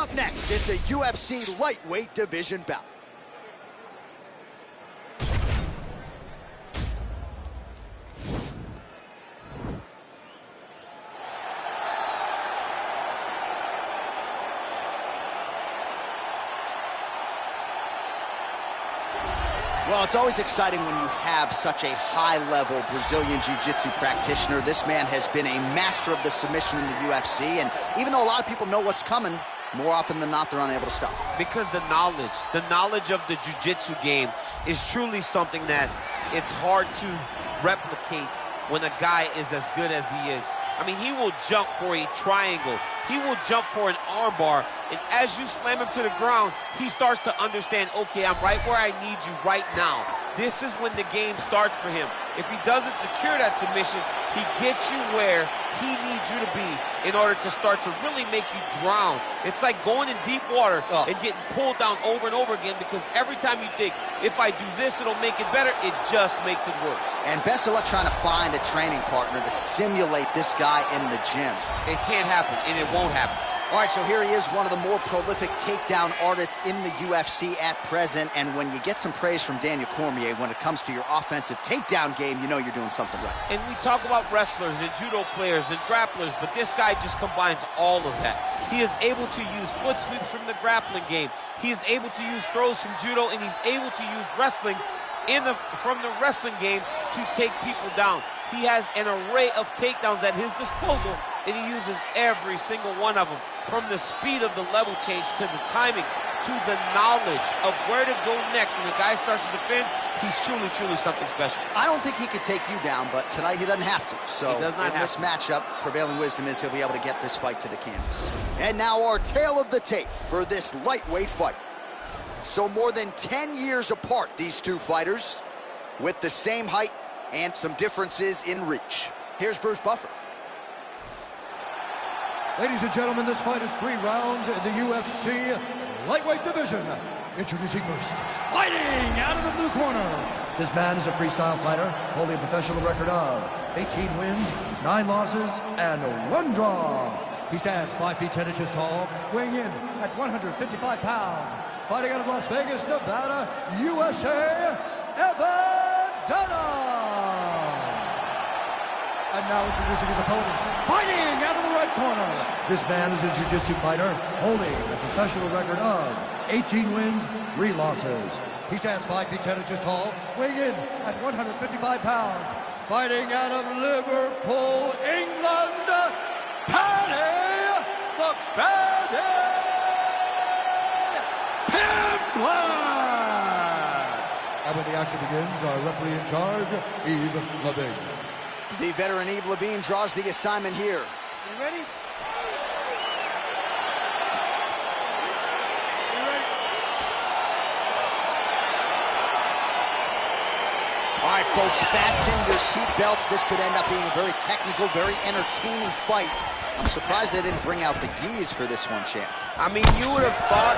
Up next, it's a UFC lightweight division bout. Well, it's always exciting when you have such a high-level Brazilian Jiu-Jitsu practitioner. This man has been a master of the submission in the UFC, and even though a lot of people know what's coming, more often than not, they're unable to stop. Because the knowledge of the Jiu-Jitsu game is truly something that it's hard to replicate when a guy is as good as he is. I mean, he will jump for a triangle. He will jump for an armbar. And as you slam him to the ground, he starts to understand, okay, I'm right where I need you right now. This is when the game starts for him. If he doesn't secure that submission, he gets you where he needs you to be in order to start to really make you drown. It's like going in deep water and getting pulled down over and over again, because every time you think, if I do this, it'll make it better, it just makes it worse. And best of luck trying to find a training partner to simulate this guy in the gym. It can't happen, and it won't happen. All right, so here he is, one of the more prolific takedown artists in the UFC at present. And when you get some praise from Daniel Cormier when it comes to your offensive takedown game, you know you're doing something right. And we talk about wrestlers and judo players and grapplers, but this guy just combines all of that. He is able to use foot sweeps from the grappling game. He is able to use throws from judo, and he's able to use wrestling from the wrestling game to take people down. He has an array of takedowns at his disposal, and he uses every single one of them. From the speed of the level change, to the timing, to the knowledge of where to go next when the guy starts to defend, he's truly, truly something special. I don't think he could take you down, but tonight he doesn't have to. So he does not in this matchup, prevailing wisdom is he'll be able to get this fight to the canvas. And now our tale of the tape for this lightweight fight. So more than 10 years apart, these two fighters, with the same height and some differences in reach. Here's Bruce Buffer. Ladies and gentlemen, this fight is 3 rounds in the UFC lightweight division. Introducing first, fighting out of the blue corner. This man is a freestyle fighter, holding a professional record of 18 wins, 9 losses, and 1 draw. He stands 5 feet 10 inches tall, weighing in at 155 pounds. Fighting out of Las Vegas, Nevada, USA, Evan Dunham. And now introducing his opponent, fighting out of the right corner. This man is a jiu-jitsu fighter, holding a professional record of 18 wins, 3 losses. He stands 5 feet 10 inches tall, weighing in at 155 pounds. Fighting out of Liverpool, England, Paddy the Bandit Pimblett. And when the action begins, our referee in charge, Yves Levine. The veteran Yves Levine draws the assignment here. You ready? All right, folks, fasten your seatbelts. This could end up being a very technical, very entertaining fight. I'm surprised they didn't bring out the gis for this one, champ. I mean, you would have thought...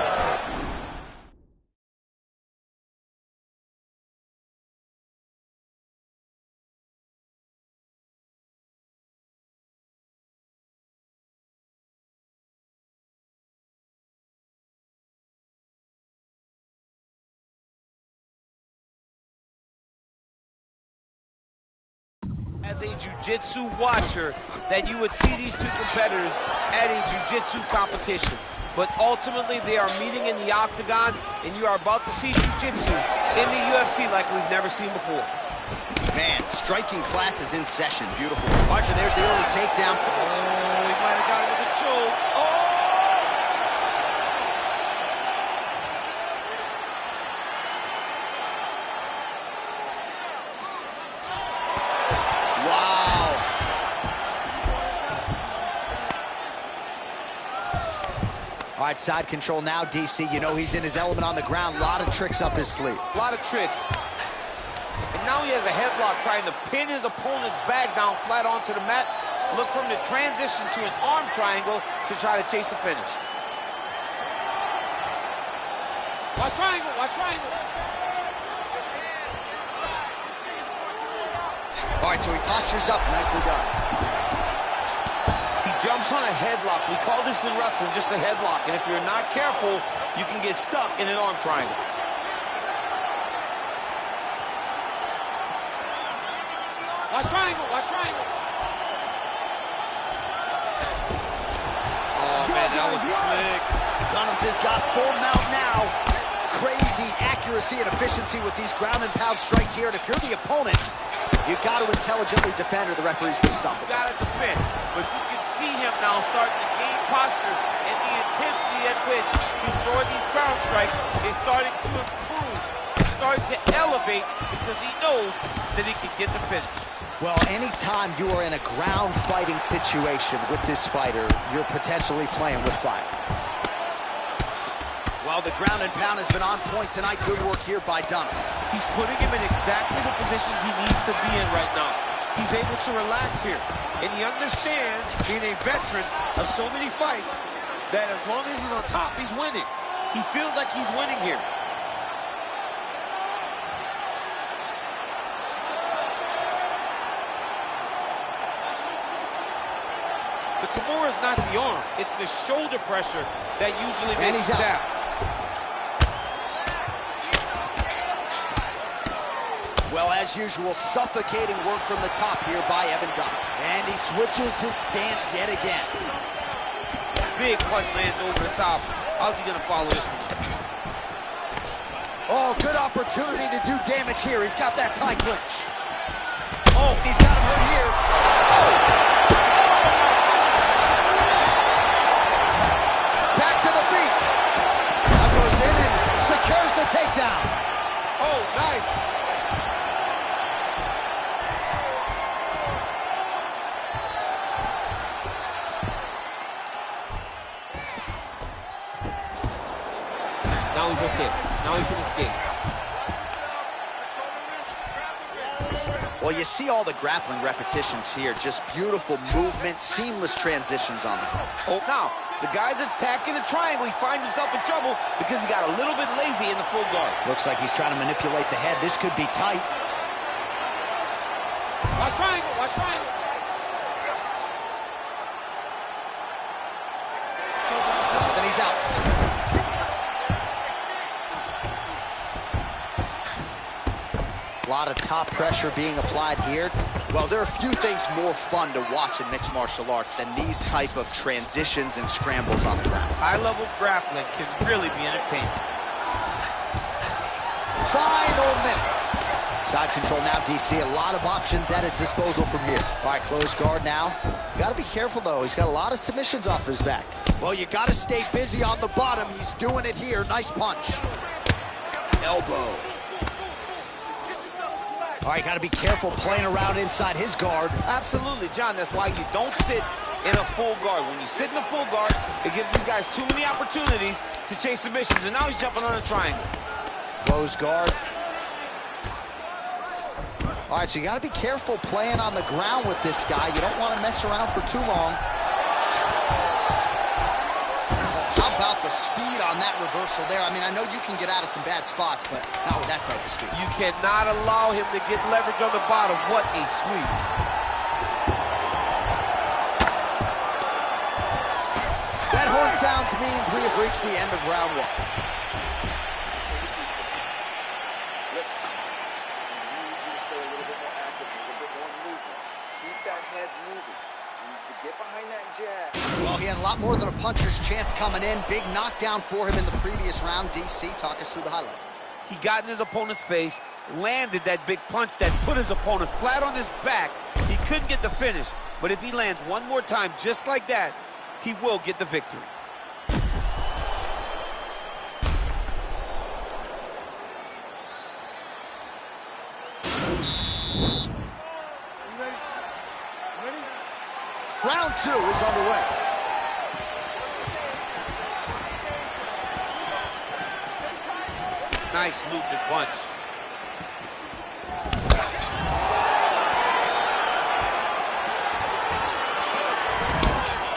as a jiu-jitsu watcher that you would see these two competitors at a jiu-jitsu competition. But ultimately, they are meeting in the octagon, and you are about to see jiu-jitsu in the UFC like we've never seen before. Man, striking class is in session. Beautiful. Archer, there's the early takedown. Oh, he might have got it with a choke. Oh! All right, side control now, DC. You know he's in his element on the ground. A lot of tricks up his sleeve. A lot of tricks. And now he has a headlock trying to pin his opponent's back down flat onto the mat. Look from the transition to an arm triangle to try to chase the finish. Watch triangle, watch triangle. All right, so he postures up. Nicely done. He jumps on a headlock. We call this in wrestling just a headlock. And if you're not careful, you can get stuck in an arm triangle. Watch triangle, watch triangle. Oh, man, that was slick. Dunham's has got full mount now. Crazy accuracy and efficiency with these ground and pound strikes here. And if you're the opponent, you got to intelligently defend or the referee's going to stop it. You got to defend. But you can see him now starting to gain posture, and the intensity at which he's throwing these ground strikes is starting to improve. He's starting to elevate because he knows that he can get the finish. Well, anytime you are in a ground fighting situation with this fighter, you're potentially playing with fire. Well, the ground and pound has been on point tonight. Good work here by Dunham. He's putting him in exactly the positions he needs to be in right now. He's able to relax here. And he understands, being a veteran of so many fights, that as long as he's on top, he's winning. He feels like he's winning here. The Kimura is not the arm. It's the shoulder pressure that usually makes you tap. Well, as usual, suffocating work from the top here by Evan Dunham. And he switches his stance yet again. Big punch lands over the top. How's he going to follow this one? Oh, good opportunity to do damage here. He's got that tie clinch. Oh, he's got him hurt here. Back to the feet. Now goes in and secures the takedown. Oh, nice. Now he's okay. Now he can escape. Well, you see all the grappling repetitions here. Just beautiful movement, seamless transitions on the hook. Oh, now, the guy's attacking the triangle. He finds himself in trouble because he got a little bit lazy in the full guard. Looks like he's trying to manipulate the head. This could be tight. Watch triangle, watch triangle. Then he's out. A lot of top pressure being applied here. Well, there are few things more fun to watch in mixed martial arts than these type of transitions and scrambles on the ground. High-level grappling can really be entertaining. Final minute. Side control now, DC. A lot of options at his disposal from here. All right, close guard now. You got to be careful, though. He's got a lot of submissions off his back. Well, you got to stay busy on the bottom. He's doing it here. Nice punch. Elbow. All right, got to be careful playing around inside his guard. Absolutely, John. That's why you don't sit in a full guard. When you sit in a full guard, it gives these guys too many opportunities to chase submissions. And now he's jumping on a triangle. Close guard. All right, so you got to be careful playing on the ground with this guy. You don't want to mess around for too long. How about the speed on that reversal there? I mean, I know you can get out of some bad spots, but not with that type of speed. You cannot allow him to get leverage on the bottom. What a sweep. That horn sounds means we have reached the end of round one. Listen, I need you to stay a little bit more active, a little bit more movement. Keep that head moving. I need you to get behind that jab. Well, he had a lot more than a puncher's chance coming in. Big knockdown for him in the previous round. DC, talk us through the highlight. He got in his opponent's face, landed that big punch that put his opponent flat on his back. He couldn't get the finish, but if he lands one more time just like that, he will get the victory. Round two is underway. Nice movement punch.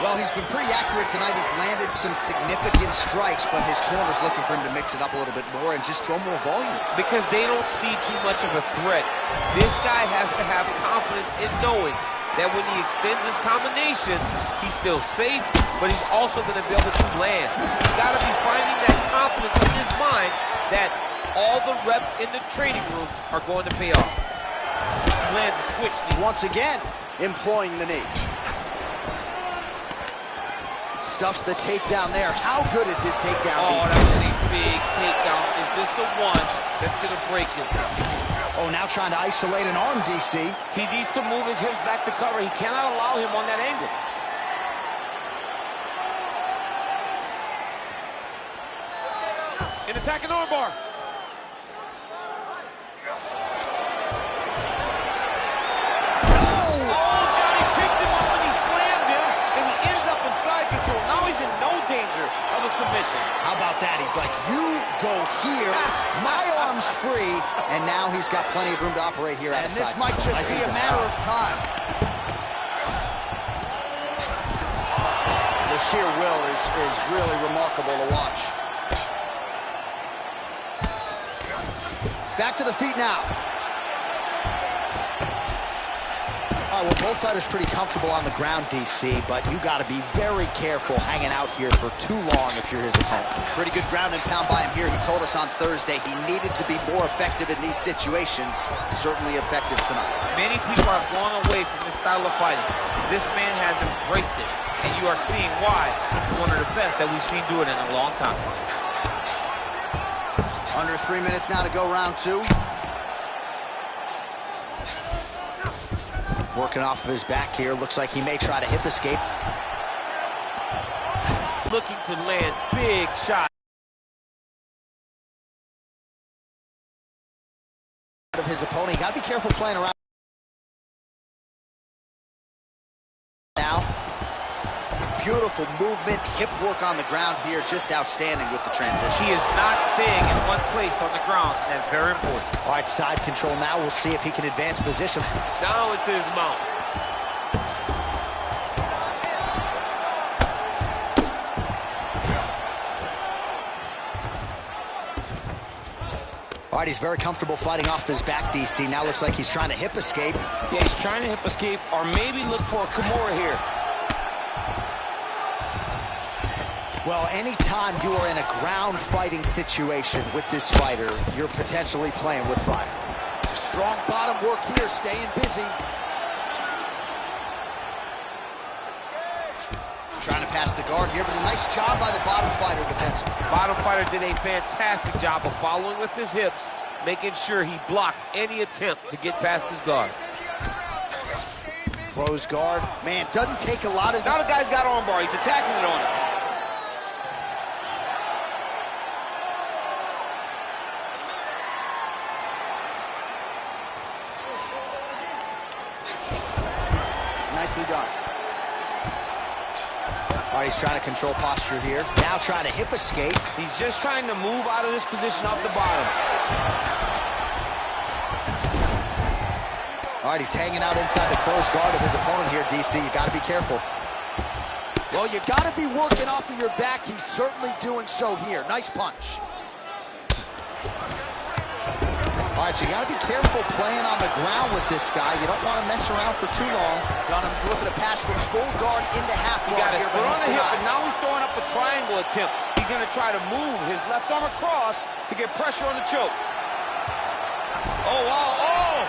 Well, he's been pretty accurate tonight. He's landed some significant strikes, but his corner's looking for him to mix it up a little bit more and just throw more volume. Because they don't see too much of a threat. This guy has to have confidence in knowing that when he extends his combinations, he's still safe, but he's also going to be able to land. He's got to be finding that confidence in his mind that all the reps in the training room are going to pay off. He lands a switch knee. Once again, employing the knee. Stuffs the takedown there. How good is his takedown? Oh, that was a big takedown. Is this the one that's going to break him? Oh, now trying to isolate an arm, DC. He needs to move his hips back to cover. He cannot allow him on that angle. An attacking armbar. Control. Now he's in no danger of a submission. How about that? He's like, you go here, my arm's free, and now he's got plenty of room to operate here. And this might just be a matter of time. The sheer will is really remarkable to watch. Back to the feet now. All right, well, both fighters pretty comfortable on the ground, DC, but you got to be very careful hanging out here for too long if you're his opponent. Pretty good ground and pound by him here. He told us on Thursday he needed to be more effective in these situations. Certainly effective tonight. Many people have gone away from this style of fighting. This man has embraced it, and you are seeing why he's one of the best that we've seen do it in a long time. Under 3 minutes now to go, round two. Working off of his back here. Looks like he may try to hip escape. Looking to land big shots. Of his opponent. You got to be careful playing around now. Beautiful movement, hip work on the ground here. Just outstanding with the transition. He is not staying in one place on the ground. That's very important. All right, side control now. We'll see if he can advance position. Now into his mount. All right, he's very comfortable fighting off his back, DC. Now looks like he's trying to hip escape. Yeah, he's trying to hip escape or maybe look for a Kimura here. Well, anytime you are in a ground fighting situation with this fighter, you're potentially playing with fire. Strong bottom work here, staying busy. Trying to pass the guard here, but a nice job by the bottom fighter defensively. Bottom fighter did a fantastic job of following with his hips, making sure he blocked any attempt to get past his guard. Close guard. Man, doesn't take a lot of... Now the guy's got armbar. He's attacking it on him. Nicely done. All right, he's trying to control posture here. Now trying to hip escape. He's just trying to move out of this position off the bottom. All right, he's hanging out inside the closed guard of his opponent here, DC. You got to be careful. Well, you got to be working off of your back. He's certainly doing so here. Nice punch. All right, so you got to be careful playing on the ground with this guy. You don't want to mess around for too long. Dunham's looking to pass from full guard into half guard. He got his here, foot on the hip, denied. and now he's throwing up a triangle attempt. He's going to try to move his left arm across to get pressure on the choke. Oh, wow, oh!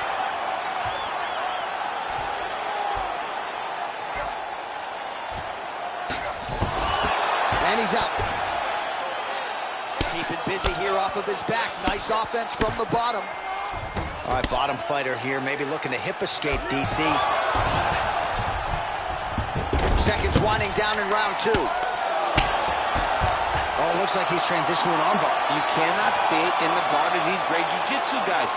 And he's out. Keeping busy here off of his back. Nice offense from the bottom. All right, bottom fighter here, maybe looking to hip escape, DC. Seconds winding down in round two. Oh, looks like he's transitioning to an armbar. You cannot stay in the guard of these great jiu-jitsu guys.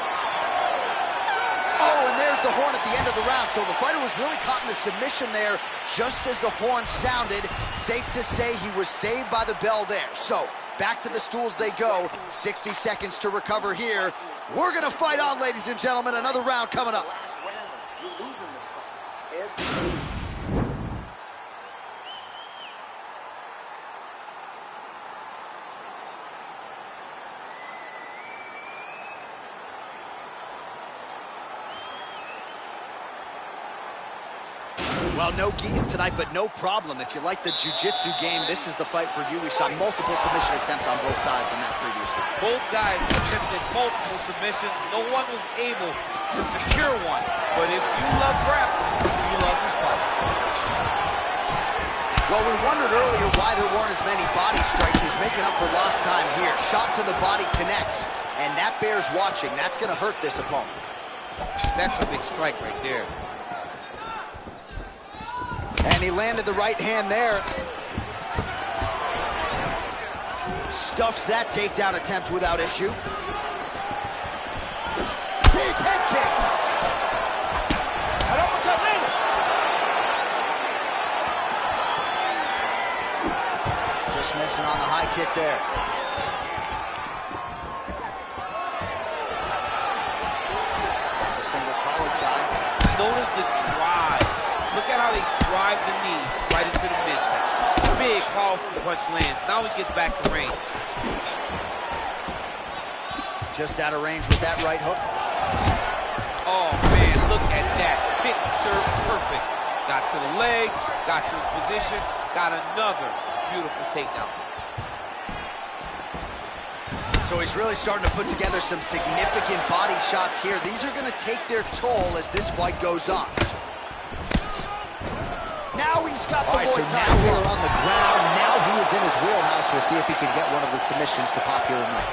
Oh, and there's the horn at the end of the round. So the fighter was really caught in a submission there just as the horn sounded. Safe to say he was saved by the bell there. So back to the stools they go. 60 seconds to recover here. We're going to fight on, ladies and gentlemen. Another round coming up. Last round, you're losing this fight. Well, no geese tonight, but no problem. If you like the jiu-jitsu game, this is the fight for you. We saw multiple submission attempts on both sides in that previous round. Both guys attempted multiple submissions. No one was able to secure one. But if you love grappling, you love this fight. Well, we wondered earlier why there weren't as many body strikes. He's making up for lost time here. Shot to the body connects, and that bears watching. That's going to hurt this opponent. That's a big strike right there. And he landed the right hand there. Stuffs that takedown attempt without issue. Big head kick. Just missing on the high kick there. Got the single collar tie. Notice the drive. Look at how they drive the knee right into the midsection. Big, powerful punch lands. Now he gets back to range. Just out of range with that right hook. Oh, man, look at that. Picture perfect. Got to the legs, got to his position, got another beautiful takedown. So he's really starting to put together some significant body shots here. These are going to take their toll as this fight goes on. Now he's got the so now we're on the ground. Now he is in his wheelhouse. We'll see if he can get one of the submissions to pop here tonight.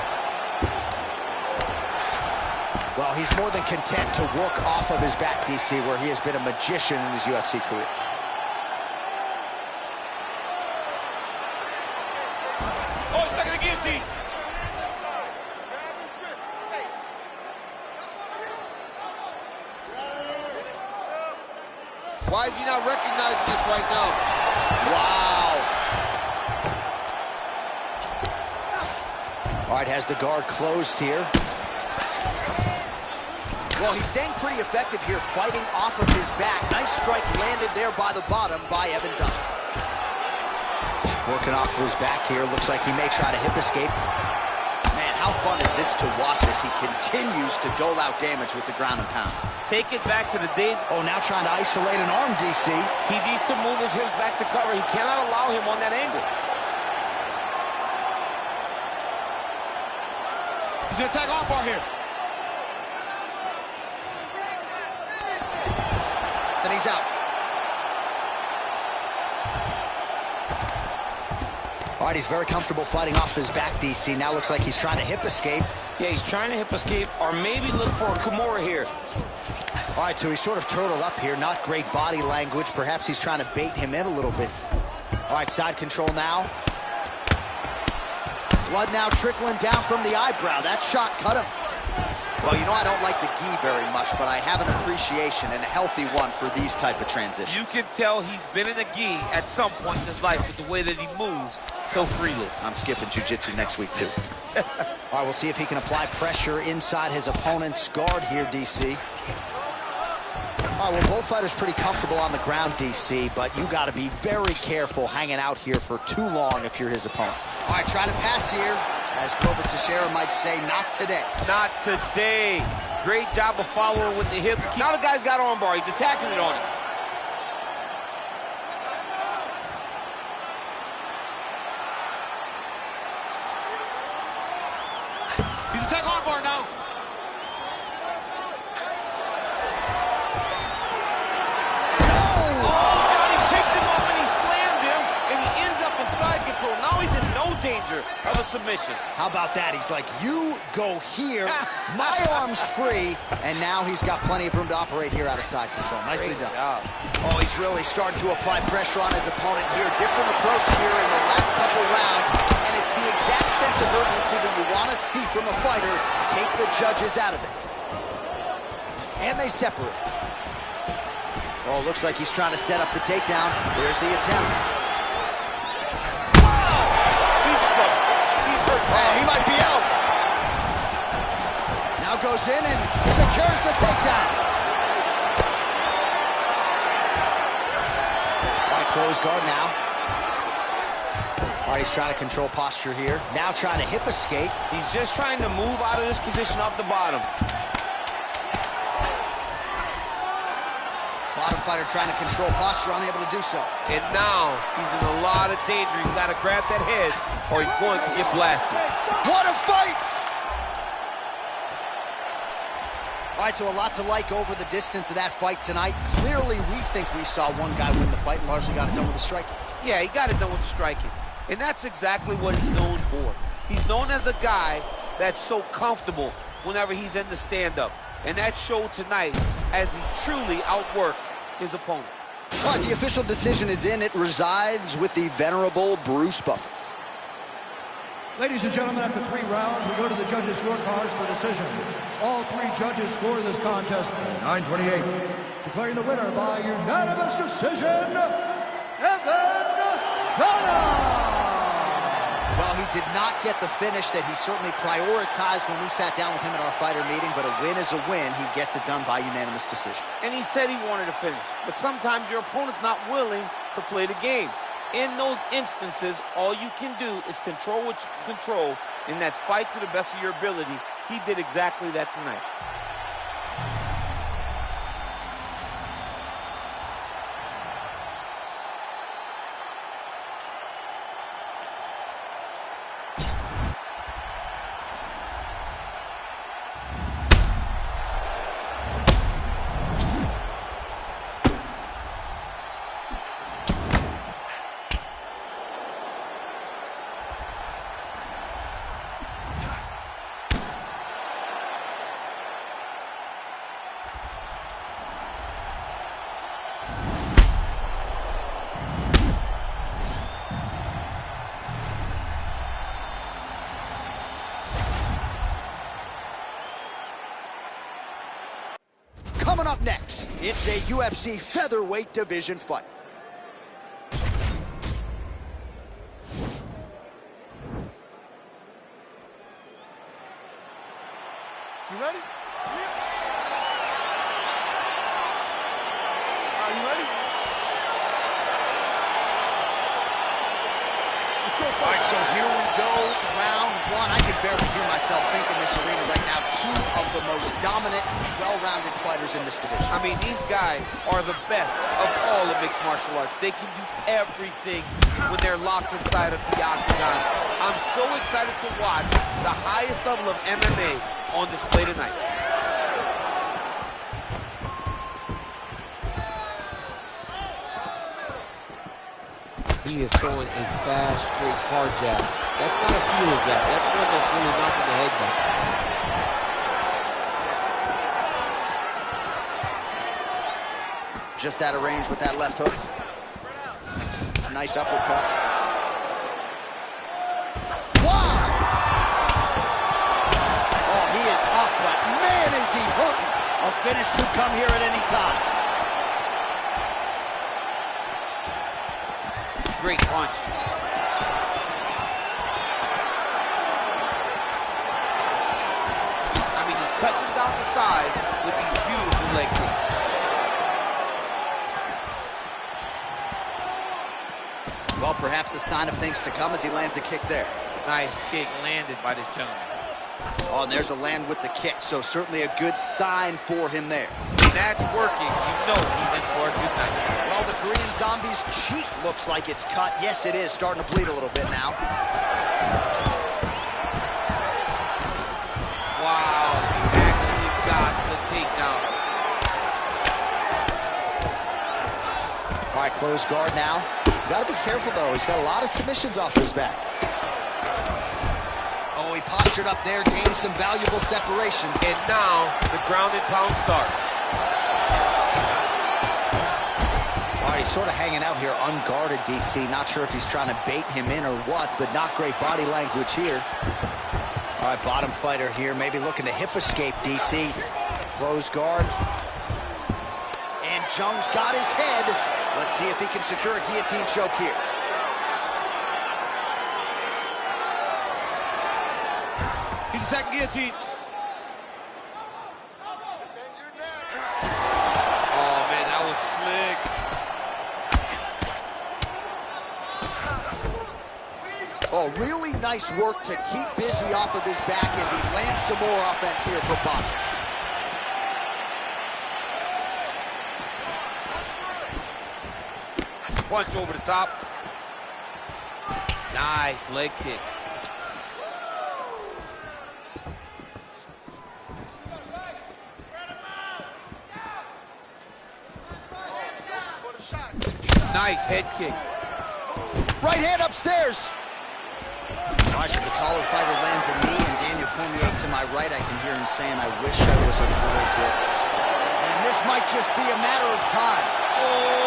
Well, he's more than content to work off of his back, DC, where he has been a magician in his UFC career. Oh, he's stuck in the guillotine. Why is he not recognizing this right now? Wow. All right, has the guard closed here. Well, he's staying pretty effective here, fighting off of his back. Nice strike landed there by the bottom by Evan Dust. Working off of his back here. Looks like he may try to hip escape. Man, how fun is this to watch as he continues to dole out damage with the ground and pound. Take it back to the days. Oh, now trying to isolate an arm, DC. He needs to move his hips back to cover. He cannot allow him on that angle. He's going to attack armbar here. Then he's out. All right, he's very comfortable fighting off his back, DC. Now looks like he's trying to hip escape. Yeah, he's trying to hip escape or maybe look for a Kimura here. All right, so he's sort of turtled up here. Not great body language. Perhaps he's trying to bait him in a little bit. All right, side control now. Blood now trickling down from the eyebrow. That shot cut him. Well, you know, I don't like the gi very much, but I have an appreciation and a healthy one for these type of transitions. You can tell he's been in a gi at some point in his life with the way that he moves so freely. I'm skipping jiu-jitsu next week, too. All right, we'll see if he can apply pressure inside his opponent's guard here, DC. All right, well, both fighters pretty comfortable on the ground, DC, but you got to be very careful hanging out here for too long if you're his opponent. All right, trying to pass here. As Glover Teixeira might say, not today. Not today. Great job of following with the hips. Now the guy's got armbar. He's attacking it on him. He's attacking armbar now. Oh, Johnny picked him up and he slammed him, and he ends up in side control. Now he's in no danger of a submission. How about that? He's like, you go here, my arm's free, and now he's got plenty of room to operate here out of side control. Nicely done. Job. Oh, he's really starting to apply pressure on his opponent here. Different approach here in the last couple rounds, and it's the exact sense of urgency that you want to see from a fighter. Take the judges out of it. And they separate. Oh, looks like he's trying to set up the takedown. There's the attempt. Oh, he might be out. Now goes in and secures the takedown. All right, closed guard now. All right, he's trying to control posture here. Now trying to hip escape. He's just trying to move out of this position off the bottom. Bottom fighter trying to control posture, unable to do so. And now he's in a lot of danger. He's got to grab that head or he's going to get blasted. What a fight! All right, so a lot to like over the distance of that fight tonight. Clearly, we think we saw one guy win the fight and largely got it done with the striking. Yeah, he got it done with the striking. And that's exactly what he's known for. He's known as a guy that's so comfortable whenever he's in the stand-up. And that showed tonight as he truly outworked his opponent. All right, the official decision is in. It resides with the venerable Bruce Buffer. Ladies and gentlemen, after 3 rounds, we go to the judges' scorecards for decision. All 3 judges score this contest 9-28. Declaring the winner by unanimous decision, Evan Donna! Well, he did not get the finish that he certainly prioritized when we sat down with him at our fighter meeting, but a win is a win. He gets it done by unanimous decision. And he said he wanted to finish, but sometimes your opponent's not willing to play the game. In those instances, all you can do is control what you can control, and that's fight to the best of your ability. He did exactly that tonight. Coming up next, it's a UFC featherweight division fight. You ready? Are you ready? Let's go. All right, so here we go, round 1. I can barely hear myself think in this arena right now. 2 of the most dominant, well-rounded fighters in this division. I mean, these guys are the best of all of mixed martial arts. They can do everything when they're locked inside of the octagon. I'm so excited to watch the highest level of MMA on display tonight. He is throwing a fast, straight, hard jab. That's not a feeler jab. That's one that's really knocking the head back. Just out of range with that left hook. Nice uppercut. Wow! Oh, he is up, but man, is he hurting. A finish could come here at any time. Great punch. I mean, he's cutting down the size with these beautiful leg kicks. Well, perhaps a sign of things to come as he lands a kick there. Nice kick landed by this gentleman. Oh, and there's a land with the kick, so certainly a good sign for him there. When that's working, you know he's in for a good night. Well, the Korean Zombie's cheek looks like it's cut. Yes, it is. Starting to bleed a little bit now. Wow, he actually got the takedown. All right, closed guard now. You gotta be careful, though. He's got a lot of submissions off his back. Oh, he postured up there, gained some valuable separation. And now, the ground and pound starts. All right, he's sort of hanging out here unguarded, DC. Not sure if he's trying to bait him in or what, but not great body language here. All right, bottom fighter here, maybe looking to hip escape, DC. Close guard. And Jung's got his head. Let's see if he can secure a guillotine choke here. He's attacking guillotine. Oh, man, that was slick. Oh, really nice work to keep busy off of his back as he lands some more offense here for Bobby. punch over the top. Nice leg kick. Nice head kick. Right hand upstairs. All right, so the taller fighter lands a knee, and Daniel Cormier to my right, I can hear him saying, I wish I was a little bit taller. And this might just be a matter of time. Oh!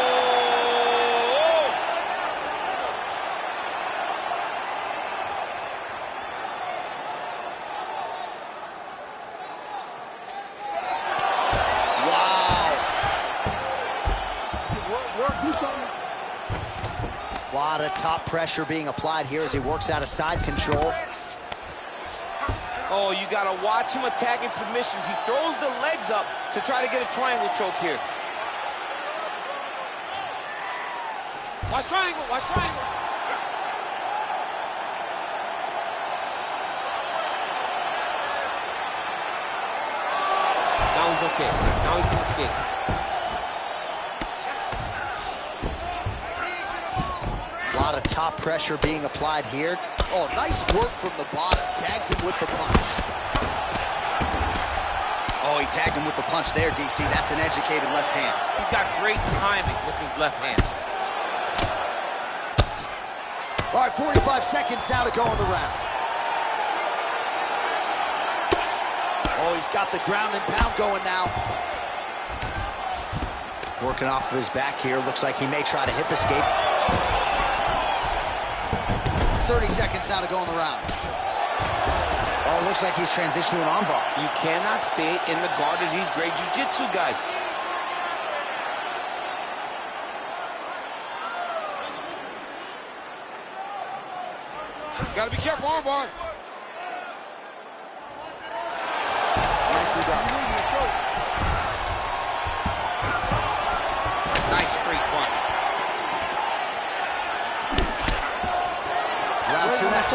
A lot of top pressure being applied here as he works out of side control. Oh, you got to watch him attacking submissions. He throws the legs up to try to get a triangle choke here. Watch triangle, watch triangle. Now he's okay. Now he can escape. A lot of top pressure being applied here. Oh, nice work from the bottom. Tags him with the punch. Oh, he tagged him with the punch there, DC. That's an educated left hand. He's got great timing with his left hand. All right, 45 seconds now to go in the round. Oh, he's got the ground and pound going now. Working off of his back here. Looks like he may try to hip escape. 30 seconds now to go in the round. Oh, looks like he's transitioned to an armbar. You cannot stay in the guard of these great jiu-jitsu guys. Gotta be careful, armbar. Nicely done. Nice straight punch. Round two next.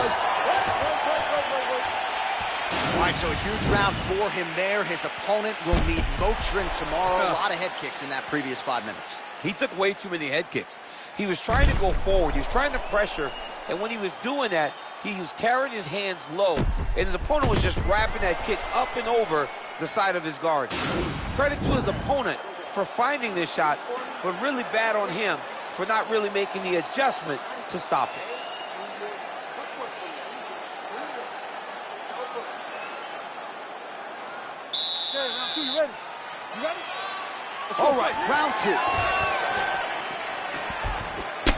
All right, so a huge round for him there. His opponent will need Motrin tomorrow. A lot of head kicks in that previous 5 minutes. He took way too many head kicks. He was trying to go forward. He was trying to pressure. And when he was doing that, he was carrying his hands low. And his opponent was just wrapping that kick up and over the side of his guard. Credit to his opponent for finding this shot, but really bad on him for not really making the adjustment to stop it. All right, round two.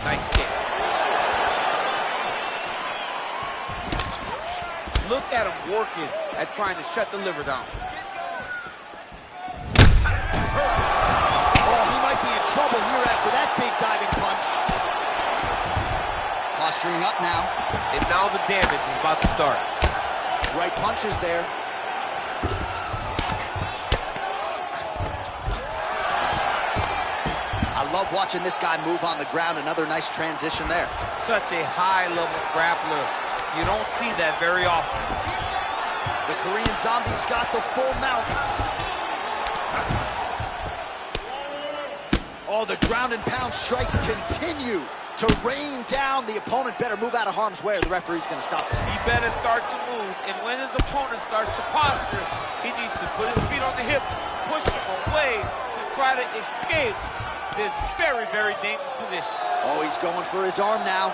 Nice kick. Look at him working at trying to shut the liver down. Oh, he might be in trouble here after that big diving punch. Posturing up now. And now the damage is about to start. Right punches there. I love watching this guy move on the ground. Another nice transition there. Such a high-level grappler. You don't see that very often. The Korean Zombie's got the full mount. Oh, the ground and pound strikes continue to rain down. The opponent better move out of harm's way or the referee's going to stop this. He better start to move, and when his opponent starts to posture, he needs to put his feet on the hip, push him away to try to escape this very, very dangerous position. Oh, he's going for his arm now.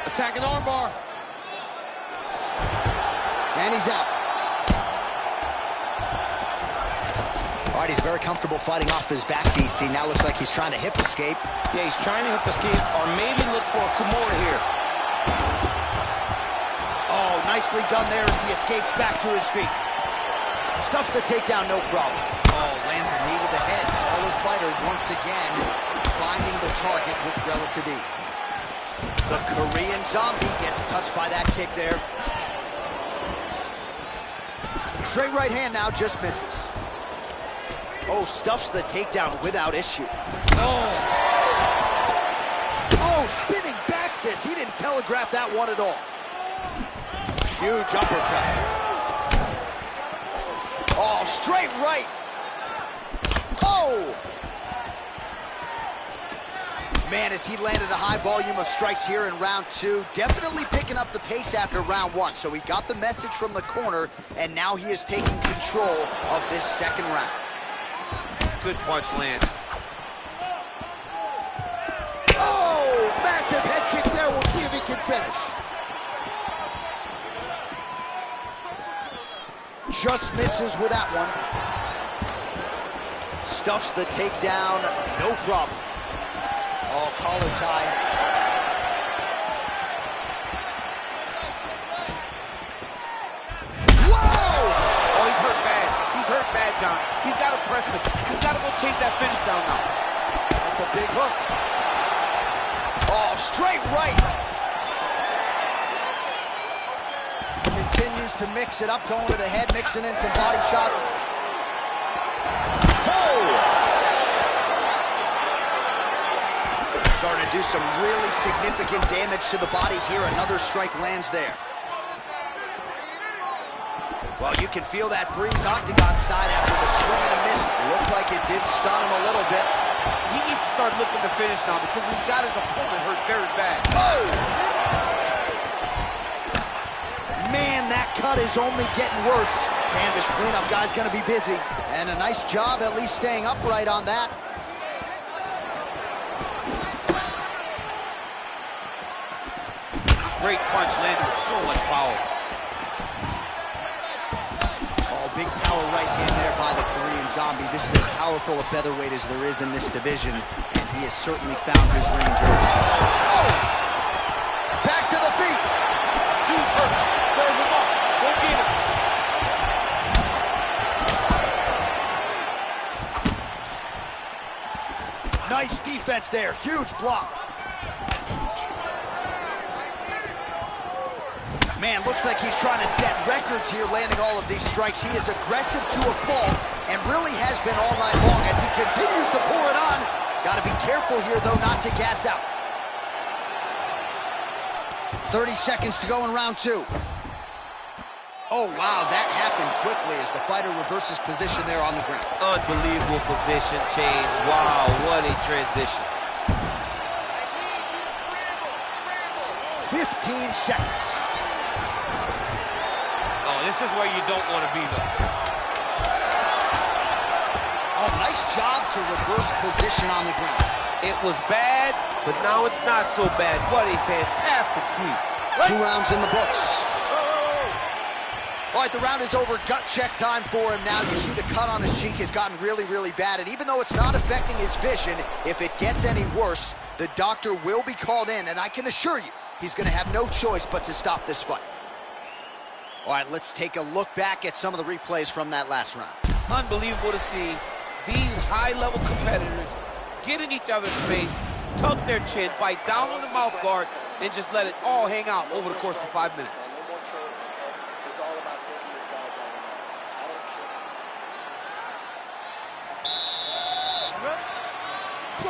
Attacking armbar. And he's out. All right, he's very comfortable fighting off his back, DC. Now looks like he's trying to hip escape. Yeah, he's trying to hip escape or maybe look for a Kimura here. Oh, nicely done there as he escapes back to his feet. Stuffs the takedown, no problem. Oh, lands a knee to the head. Taller fighter once again finding the target with relative ease. The Korean Zombie gets touched by that kick there. Straight right hand now, just misses. Oh, stuffs the takedown without issue. Oh, spinning back fist. He didn't telegraph that one at all. Huge uppercut. Oh, straight right. Oh! Man, as he landed a high volume of strikes here in round 2, definitely picking up the pace after round 1. So he got the message from the corner, and now he is taking control of this second round. Good punch lands. Oh, massive head kick there. We'll see if he can finish. Just misses with that one. Stuffs the takedown, no problem. Oh, collar tie. Whoa! Oh, he's hurt bad. He's hurt bad, John. He's got to press him. He's got to go chase that finish down now. That's a big hook. Oh, straight right. Continues to mix it up, going to the head, mixing in some body shots. Oh! Starting to do some really significant damage to the body here. Another strike lands there. Well, you can feel that breeze octagon side after the swing and a miss. Looked like it did stun him a little bit. He needs to start looking to finish now because he's got his opponent hurt very bad. Oh! Man, that cut is only getting worse. Canvas cleanup guy's going to be busy. And a nice job at least staying upright on that. Great punch landed with so much power. Oh, big power right hand there by the Korean Zombie. This is as powerful a featherweight as there is in this division, and he has certainly found his range early. Oh! Back to the feet. Shoes hurt. Serve him up. Go get him. Nice defense there. Huge block. Man, looks like he's trying to set records here, landing all of these strikes. He is aggressive to a fault and really has been all night long as he continues to pour it on. Got to be careful here, though, not to gas out. 30 seconds to go in round 2. Oh, wow, that happened quickly as the fighter reverses position there on the ground. Unbelievable position change. Wow, what a transition. 15 seconds. Oh, this is where you don't want to be, though. Oh, nice job to reverse position on the ground. It was bad, but now it's not so bad. What a fantastic sweep. 2 rounds in the books. All right, the round is over. Gut check time for him now. You see the cut on his cheek has gotten really, really bad. And even though it's not affecting his vision, if it gets any worse, the doctor will be called in. And I can assure you, he's going to have no choice but to stop this fight. All right, let's take a look back at some of the replays from that last round. Unbelievable to see these high-level competitors get in each other's face, tuck their chin, bite down on the mouth guard, and just let it all hang out over the course of 5 minutes. It's all about taking this guy down. I don't care.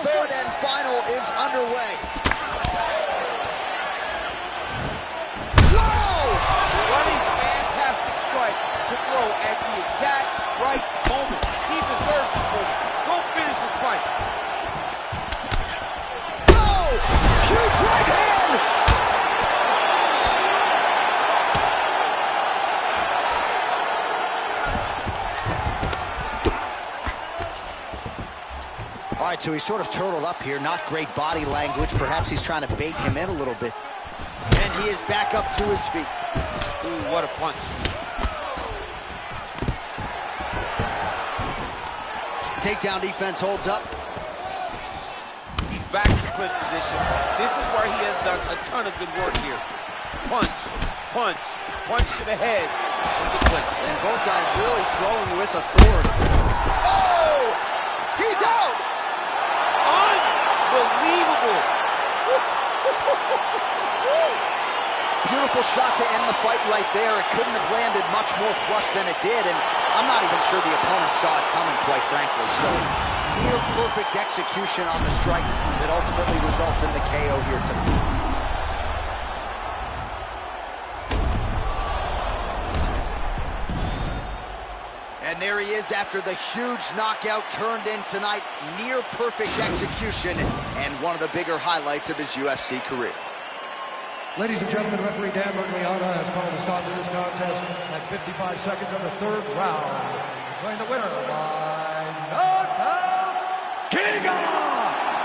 Third and final is underway. What a fantastic strike to throw at the exact right moment. He deserves this moment. Go finish this fight. Oh! Huge right hand! All right, so he's sort of turtled up here. Not great body language. Perhaps he's trying to bait him in a little bit. And he is back up to his feet. Ooh, what a punch. Takedown defense holds up. He's back to clinch position. This is where he has done a ton of good work here. Punch, punch, punch to the head of the clinch. And both guys really throwing with authority. Oh! He's out! Unbelievable. Beautiful shot to end the fight right there. It couldn't have landed much more flush than it did, and I'm not even sure the opponent saw it coming, quite frankly. So, near perfect execution on the strike that ultimately results in the KO here tonight. And And there he is after the huge knockout turned in tonight. Near perfect execution and one of the bigger highlights of his UFC career. Ladies and gentlemen, referee Dan Bergliana has called a stop to this contest at 55 seconds of the third round. Declaring the winner by knockout, Giga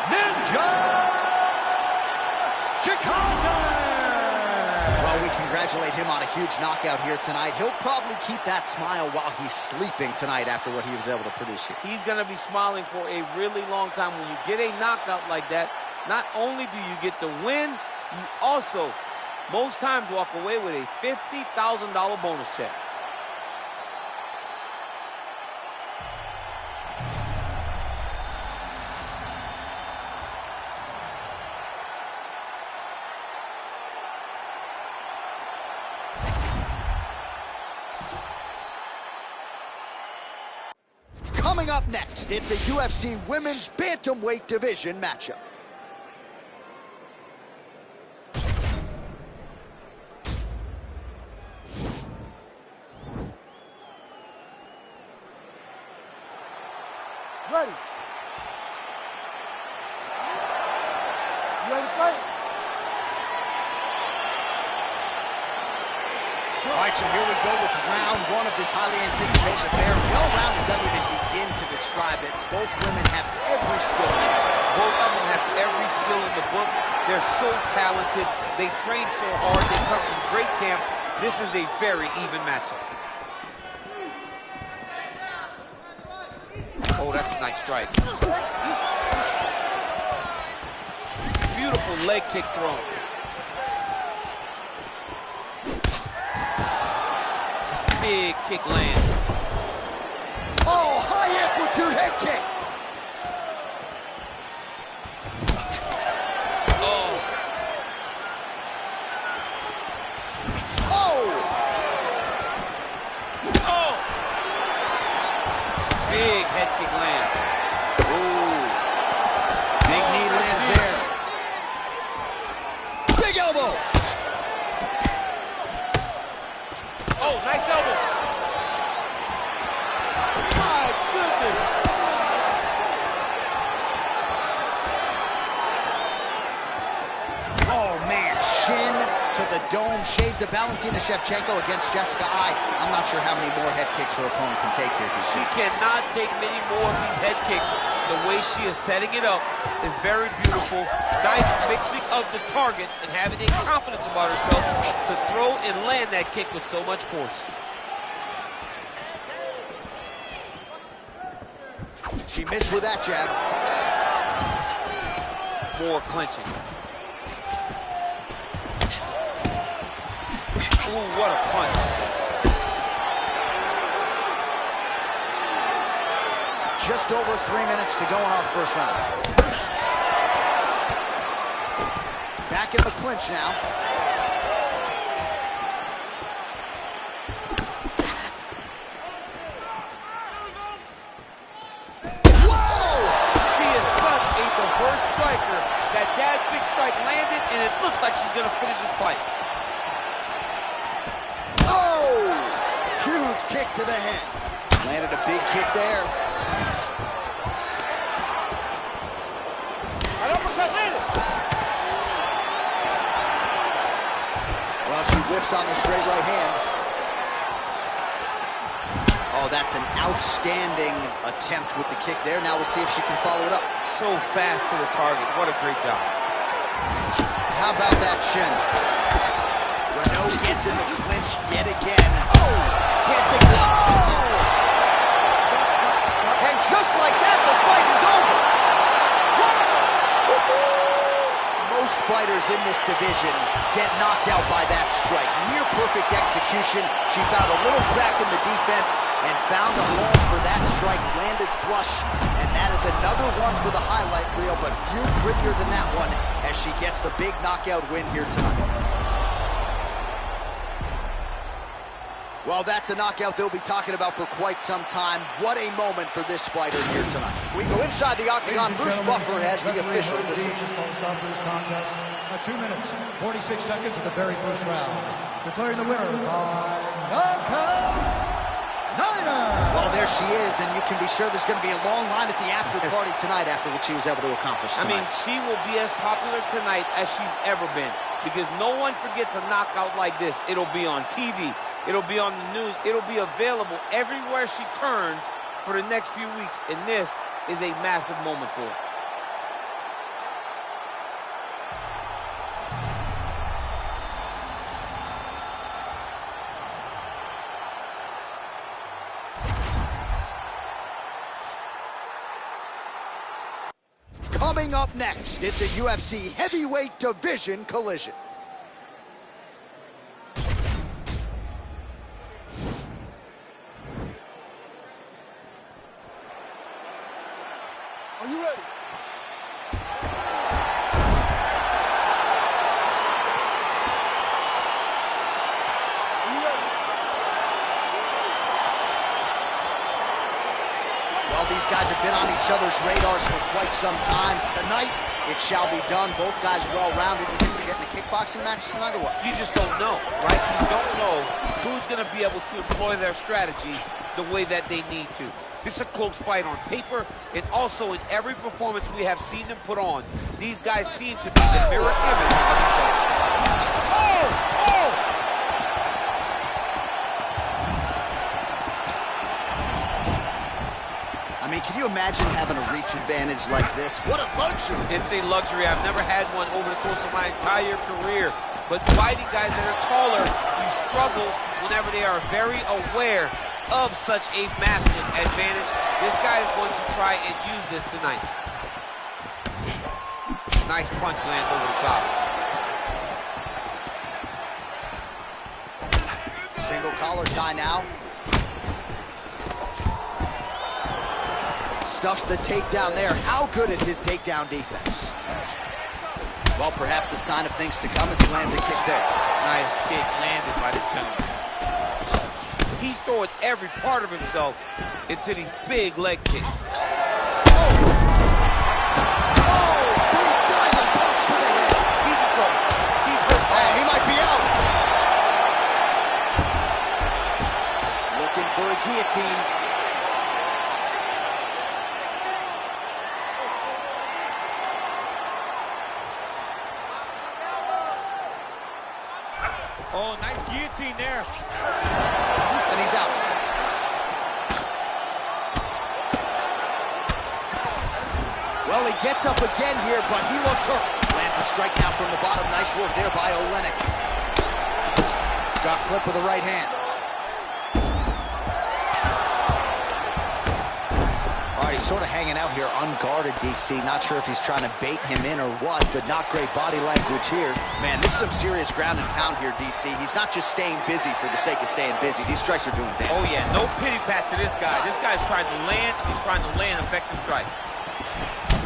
Ninja Shevchenko! Well, we congratulate him on a huge knockout here tonight. He'll probably keep that smile while he's sleeping tonight after what he was able to produce here. He's going to be smiling for a really long time. When you get a knockout like that, not only do you get the win, you also, most times, walk away with a $50,000 bonus check. Coming up next, it's a UFC Women's Bantamweight Division matchup. Ready. You ready to fight? All right, so here we go with round one of this highly anticipated affair. Well-rounded doesn't even begin to describe it. Both women have every skill. Both of them have every skill in the book. They're so talented. They train so hard. They come from great camp. This is a very even matchup. Oh, that's a nice strike. Beautiful leg kick thrown. Big kick land. Oh, high amplitude head kick. Oh. Oh. Oh. Big head kick land. Ooh. Big knee lands there. Big elbow. Oh, nice elbow. My goodness. Oh, man. Shin to the dome. Shades of Valentina Shevchenko against Jessica Eye. I'm not sure how many more head kicks her opponent can take here, DC. She cannot take many more of these head kicks. The way she is setting it up is very beautiful. Nice mixing of the targets and having a confidence about herself to throw and land that kick with so much force. She missed with that jab. More clinching. Ooh, what a punch. Just over 3 minutes to go in our first round. Back in the clinch now. Whoa! She is such a diverse striker that big strike landed, and it looks like she's going to finish this fight. Oh! Huge kick to the head. Landed a big kick there. An uppercut landed. Well, she whiffs on the straight right hand. Oh, that's an outstanding attempt with the kick there. Now we'll see if she can follow it up. So fast to the target. What a great job. How about that shin? Renault gets in the clinch yet again. Oh! Can't take it. Oh! And just like that, the fight is over. Most fighters in this division get knocked out by that strike. Near perfect execution. She found a little crack in the defense and found a home for that strike. Landed flush. And that is another one for the highlight reel, but few prettier than that one as she gets the big knockout win here tonight. Well, that's a knockout they'll be talking about for quite some time. What a moment for this fighter here tonight. We go inside the octagon. Bruce Buffer has the official decision. Stop this contest at 2 minutes, 46 seconds of the very first round. Declaring the winner by knockout, Well, there she is, and you can be sure there's going to be a long line at the after party tonight after what she was able to accomplish tonight. I mean, she will be as popular tonight as she's ever been, because no one forgets a knockout like this. It'll be on TV. It'll be on the news. It'll be available everywhere she turns for the next few weeks, and this is a massive moment for her. Coming up next, it's a UFC heavyweight division collision. Are you ready? Well, these guys have been on each other's radars for quite some time. Tonight, it shall be done. Both guys well-rounded. You think we're getting a kickboxing match tonight or what? You just don't know, right? You don't know who's going to be able to employ their strategy the way that they need to. This is a close fight on paper, and also in every performance we have seen them put on, these guys seem to be the mirror image of each other. I mean, can you imagine having a reach advantage like this? What a luxury! It's a luxury. I've never had one over the course of my entire career. But fighting guys that are taller, you struggle whenever they are very aware of such a massive advantage. This guy is going to try and use this tonight. Nice punch land over the top. Single collar tie now. Stuffs the takedown there. How good is his takedown defense? Well, perhaps a sign of things to come as he lands a kick there. Nice kick landed by this gentleman. He's throwing every part of himself into these big leg kicks. Oh, big diving punch to the head. He's in trouble. He's hurt bad. He might be out. Looking for a guillotine. Oh, nice guillotine there. And he's out. Well, he gets up again here, but he looks hurt. Lands a strike now from the bottom. Nice work there by Olenek. Got clip with the right hand. All right, he's sort of hanging out here unguarded, DC. Not sure if he's trying to bait him in or what, but not great body language here. Man, this is some serious ground and pound here, DC. He's not just staying busy for the sake of staying busy. These strikes are doing damage. Oh, yeah, no pity pat to this guy. This guy's trying to land. He's trying to land effective strikes.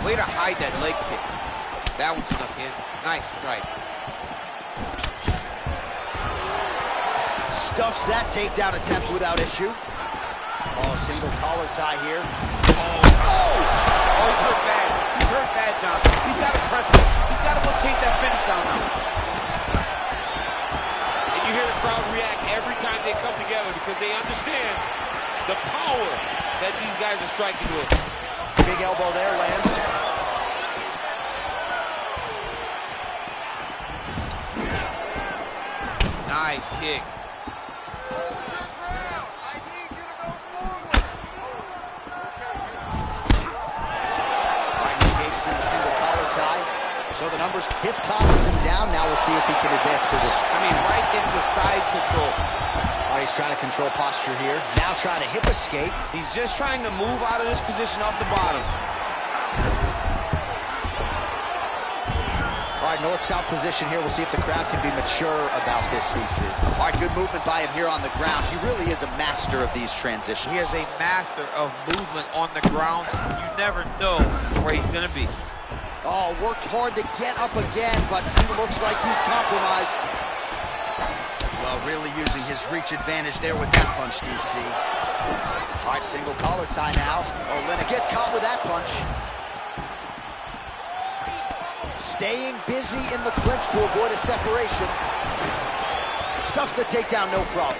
Way to hide that leg kick. That one snuck in. Nice strike. Stuffs that takedown attempt without issue. Oh, single collar tie here. Oh, he's hurt bad. He's hurt bad, John. He's got to press it. He's got to go chase that finish down now. And you hear the crowd react every time they come together because they understand the power that these guys are striking with. Big elbow there, lands. Nice kick. So the numbers, hip tosses him down. Now we'll see if he can advance position. I mean, right into side control. All right, he's trying to control posture here. Now trying to hip escape. He's just trying to move out of this position off the bottom. All right, north-south position here. We'll see if the crowd can be mature about this, DC. All right, good movement by him here on the ground. He really is a master of these transitions. He is a master of movement on the ground. You never know where he's going to be. Oh, worked hard to get up again, but he looks like he's compromised. Well, really using his reach advantage there with that punch, DC. All right, single collar tie now. Oh, Olenek gets caught with that punch. Staying busy in the clinch to avoid a separation. Stuffs the takedown, no problem.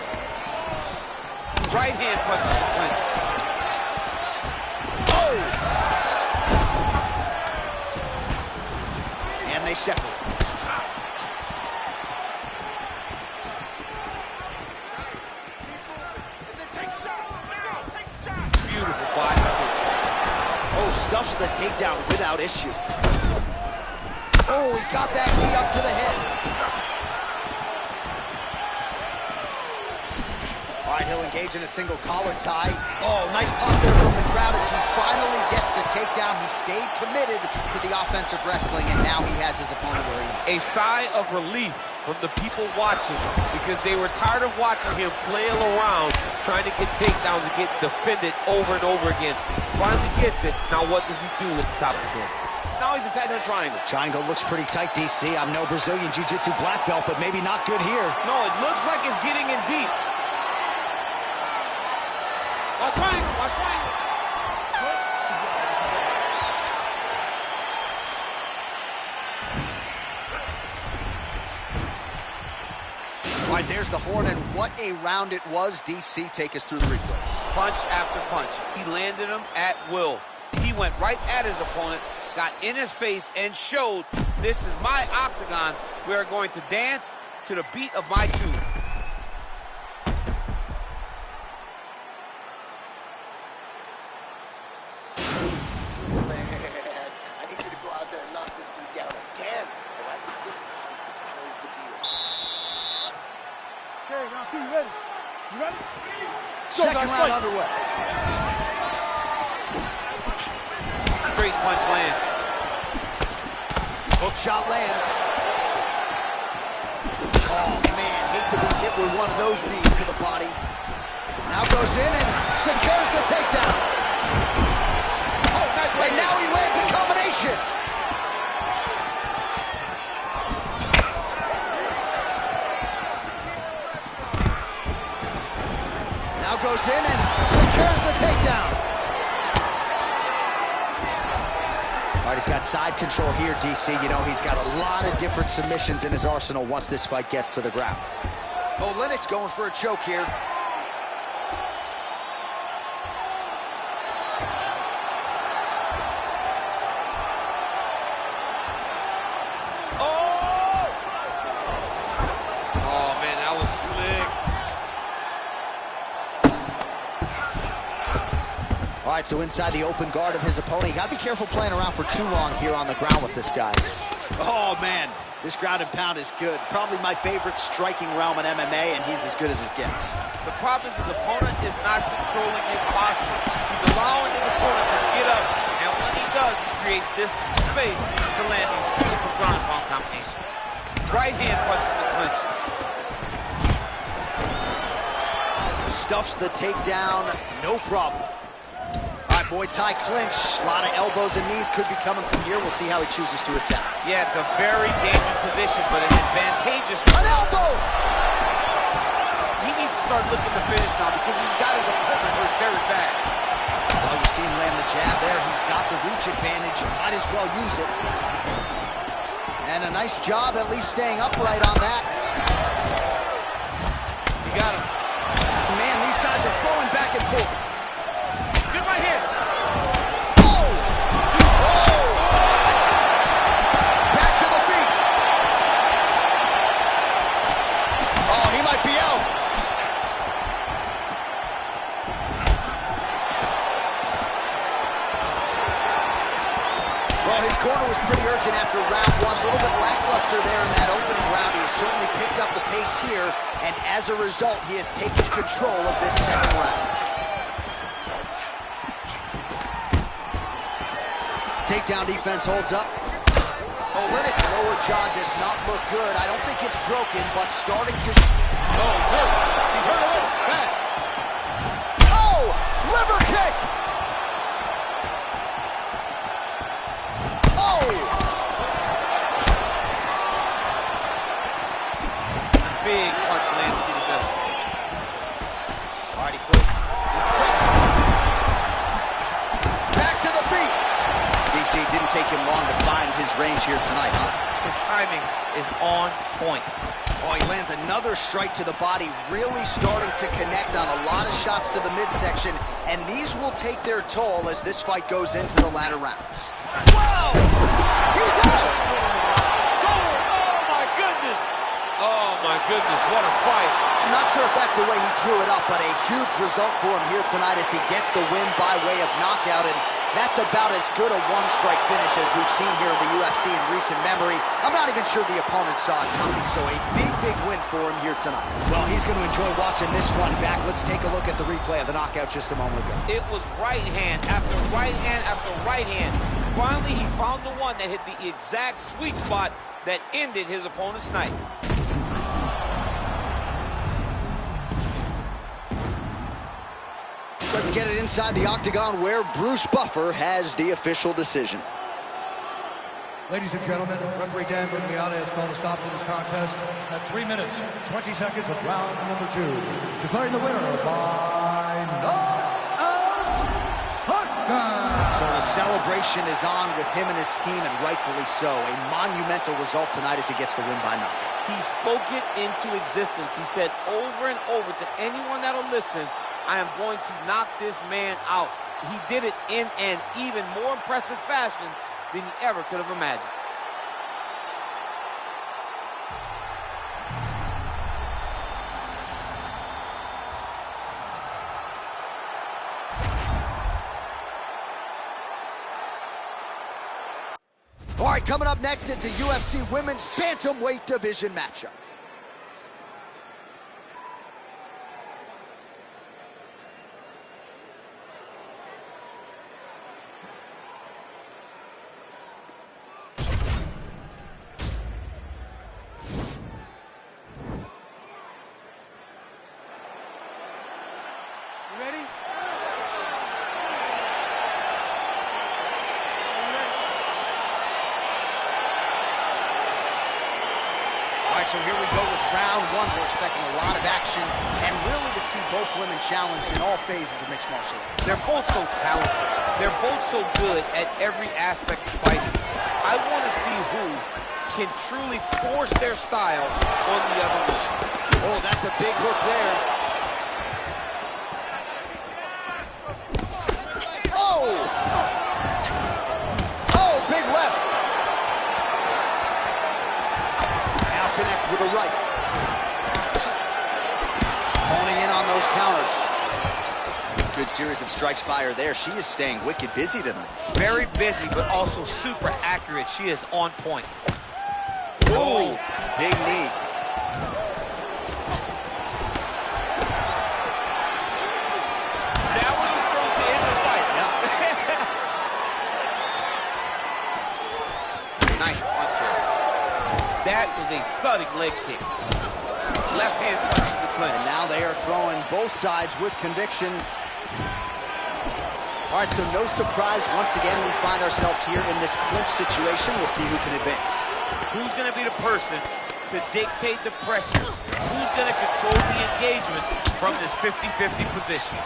Right hand punches the clinch. Oh! And they separate. Beautiful body kick. Oh, stuffs the takedown without issue. Oh, he got that knee up to the head. All right, he'll engage in a single collar tie. Oh, nice pop there from the crowd as he finally gets the takedown. He stayed committed to the offensive wrestling, and now he has his opponent where he wants. A sigh of relief from the people watching because they were tired of watching him flail around trying to get takedowns and get defended over and over again. Finally gets it. Now what does he do with the top of the cage? Now he's attacking the triangle. Triangle looks pretty tight, DC. I'm no Brazilian Jiu-Jitsu black belt, but maybe not good here. No, it looks like it's getting in deep. Watch triangle, watch triangle. All right, there's the horn, and what a round it was. DC, take us through the replays. Punch after punch. He landed him at will. He went right at his opponent, got in his face, and showed this is my octagon. We are going to dance to the beat of my tune. I need you to go out there and knock this dude down again. All right, this time it's close the deal. Okay, now you ready? You ready? Second round underway. Straight punch lands. Hook shot lands. Oh, man, hate to be hit with one of those knees to the body. Now goes in and secures the takedown. Oh, nice right And now he lands a combination. Now goes in and secures the takedown. All right, he's got side control here, DC. You know, he's got a lot of different submissions in his arsenal once this fight gets to the ground. Oh, Lennox going for a choke here. Oh, man, that was slick. All right, so inside the open guard of his opponent. You got to be careful playing around for too long here on the ground with this guy. Oh, man, this ground and pound is good. Probably my favorite striking realm in MMA, and he's as good as it gets. The problem is his opponent is not controlling his posture. He's allowing his opponent to get up, and when he does, he creates this space to land these beautiful ground and pound combinations. Right hand punch in the clinch. Stuffs the takedown, no problem. All right, Muay Thai clinch. A lot of elbows and knees could be coming from here. We'll see how he chooses to attack. Yeah, it's a very dangerous position, but an advantageous one. An elbow! He needs to start looking to finish now because he's got his opponent hurt very bad. Well, you see him land the jab there. He's got the reach advantage. Might as well use it. And a nice job at least staying upright on that. You got him. Man, these guys are throwing back and forth. Good right hand. Oh! Oh! Back to the feet. Oh, he might be out. Well, his corner was pretty urgent after round one. A little bit lackluster there in that opening round. He has certainly picked up the pace here, and as a result, he has taken control of this second round. Takedown defense holds up. Oh, Lennox lower jaw does not look good. I don't think it's broken, but starting to... Oh, he's hurt. He's hurt a little. Bad. Oh! Liver kick! Oh! Big punch lands to the middle. All right, he closed. Back to the feet. DC didn't take him long to find his range here tonight, huh? His timing is on point. Oh, he lands another strike to the body, really starting to connect on a lot of shots to the midsection, and these will take their toll as this fight goes into the latter rounds. Whoa! He's out! Oh, my goodness, what a fight. I'm not sure if that's the way he drew it up, but a huge result for him here tonight as he gets the win by way of knockout, and that's about as good a one-strike finish as we've seen here in the UFC in recent memory. I'm not even sure the opponent saw it coming, so a big, big win for him here tonight. Well, he's going to enjoy watching this one back. Let's take a look at the replay of the knockout just a moment ago. It was right hand after right hand after right hand. Finally, he found the one that hit the exact sweet spot that ended his opponent's night. Let's get it inside the octagon where Bruce Buffer has the official decision. Ladies and gentlemen, referee Dan Bergliana has called a stop to this contest at 3 minutes, 20 seconds of round number 2. Declaring the winner by knockout, Haka. So the celebration is on with him and his team, and rightfully so. A monumental result tonight as he gets the win by knockout. He spoke it into existence. He said over and over to anyone that'll listen, I am going to knock this man out. He did it in an even more impressive fashion than he ever could have imagined. All right, coming up next, it's a UFC Women's Bantamweight Division matchup. So here we go with round 1. We're expecting a lot of action and really to see both women challenged in all phases of mixed martial arts. They're both so talented. They're both so good at every aspect of fighting. I want to see who can truly force their style on the other one. Oh, that's a big hook there. Oh! Oh, big left. Connects with a right. Honing in on those counters. Good series of strikes by her there. She is staying wicked busy tonight. Very busy, but also super accurate. She is on point. Oh, big knee. That one was thrown to end the fight. Yeah. Nice punch here. That was a thudding leg kick. Left hand punch to the clinch. And now they are throwing both sides with conviction. All right, so no surprise. Once again, we find ourselves here in this clinch situation. We'll see who can advance. Who's going to be the person to dictate the pressure? Who's going to control the engagement from this 50-50 position?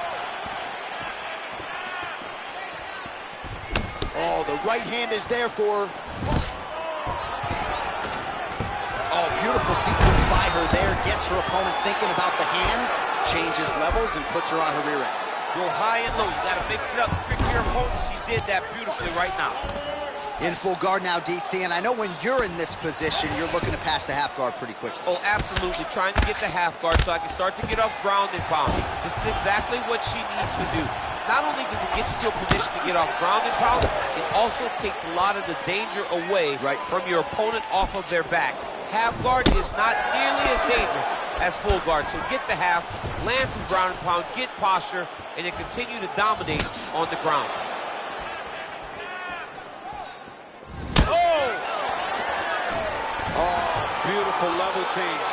Oh, the right hand is there for her. Oh, beautiful sequence by her there. Gets her opponent thinking about the hands, changes levels, and puts her on her rear end. Go high and low. You got to mix it up. Trick your opponent. She did that beautifully right now. In full guard now, DC, and I know when you're in this position, you're looking to pass the half guard pretty quickly. Oh, absolutely. Trying to get the half guard so I can start to get off ground and pound. This is exactly what she needs to do. Not only does it get you to a position to get off ground and pound, it also takes a lot of the danger away from your opponent off of their back. Half guard is not nearly as dangerous as full guard. So get the half, land some ground and pound, get posture, and then continue to dominate on the ground. Oh! Oh, beautiful level change.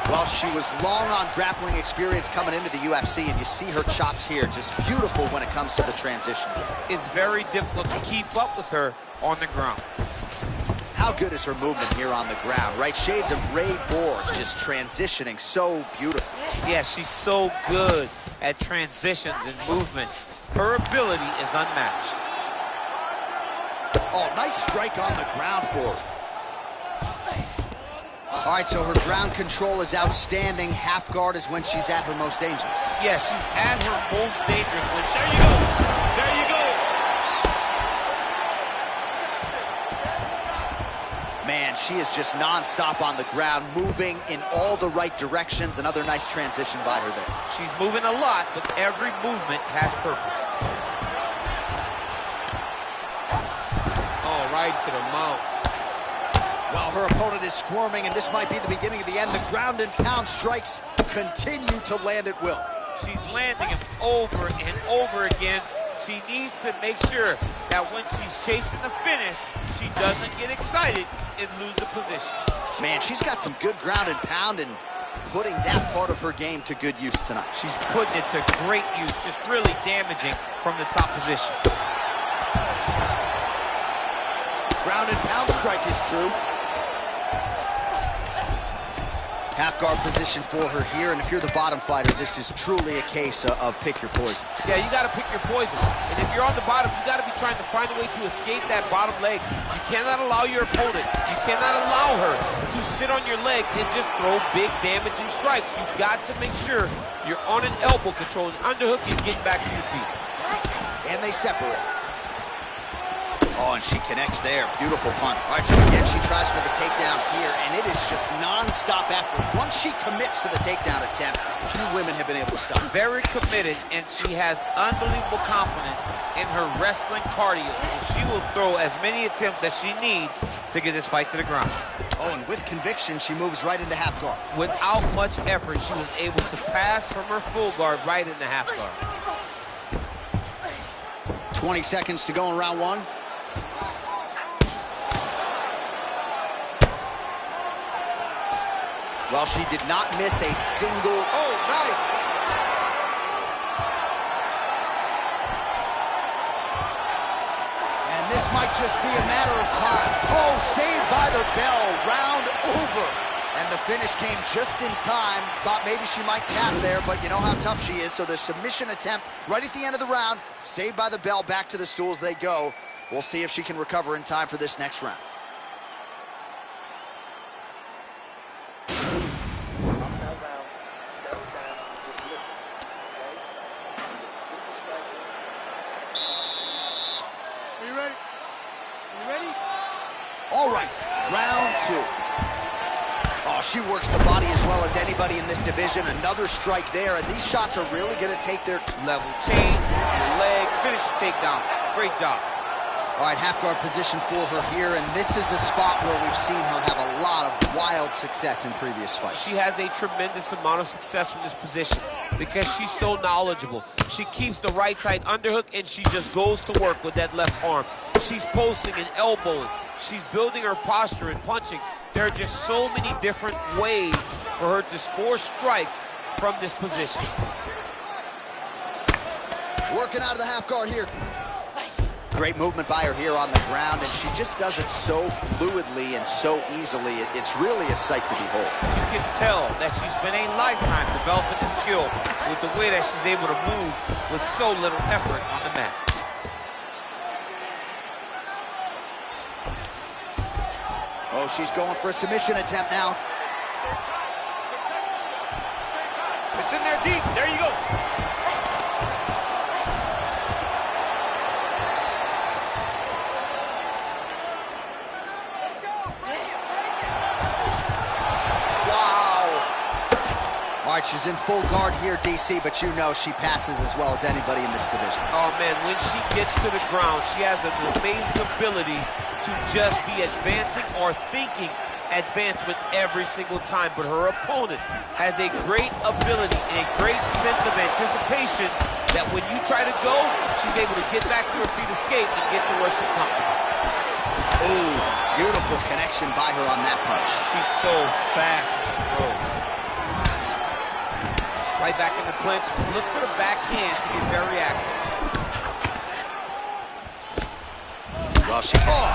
Well, she was long on grappling experience coming into the UFC, and you see her chops here, just beautiful when it comes to the transition. It's very difficult to keep up with her on the ground. How good is her movement here on the ground, right? Shades of Ray Borg, just transitioning so beautiful. Yeah, she's so good at transitions and movement. Her ability is unmatched. Oh, nice strike on the ground for her. All right, so her ground control is outstanding. Half guard is when she's at her most dangerous. Yeah, she's at her most dangerous when there you go. There you go. Man, she is just nonstop on the ground, moving in all the right directions. Another nice transition by her there. She's moving a lot, but every movement has purpose. Oh, right to the mount. While her opponent is squirming, and this might be the beginning of the end, the ground and pound strikes continue to land at will. She's landing them over and over again. She needs to make sure that when she's chasing the finish, she doesn't get excited and lose the position. Man, she's got some good ground and pound and putting that part of her game to good use tonight. She's putting it to great use, just really damaging from the top position. Ground and pound strike is true. Half guard position for her here, and if you're the bottom fighter, this is truly a case of pick your poison. Yeah, you got to pick your poison. And if you're on the bottom, you got to be trying to find a way to escape that bottom leg. You cannot allow your opponent, you cannot allow her to sit on your leg and just throw big damaging strikes. You've got to make sure you're on an elbow control, an underhook, and getting back to your feet. And they separate. Oh, and she connects there. Beautiful punt. All right, so again, she tries for the takedown here, and it is just nonstop after. Once she commits to the takedown attempt, few women have been able to stop. Very committed, and she has unbelievable confidence in her wrestling cardio. So she will throw as many attempts as she needs to get this fight to the ground. Oh, and with conviction, she moves right into half guard. Without much effort, she was able to pass from her full guard right into half guard. 20 seconds to go in round one. Well, she did not miss a single... Oh, nice! And this might just be a matter of time. Oh, saved by the bell. Round over. And the finish came just in time. Thought maybe she might tap there, but you know how tough she is. So the submission attempt right at the end of the round, saved by the bell. Back to the stools they go. We'll see if she can recover in time for this next round. All right, round two. Oh, she works the body as well as anybody in this division. Another strike there, and these shots are really going to take their... Level change, your leg, finish the takedown. Great job. All right, half guard position for her here, and this is a spot where we've seen her have a lot of wild success in previous fights. She has a tremendous amount of success from this position because she's so knowledgeable. She keeps the right side underhook, and she just goes to work with that left arm. She's posting and elbowing. She's building her posture and punching. There are just so many different ways for her to score strikes from this position. Working out of the half guard here. Great movement by her here on the ground, and she just does it so fluidly and so easily. It's really a sight to behold. You can tell that she's spent a lifetime developing the skill with the way that she's able to move with so little effort on the mat. Oh, she's going for a submission attempt now. It's in there deep. There you go. All right, she's in full guard here, DC, but you know she passes as well as anybody in this division. Oh, man, when she gets to the ground, she has an amazing ability to just be advancing or thinking advancement every single time. But her opponent has a great ability and a great sense of anticipation that when you try to go, she's able to get back to her feet, escape, and get to where she's coming. Ooh, beautiful connection by her on that punch. She's so fast when she throws. Right back in the clinch. Look for the backhand to get very active. Well, she... Oh!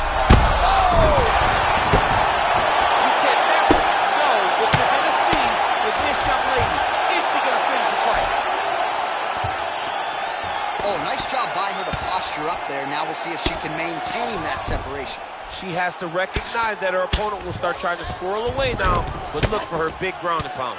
You can never know what you're going to see with this young lady. Is she going to finish the fight? Oh, nice job by her to posture up there. Now we'll see if she can maintain that separation. She has to recognize that her opponent will start trying to squirrel away now, but look for her big ground and pound.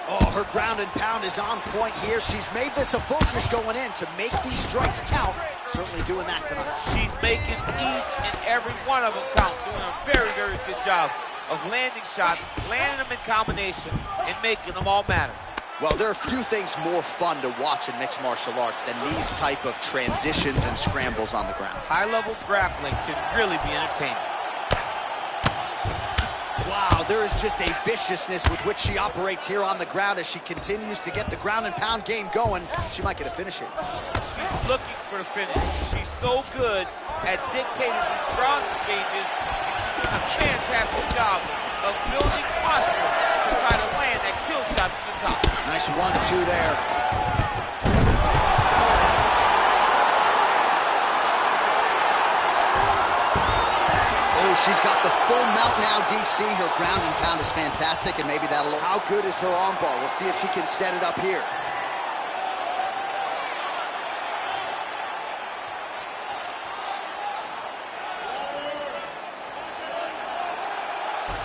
Oh, her ground and pound is on point here. She's made this a focus going in to make these strikes count. Certainly doing that tonight. She's making each and every one of them count, doing a very, very good job of landing shots, landing them in combination, and making them all matter. Well, there are few things more fun to watch in mixed martial arts than these type of transitions and scrambles on the ground. High-level grappling can really be entertaining. Wow, there is just a viciousness with which she operates here on the ground as she continues to get the ground and pound game going. She might get a finish here. She's looking for the finish. She's so good at dictating these ground exchanges, and she's doing a fantastic job of building posture to try to land that kill shot from the top. Nice 1-2 there. Oh, she's got the full mount now, DC. Her ground and pound is fantastic, and maybe that'll... How good is her armbar? We'll see if she can set it up here.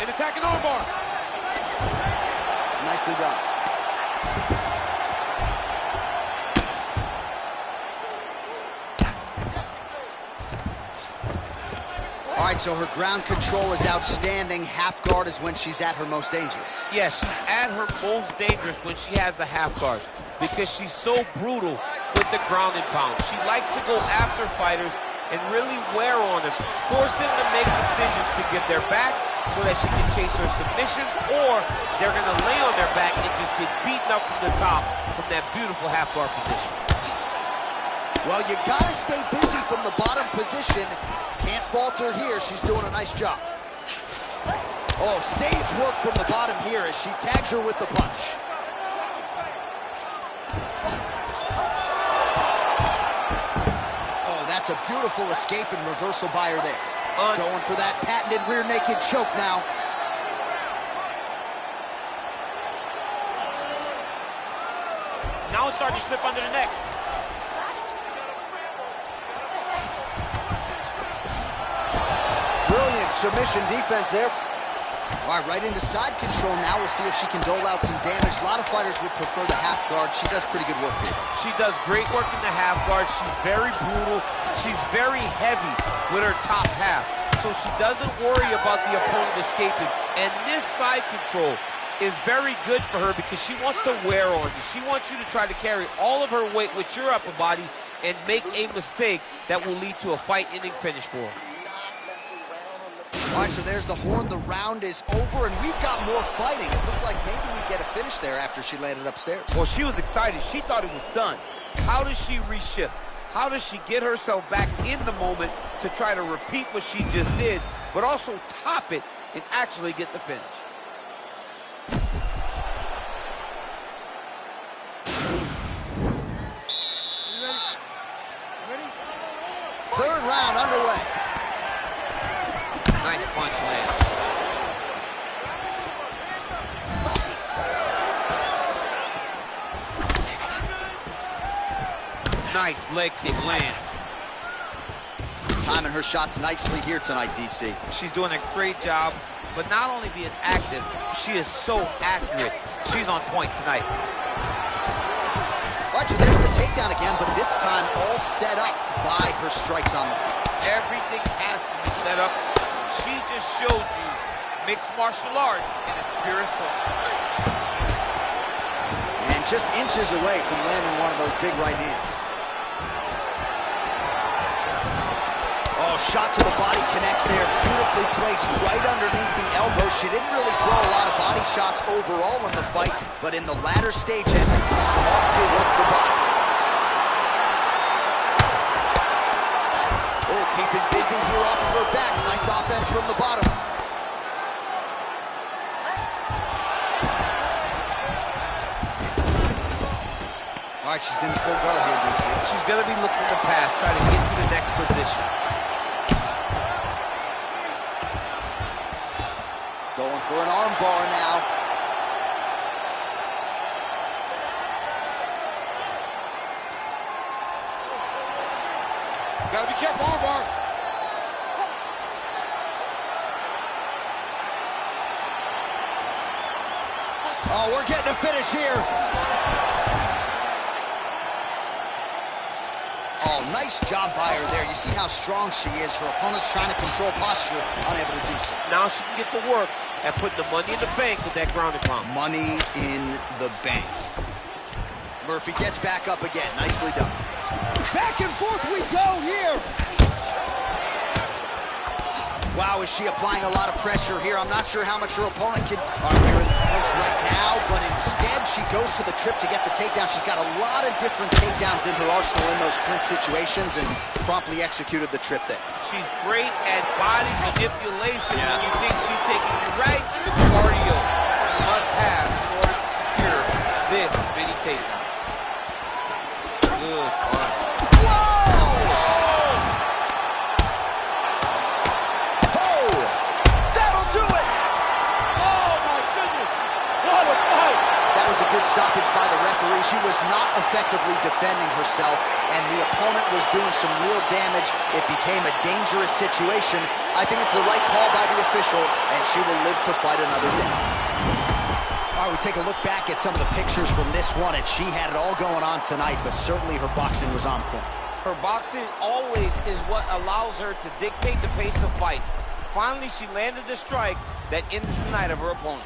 An attacking armbar. Nicely done. All right, so her ground control is outstanding. Half guard is when she's at her most dangerous. Yeah, she's at her most dangerous when she has the half guard because she's so brutal with the ground and pound. She likes to go after fighters and really wear on them, force them to make decisions to get their backs so that she can chase her submissions, or they're going to lay on their back and just get beaten up from the top from that beautiful half guard position. Well, you gotta stay busy from the bottom position. Can't falter here. She's doing a nice job. Oh, sage work from the bottom here as she tags her with the punch. Oh, that's a beautiful escape and reversal by her there. Going for that patented rear naked choke now. Now it's starting to slip under the neck. Brilliant submission defense there. All right, right into side control now. We'll see if she can dole out some damage. A lot of fighters would prefer the half guard. She does pretty good work here. She does great work in the half guard. She's very brutal. She's very heavy with her top half. So she doesn't worry about the opponent escaping. And this side control is very good for her because she wants to wear on you. She wants you to try to carry all of her weight with your upper body and make a mistake that will lead to a fight-ending finish for her. All right, so there's the horn. The round is over, and we've got more fighting. It looked like maybe we'd get a finish there after she landed upstairs. Well, she was excited. She thought it was done. How does she reshift? How does she get herself back in the moment to try to repeat what she just did, but also top it and actually get the finish? Third round underway. Nice punch land. Nice leg kick lands. Timing her shots nicely here tonight, DC. She's doing a great job, but not only being active, she is so accurate. She's on point tonight. All right, so there's the takedown again, but this time all set up by her strikes on the feet. Everything has to be set up. She just showed you mixed martial arts in its purest form. And just inches away from landing one of those big right hands. Oh, shot to the body connects there. Beautifully placed right underneath the elbow. She didn't really throw a lot of body shots overall in the fight, but in the latter stages, smart to work the body. Oh, keeping busy here off of her back. Nice offense from the bottom. All right, she's in full guard here, DC. She's going to be looking to pass, try to get to the next position. Going for an arm bar now. Gotta be careful, armbar. Oh, we're getting a finish here. Oh, nice job by her there. You see how strong she is. Her opponent's trying to control posture, unable to do so. Now she can get to work and put the money in the bank with that ground and pound. Money in the bank. Murphy gets back up again. Nicely done. Back and forth we go here. Wow, is she applying a lot of pressure here? I'm not sure how much her opponent can... We're in the clinch right now, but instead she goes to the trip to get the takedown. She's got a lot of different takedowns in her arsenal in those clinch situations and promptly executed the trip there. She's great at body manipulation when you think she's taking you right to the cardio you must have in order to secure this many takedowns. Good fun. Good stoppage by the referee. She was not effectively defending herself, and the opponent was doing some real damage. It became a dangerous situation. I think it's the right call by the official, and she will live to fight another day. All right, we take a look back at some of the pictures from this one, and she had it all going on tonight, but certainly her boxing was on point. Her boxing always is what allows her to dictate the pace of fights. Finally, she landed the strike that ended the night of her opponent.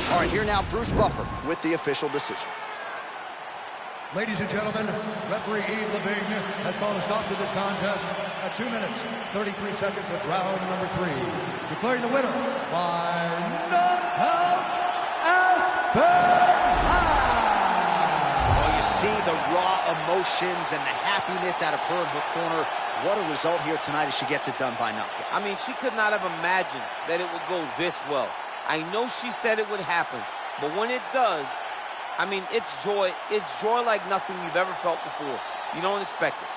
All right, here now, Bruce Buffer with the official decision. Ladies and gentlemen, referee Yves Levine has called a stop to this contest at 2 minutes, 33 seconds of round number 3. Declaring the winner by knockout, Well, you see the raw emotions and the happiness out of her in her corner. What a result here tonight as she gets it done by knockout. I mean, she could not have imagined that it would go this well. I know she said it would happen, but when it does, I mean, it's joy. It's joy like nothing you've ever felt before. You don't expect it.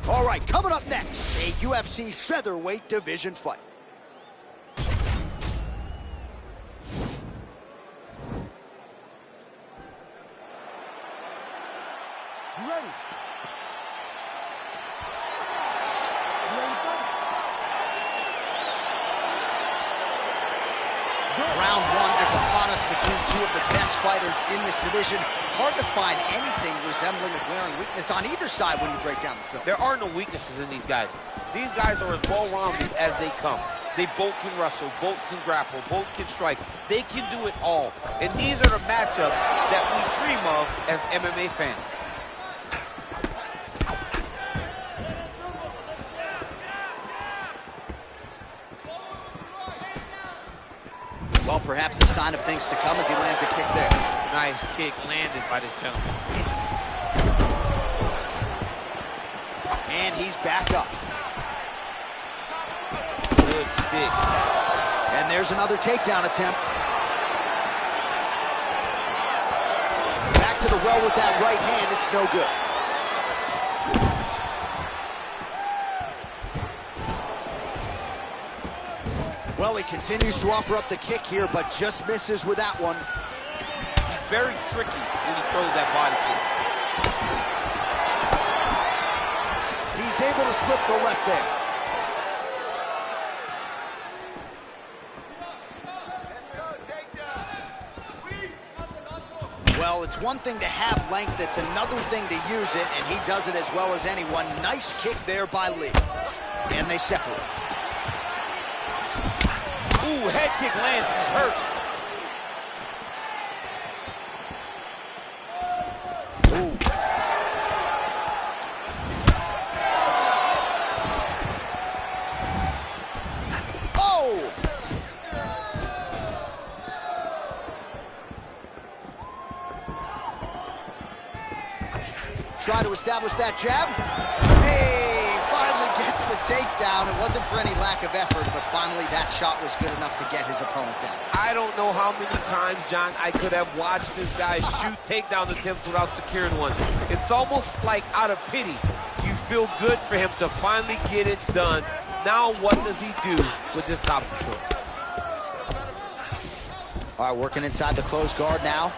All right, coming up next, a UFC featherweight division fight. You ready? Round one is upon us between two of the best fighters in this division. Hard to find anything resembling a glaring weakness on either side when you break down the film. There are no weaknesses in these guys. These guys are as well-rounded as they come. They both can wrestle, both can grapple, both can strike. They can do it all. And these are the matchups that we dream of as MMA fans. Well, perhaps a sign of things to come as he lands a kick there. Nice kick landed by this gentleman. And he's back up. Good stick. And there's another takedown attempt. Back to the well with that right hand. It's no good. Well, he continues to offer up the kick here, but just misses with that one. It's very tricky when he throws that body kick. He's able to slip the left there. Well, it's one thing to have length, it's another thing to use it, and he does it as well as anyone. Nice kick there by Lee. And they separate. Ooh, head kick lands, he's hurt. Ooh. Oh! Try to establish that jab. Hey, finally gets the takedown. It wasn't for any lack of effort, but finally that shot was good enough to get his opponent down. I don't know how many times, John, I could have watched this guy shoot takedown attempts without securing one. It's almost like out of pity. You feel good for him to finally get it done. Now what does he do with this top control? All right, working inside the closed guard now.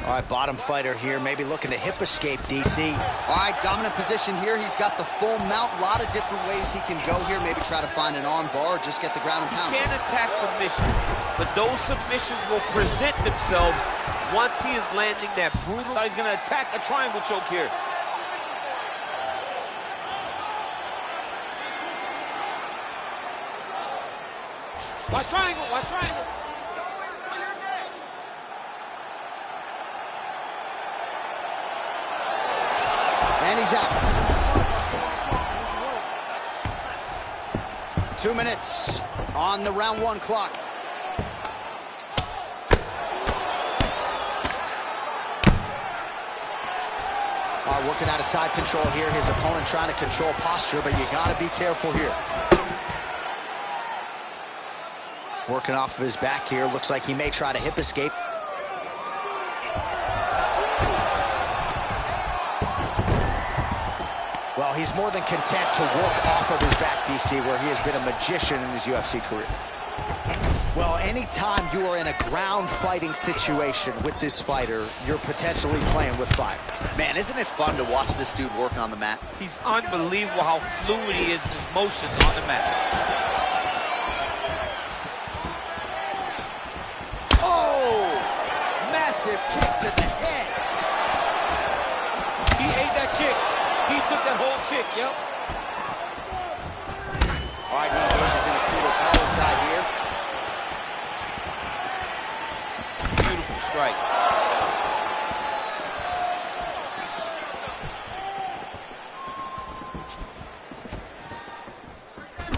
All right, bottom fighter here, maybe looking to hip escape, DC. All right, dominant position here. He's got the full mount. A lot of different ways he can go here. Maybe try to find an arm bar or just get the ground and pound. He can't attack submission, but those submissions will present themselves once he is landing that brutal. He's going to attack a triangle choke here. Watch triangle, watch triangle. And he's out. 2 minutes on the round 1 clock. All right, working out of side control here. His opponent trying to control posture, but you got to be careful here. Working off of his back here. Looks like he may try to hip escape. Well, he's more than content to work off of his back, DC, where he has been a magician in his UFC career. Well, anytime you are in a ground fighting situation with this fighter, you're potentially playing with fire. Man, isn't it fun to watch this dude work on the mat? He's unbelievable how fluid he is in his motions on the mat. Oh! Massive kick to the head. He ate that kick. He took that whole kick, yep. All right, he engages in a single power tie here. Beautiful strike.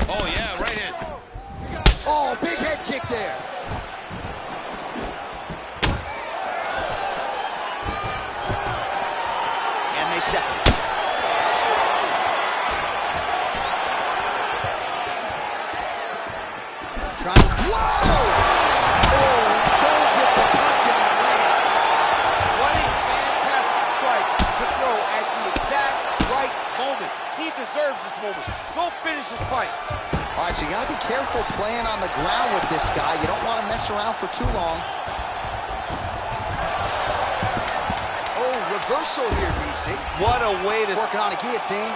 Oh, yeah, right hand. Oh, big head kick there. And they separate. Trying to... Whoa! Oh, he goes with the punch and he lands. What a fantastic strike to throw at the exact right moment. He deserves this moment. Go finish this fight. All right, so you got to be careful playing on the ground with this guy. You don't want to mess around for too long. Oh, reversal here, DC. What a way to... Working on a guillotine.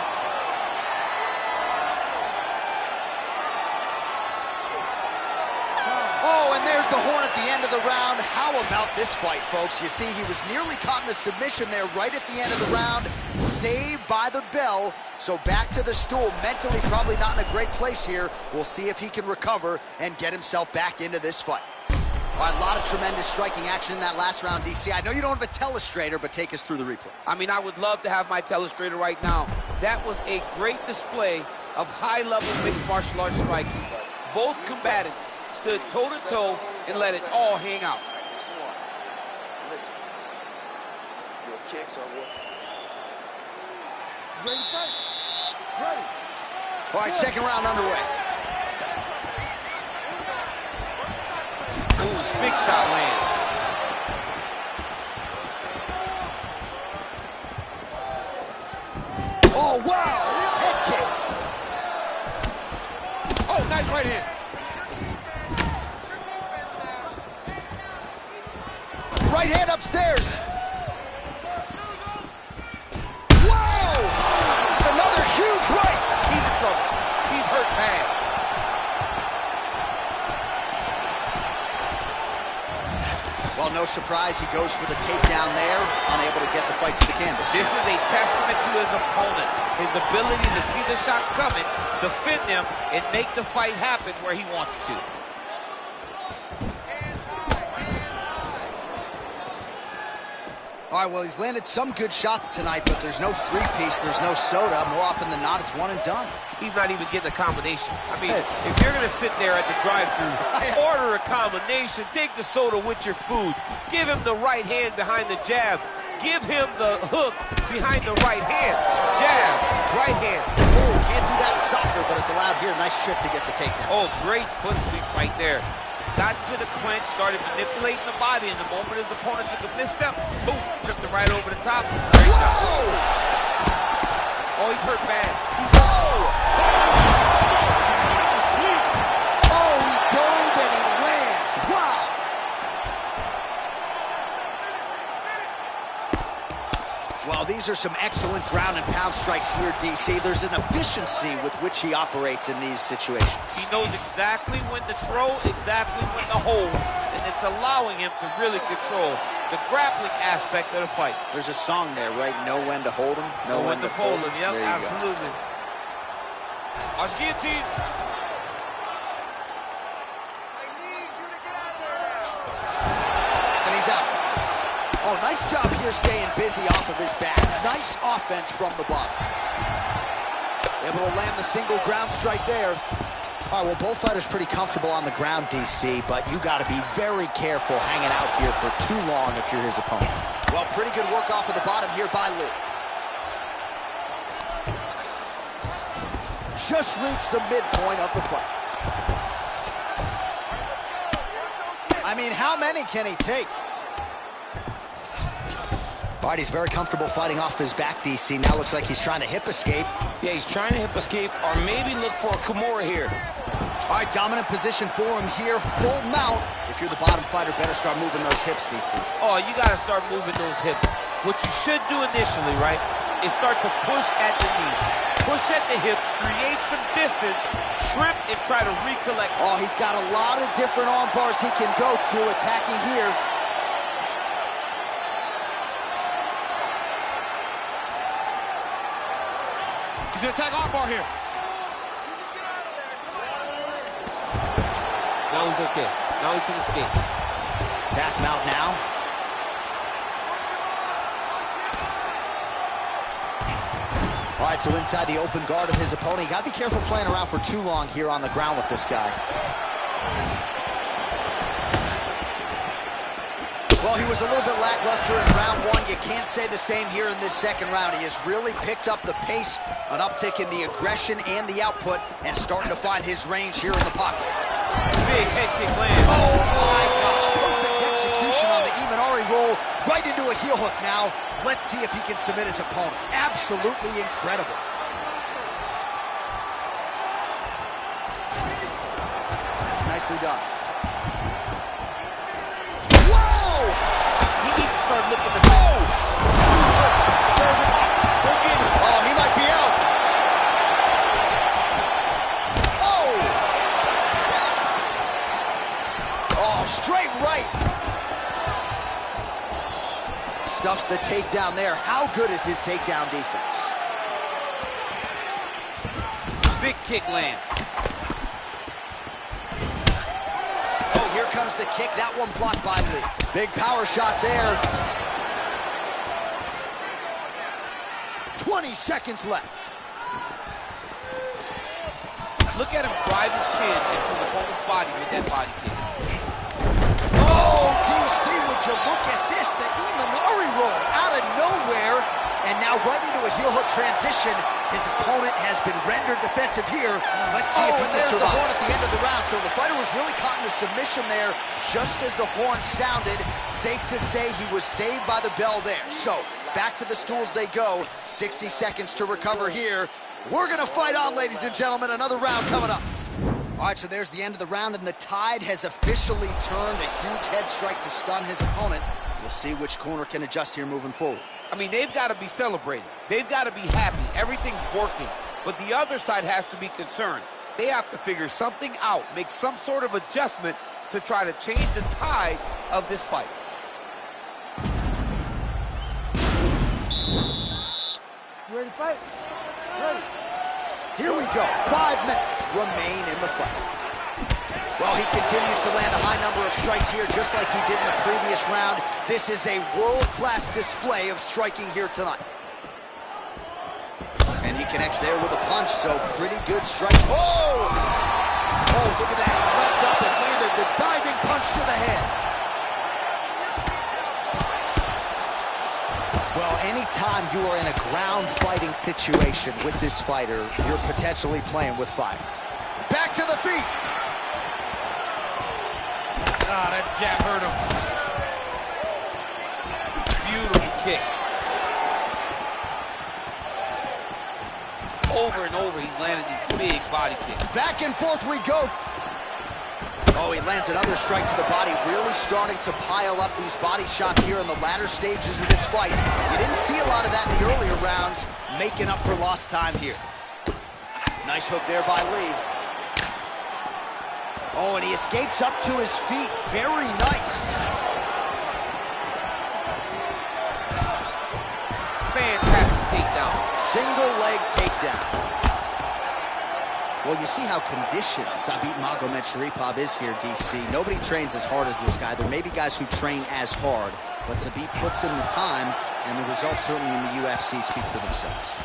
Oh, and there's the horn at the end of the round. How about this fight, folks? You see, he was nearly caught in a submission there right at the end of the round. Saved by the bell. So back to the stool. Mentally probably not in a great place here. We'll see if he can recover and get himself back into this fight. All right, a lot of tremendous striking action in that last round, DC. I know you don't have a telestrator, but take us through the replay. I mean, I would love to have my telestrator right now. That was a great display of high-level mixed martial arts striking. Both combatants stood toe-to-toe and let it all hang out. Listen, your kicks are what? Ready to fight? Ready. All right, second round underway. Ooh, big shot land. Oh, wow! Head kick. Oh, nice right hand. Right hand upstairs. Whoa! Another huge right. He's in trouble. He's hurt bad. Well, no surprise, he goes for the takedown there, unable to get the fight to the canvas. This is a testament to his opponent, his ability to see the shots coming, defend them, and make the fight happen where he wants to. All right, well, he's landed some good shots tonight, but there's no three-piece, there's no soda. More often than not, it's one and done. He's not even getting a combination. I mean, if you're going to sit there at the drive-thru, order a combination, take the soda with your food, give him the right hand behind the jab, give him the hook behind the right hand, jab, right hand. Oh, can't do that in soccer, but it's allowed here. Nice trip to get the takedown. Oh, great foot sweep right there. Got to the clinch, started manipulating the body, and the moment his opponent took a misstep, boom, tripped him right over the top. Great job. Oh, he's hurt bad. He's Oh, he dove and he lands. Wow. Well, these are some excellent ground and pound strikes here, DC. There's an efficiency with which he operates in these situations. He knows exactly when to throw, exactly when to hold, and it's allowing him to really control the grappling aspect of the fight. There's a song there, right? Know when to hold him, know when to fold him. Yep, absolutely. Watch guillotine. I need you to get out of there now. And he's out. Oh, nice job here staying busy off of his back. Nice offense from the bottom. Able to land the single ground strike there. All right, well, both fighters pretty comfortable on the ground, DC, but you got to be very careful hanging out here for too long if you're his opponent. Well, pretty good work off of the bottom here by Lee. Just reached the midpoint of the fight. I mean, how many can he take? All right, he's very comfortable fighting off his back, DC. Now looks like he's trying to hip escape. Yeah, he's trying to hip escape or maybe look for a Kimura here. All right, dominant position for him here. Full mount. If you're the bottom fighter, better start moving those hips, DC. Oh, you got to start moving those hips. What you should do initially, right, is start to push at the knees. Push at the hips, create some distance, shrimp, and try to recollect. Oh, he's got a lot of different arm bars he can go to attacking here. He's going to attack armbar here. Now he's okay. Now he can escape. Back mount now. All right, so inside the open guard of his opponent. You got to be careful playing around for too long here on the ground with this guy. Well, he was a little bit lackluster in round one. You can't say the same here in this second round. He has really picked up the pace, an uptick in the aggression and the output, and starting to find his range here in the pocket. Big head kick land. Oh, my gosh. Perfect execution on the Imanari roll. Right into a heel hook now. Let's see if he can submit his opponent. Absolutely incredible. Nicely done. He needs to start looking to go. Oh, he might be out. Oh, straight right. Stuffs the takedown there. How good is his takedown defense? Big kick land. Oh, here comes the kick. That one blocked by Lee. Big power shot there. 20 seconds left. Look at him drive his shin into the opponent's body with that body kick. Oh, DC, would you look at this? The Imanari roll out of nowhere. And now right into a heel hook transition. His opponent has been rendered defensive here. Let's see if he can survive. The horn at the end of the round. So the fighter was really caught in a submission there just as the horn sounded. Safe to say he was saved by the bell there. So back to the stools they go. 60 seconds to recover here. We're going to fight on, ladies and gentlemen. Another round coming up. All right, so there's the end of the round, and the tide has officially turned. A huge head strike to stun his opponent. We'll see which corner can adjust here moving forward. I mean, they've got to be celebrating. They've got to be happy. Everything's working. But the other side has to be concerned. They have to figure something out, make some sort of adjustment to try to change the tide of this fight. fight. Ready. Here we go. 5 minutes remain in the fight. Well, he continues to land a high number of strikes here, just like he did in the previous round. This is a world-class display of striking here tonight. And he connects there with a punch, so pretty good strike. Oh! Oh, look at that. He leapt up and landed the diving punch to the head. Well, anytime you are in a ground fighting situation with this fighter, you're potentially playing with fire. Back to the feet. Ah, that jab hurt him. Beautiful kick. Over and over, he's landing these big body kicks. Back and forth we go. Oh, he lands another strike to the body, really starting to pile up these body shots here in the latter stages of this fight. You didn't see a lot of that in the earlier rounds, making up for lost time here. Nice hook there by Lee. Oh, and he escapes up to his feet. Very nice. Fantastic takedown. Single leg takedown. Well, you see how conditioned Zabit Magomedsharipov is here, DC. Nobody trains as hard as this guy. There may be guys who train as hard, but Zabit puts in the time, and the results certainly in the UFC speak for themselves.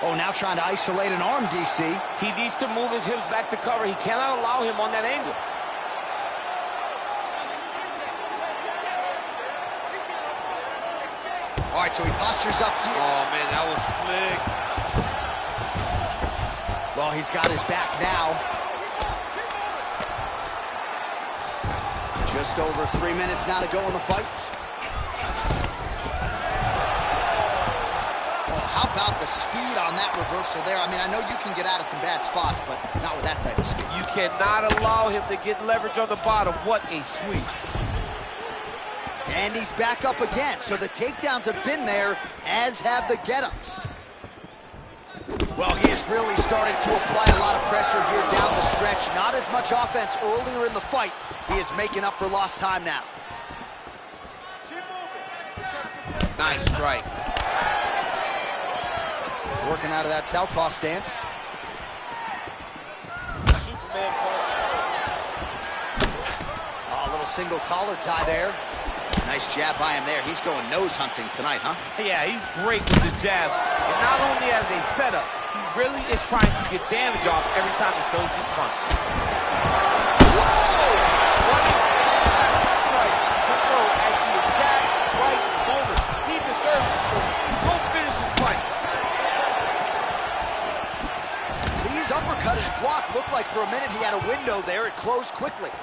Oh, now trying to isolate an arm, DC. He needs to move his hips back to cover. He cannot allow him on that angle. All right, so he postures up here. Oh, man, that was slick. Well, he's got his back now. Just over 3 minutes now to go in the fight. Oh, how about the speed on that reversal there? I mean, I know you can get out of some bad spots, but not with that type of speed. You cannot allow him to get leverage on the bottom. What a sweep. And he's back up again. So the takedowns have been there, as have the get-ups. Well, he is really starting to apply a lot of pressure here down the stretch. Not as much offense earlier in the fight. He is making up for lost time now. Nice strike. Working out of that southpaw stance. Superman punch. Oh, a little single collar tie there. Nice jab by him there. He's going nose hunting tonight, huh? Yeah, he's great with the jab. And not only as a setup, he really is trying to get damage off every time he throws his punch. Whoa! What a fantastic strike to throw at the exact right moment. He deserves this move. Go finish his fight. Lee's uppercut is blocked. Looked like for a minute he had a window there. It closed quickly.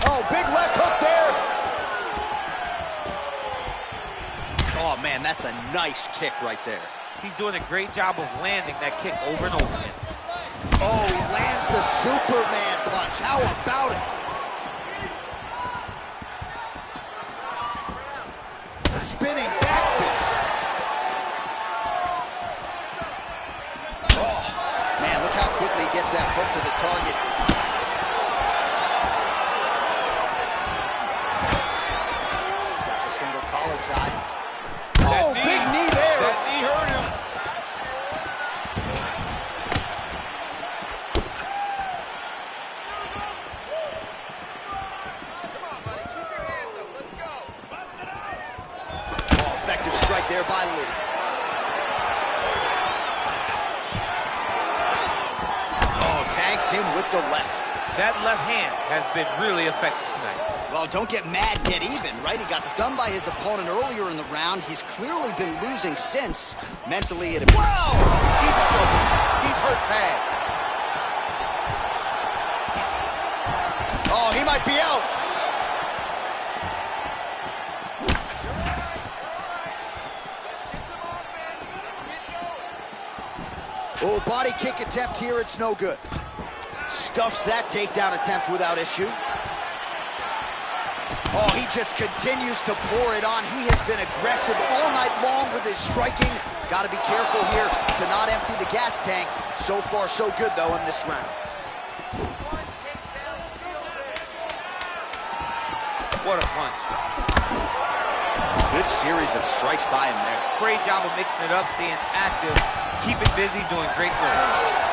Oh, big left hook there. Oh, man, that's a nice kick right there. He's doing a great job of landing that kick over and over again. Oh, he lands the Superman punch. How about it? A spinning back fist. Oh, man, look how quickly he gets that foot to the target. Got the single collar tie. Oh, big knee there. That knee hurt him. Come on, buddy. Keep your hands up. Let's go. Oh, effective strike there by Lee. Oh, tags him with the left. That left hand has been really effective tonight. Well, don't get mad, get even, right? He got stunned by his opponent earlier in the round. He's clearly been losing since. Mentally, it... Whoa! He's in trouble. He's hurt bad. Oh, he might be out. Let's get some offense. Let's get going. Oh, body kick attempt here. It's no good. Stuffs that takedown attempt without issue. Oh, he just continues to pour it on. He has been aggressive all night long with his striking. Got to be careful here to not empty the gas tank. So far, so good, though, in this round. What a punch. Good series of strikes by him there. Great job of mixing it up, staying active, keeping busy, doing great work.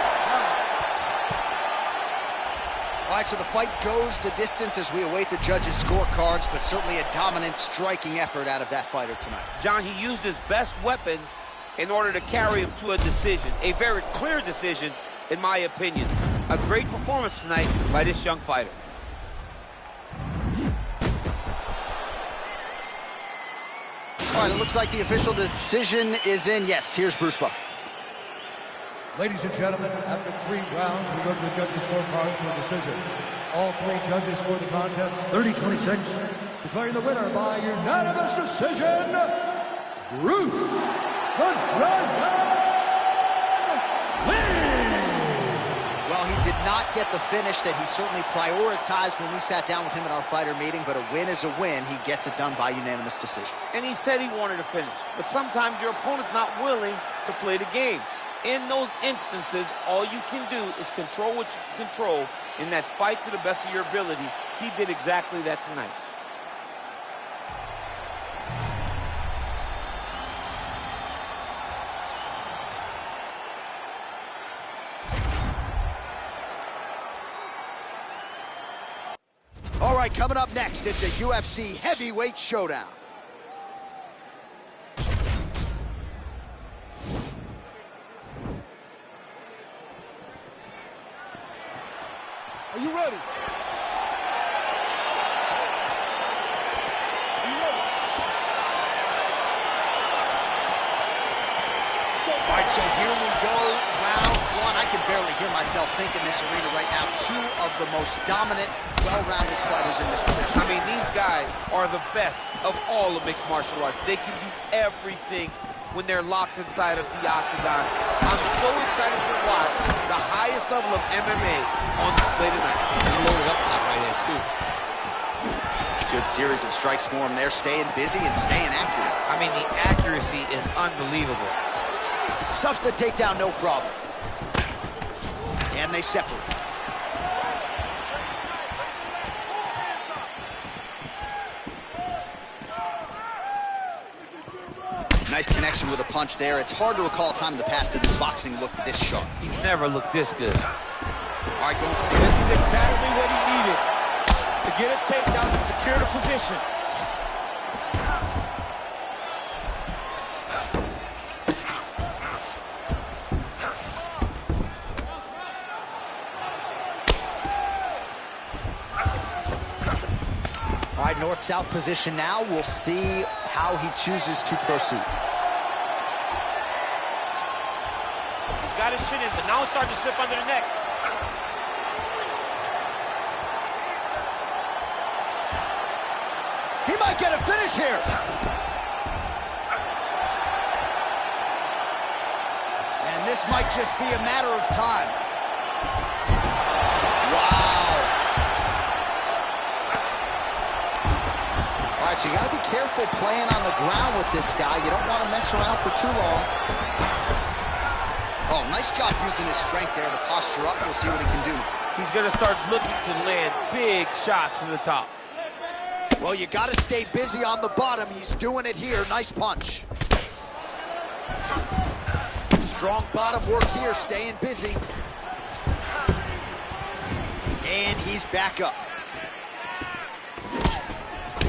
All right, so the fight goes the distance as we await the judges' scorecards, but certainly a dominant striking effort out of that fighter tonight. John, he used his best weapons in order to carry him to a decision, a very clear decision, in my opinion. A great performance tonight by this young fighter. All right, it looks like the official decision is in. Yes, here's Bruce Buffer. Ladies and gentlemen, after 3 rounds, we go to the judges' scorecards for a decision. All 3 judges scored the contest 30-26, declaring the winner by unanimous decision, Bruce the Dragon Lee! Well, he did not get the finish that he certainly prioritized when we sat down with him at our fighter meeting, but a win is a win. He gets it done by unanimous decision. And he said he wanted to finish, but sometimes your opponent's not willing to play the game. In those instances, all you can do is control what you can control, and that's fight to the best of your ability. He did exactly that tonight. All right, coming up next, it's a UFC heavyweight showdown. Are you ready? All right, so here we go, round 1. I can barely hear myself think in this arena right now. 2 of the most dominant, well-rounded fighters in this division. I mean, these guys are the best of all of mixed martial arts. They can do everything when they're locked inside of the octagon. I'm so excited to watch the highest level of MMA on display tonight. He loaded up that right hand, too. Good series of strikes for him there, staying busy and staying accurate. I mean, the accuracy is unbelievable. Stuffs the takedown, no problem. And they separate. Nice connection with a punch there. It's hard to recall a time in the past that his boxing looked this sharp. He's never looked this good. All right, going for the... This is exactly what he needed to get a takedown and secure the position. All right, north-south position now. We'll see how he chooses to proceed. He's got his chin in, but now it's starting to slip under the neck. He might get a finish here. And this might just be a matter of time. All right, so you got to be careful playing on the ground with this guy. You don't want to mess around for too long. Oh, nice job using his strength there to posture up. We'll see what he can do. He's going to start looking to land big shots from the top. Well, you got to stay busy on the bottom. He's doing it here. Nice punch. Strong bottom work here, staying busy. And he's back up.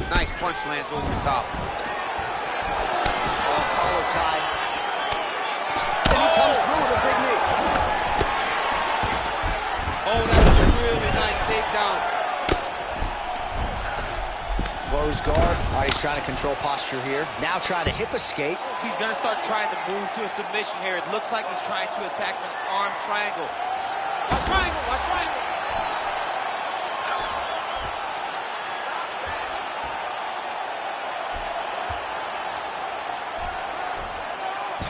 Nice punch lands over the top. Oh, collar tie. And he comes through with a big knee. Oh, that was a really nice takedown. Close guard. All right, he's trying to control posture here. Now trying to hip escape. He's going to start trying to move to a submission here. It looks like he's trying to attack an arm triangle. Watch triangle, watch triangle.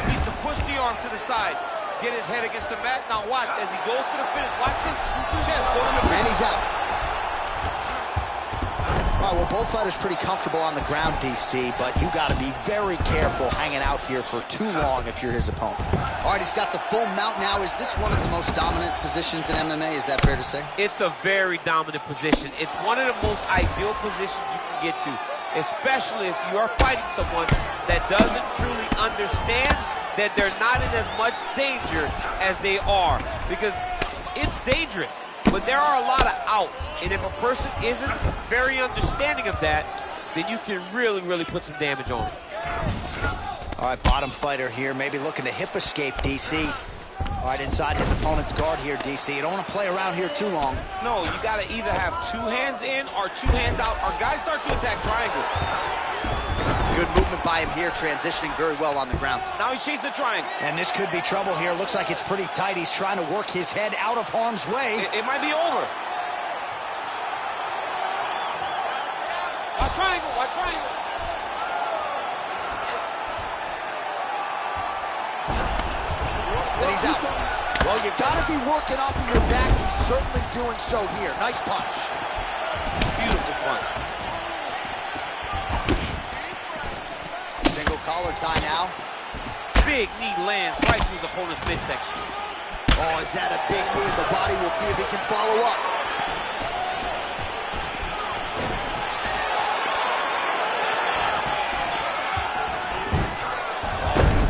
Needs to push the arm to the side. Get his head against the mat. Now watch as he goes to the finish. Watch his chest go to the finish. And he's out. All right, well, both fighters pretty comfortable on the ground, DC, but you got to be very careful hanging out here for too long if you're his opponent. All right, he's got the full mount now. Is this one of the most dominant positions in MMA? Is that fair to say? It's a very dominant position. It's one of the most ideal positions you can get to. especially if you are fighting someone that doesn't truly understand that they're not in as much danger as they are. Because it's dangerous, but there are a lot of outs. And if a person isn't very understanding of that, then you can really, really put some damage on it. All right, bottom fighter here, maybe looking to hip escape, DC. All right, inside his opponent's guard here, DC. You don't want to play around here too long. No, you got to either have 2 hands in or 2 hands out. Our guys start to attack triangles. Good movement by him here, transitioning very well on the ground. Now he's chasing the triangle. And this could be trouble here. Looks like it's pretty tight. He's trying to work his head out of harm's way. It might be over. Watch triangle, watch triangle. And he's out. Well, you got to be working off of your back. He's certainly doing so here. Nice punch. Beautiful punch. Single collar tie now. Big knee lands right through his opponent's midsection. Oh, is that a big knee to the body? We'll see if he can follow up.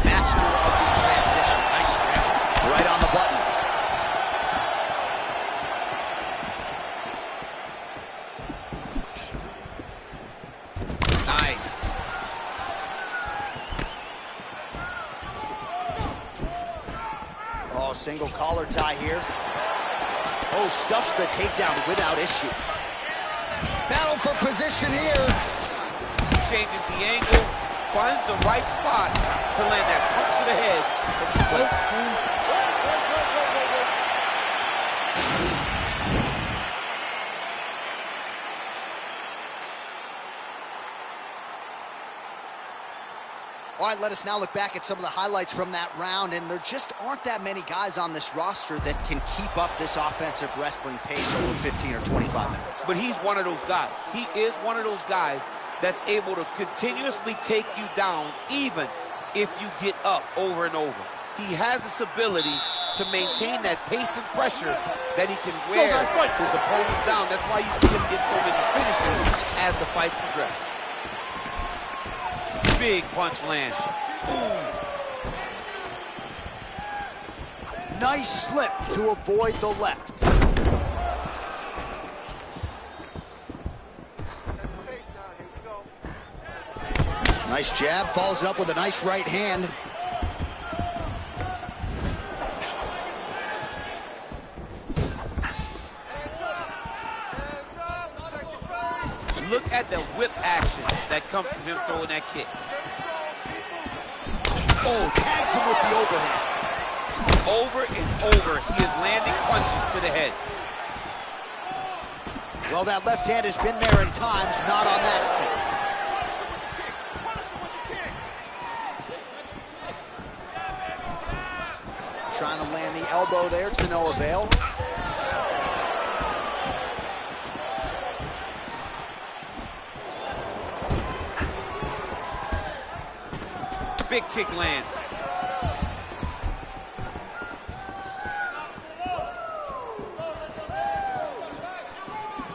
Master of the transition. Nice scratch. Right on the button. Nice. Oh, single collar tie here. Oh, stuffs the takedown without issue. Battle for position here. Changes the angle, finds the right spot to land that punch to the head of the plate. All right, let us now look back at some of the highlights from that round, and there just aren't that many guys on this roster that can keep up this offensive wrestling pace over 15 or 25 minutes. But he's one of those guys. He is one of those guys that's able to continuously take you down even if you get up over and over. He has this ability to maintain that pace and pressure that he can wear his opponents down. That's why you see him get so many finishes as the fight progresses. Big punch lands. Ooh. Nice slip to avoid the left. Nice jab, follows it up with a nice right hand. Look at the whip action that comes from him throwing that kick. Oh, tags him with the overhand. Over and over, he is landing punches to the head. Well, that left hand has been there at times, not on that attempt. Trying to land the elbow there to no avail. Big kick lands.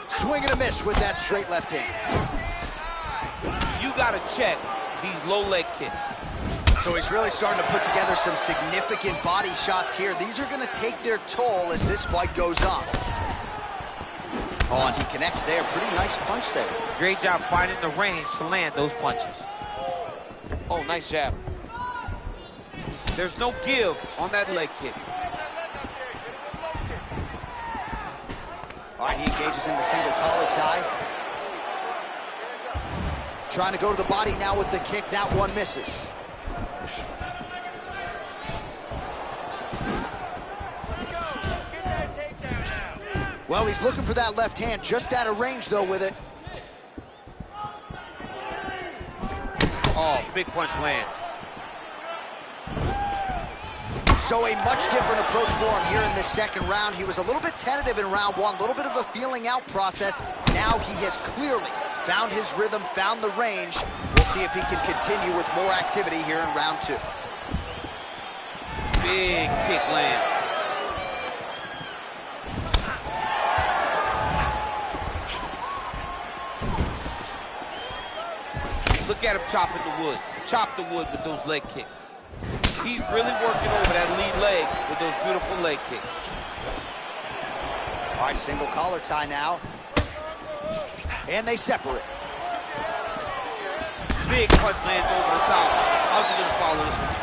Swing and a miss with that straight left hand. You gotta check these low leg kicks. So he's really starting to put together some significant body shots here. These are gonna take their toll as this fight goes on. Oh, and he connects there. Pretty nice punch there. Great job finding the range to land those punches. Oh, nice jab. There's no give on that leg kick. All right, he engages in the single collar tie. Trying to go to the body now with the kick. That one misses. Well, he's looking for that left hand, just out of range, though, with it. Oh, big punch lands. So a much different approach for him here in this second round. He was a little bit tentative in round one, a little bit of a feeling out process. Now he has clearly found his rhythm, found the range. We'll see if he can continue with more activity here in round two. Big kick lands. Look at him chopping the wood. Chop the wood with those leg kicks. He's really working over that lead leg with those beautiful leg kicks. All right, single collar tie now. And they separate. Big punch lands over the top. How's he gonna follow this one?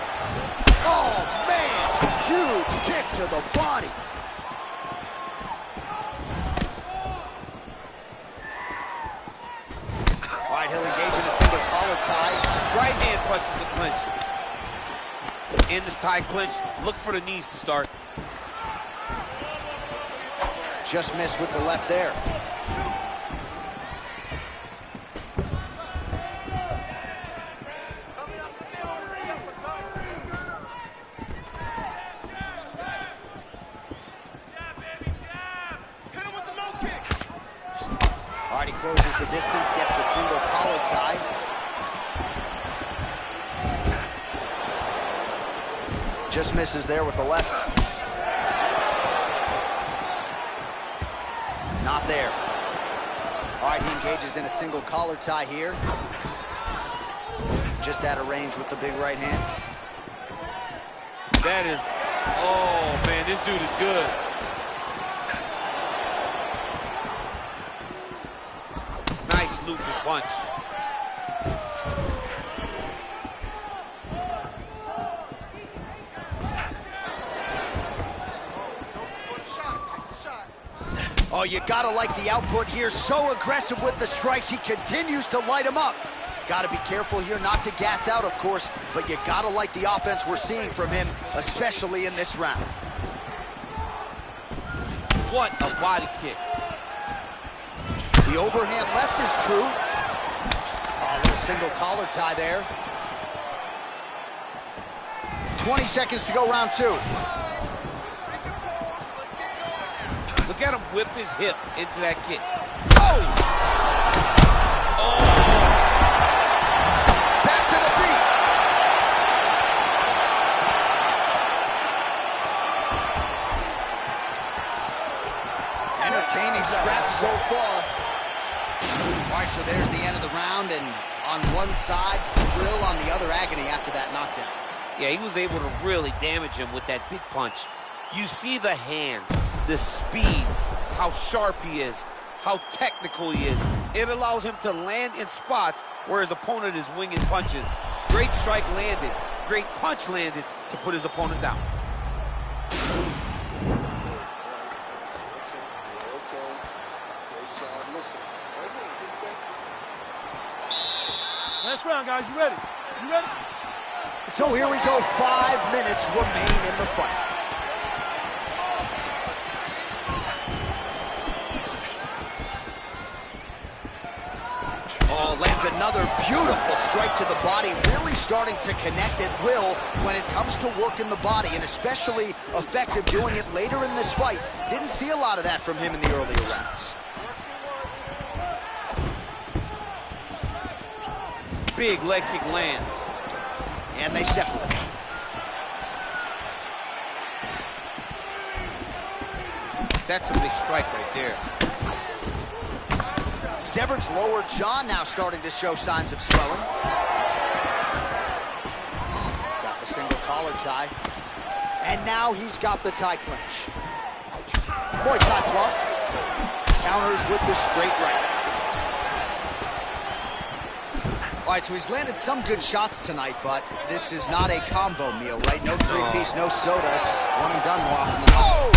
Oh, man! Huge kick to the body. All right, he'll engage in a single collar tie. Right hand punches the clinch. In the tie clinch, look for the knees to start. Just missed with the left there. All right, he closes the distance, gets the single collar tie. Just misses there with the left. Not there. All right, he engages in a single collar tie here. Just out of range with the big right hand. That is, oh man, this dude is good. Nice looping punch. Oh, you gotta like the output here. So aggressive with the strikes. He continues to light him up. Gotta be careful here not to gas out, of course, but you gotta like the offense we're seeing from him, especially in this round. What a body kick. The overhand left is true. Oh, a little single collar tie there. 20 seconds to go, round two. Look at him whip his hip into that kick. Oh! Oh! Back to the feet. Entertaining scrap so far. All right, so there's the end of the round, and on one side, thrill, on the other, agony after that knockdown. Yeah, he was able to really damage him with that big punch. You see the hands, the speed, how sharp he is, how technical he is. It allows him to land in spots where his opponent is winging punches. Great strike landed, great punch landed to put his opponent down. Last round, guys. You ready? You ready? So here we go. 5 minutes remain in the fight. Oh, lands another beautiful strike to the body, really starting to connect at will when it comes to working the body, and especially effective doing it later in this fight. Didn't see a lot of that from him in the earlier rounds. Big leg kick land. And they separate. That's a big strike right there. Severed's lower jaw now starting to show signs of swelling. Got the single collar tie. And now he's got the tie clinch. Muay Thai club. Counters with the straight right. All right, so he's landed some good shots tonight, but this is not a combo meal, right? No three-piece, no soda. It's one and done more often than not. Oh!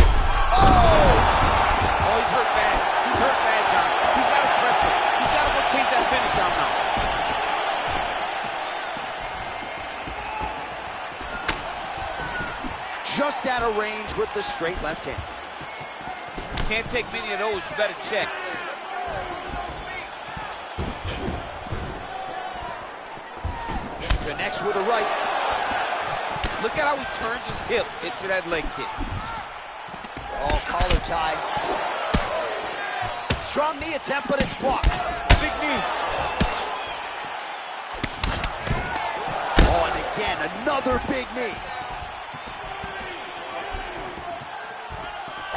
Oh! Oh, he's hurt bad. He's hurt bad, John. He's got to press him. He's got to go chase that finish down now. Just out of range with the straight left hand. Can't take many of those. You better check. Connects with a right. Look at how he turns his hip into that leg kick. Oh, collar tie. Strong knee attempt, but it's blocked. Big knee. Oh, and again, another big knee.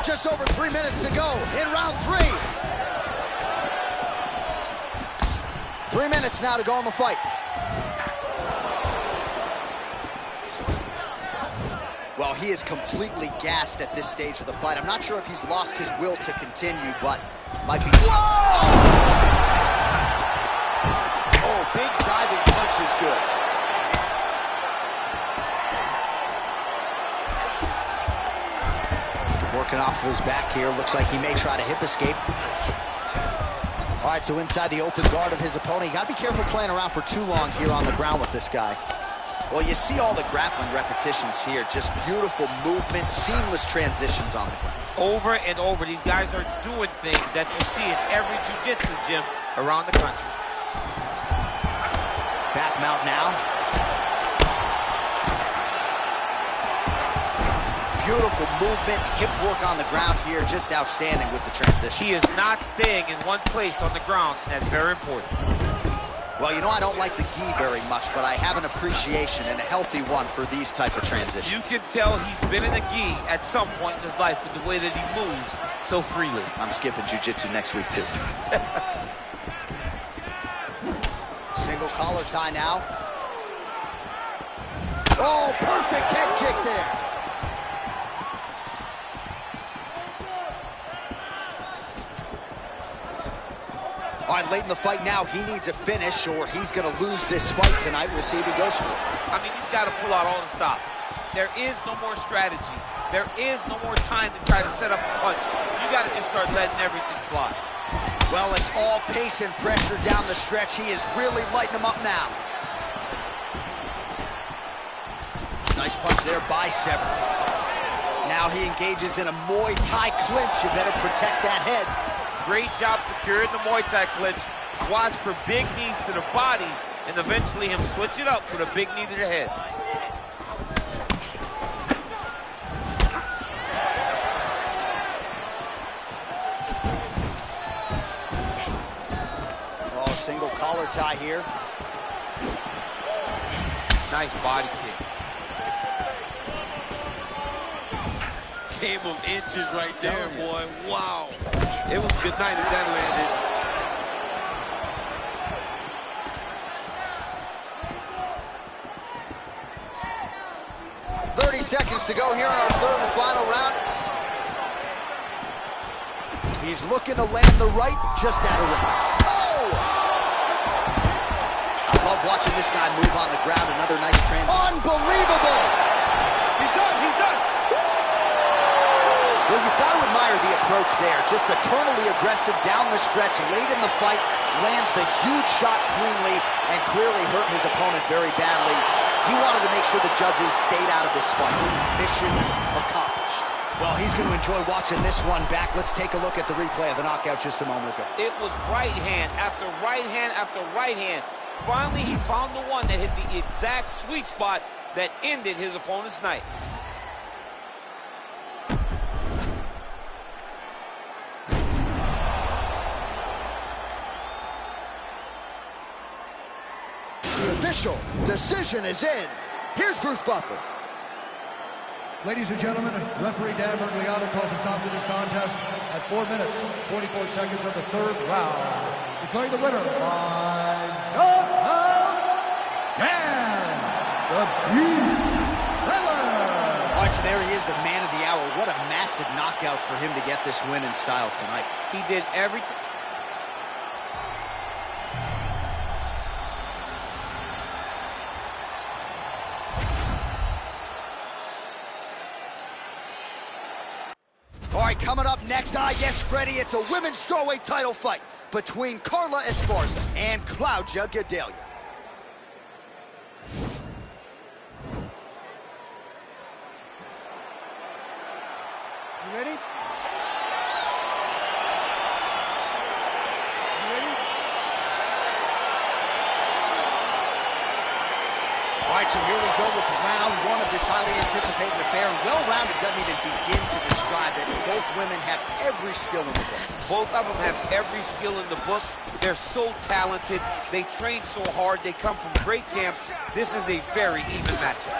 Just over 3 minutes to go in round 3. 3 minutes now to go in the fight. Well, he is completely gassed at this stage of the fight. I'm not sure if he's lost his will to continue, but might be... Whoa! Oh, big diving punch is good. Working off of his back here. Looks like he may try to hip escape. All right, so inside the open guard of his opponent. You got to be careful playing around for too long here on the ground with this guy. Well, you see all the grappling repetitions here. Just beautiful movement, seamless transitions on the ground. Over and over, these guys are doing things that you see in every jiu-jitsu gym around the country. Back mount now. Beautiful movement, hip work on the ground here, just outstanding with the transition. He is not staying in one place on the ground, and that's very important. Well, you know, I don't like the gi very much, but I have an appreciation, and a healthy one, for these type of transitions. You can tell he's been in a gi at some point in his life with the way that he moves so freely. I'm skipping jiu-jitsu next week, too. Single collar tie now. Oh, perfect head kick there. All right, late in the fight now, he needs a finish or he's going to lose this fight tonight. We'll see if he goes for it. I mean, he's got to pull out all the stops. There is no more strategy. There is no more time to try to set up a punch. You got to just start letting everything fly. Well, it's all pace and pressure down the stretch. He is really lighting him up now. Nice punch there by Sever. Now he engages in a Muay Thai clinch. You better protect that head. Great job securing the Muay Thai clinch. Watch for big knees to the body, and eventually him switch it up with a big knee to the head. Oh, single collar tie here. Nice body kick. Game of inches right there, boy. Wow. It was good night if that landed. Seconds to go here in our third and final round. He's looking to land the right, just out of range. Oh! I love watching this guy move on the ground. Another nice transition. Unbelievable! He's done, he's done! Well, you've got to admire the approach there. Just eternally aggressive down the stretch, late in the fight, lands the huge shot cleanly, and clearly hurt his opponent very badly. He wanted to make sure the judges stayed out of this fight. Mission accomplished. Well, he's going to enjoy watching this one back. Let's take a look at the replay of the knockout just a moment ago. It was right hand after right hand after right hand. Finally, he found the one that hit the exact sweet spot that ended his opponent's night. The official decision is in. Here's Bruce Buffer. Ladies and gentlemen, referee Dan Bergliano calls a stop to this contest at 4 minutes, 44 seconds of the third round. Declaring the winner by knockout, Dan the Beast Sailor. All right, so there he is, the man of the hour. What a massive knockout for him to get this win in style tonight. He did everything. All right, coming up next, yes, Freddie, it's a women's strawweight title fight between Carla Esparza and Claudia Gadelha. You ready? You ready? All right, so here we go with round one of this highly anticipated affair. And well-rounded doesn't even begin to describe it. Both women have every skill in the book. Both of them have every skill in the book. They're so talented. They train so hard. They come from great camps. This is a very even matchup.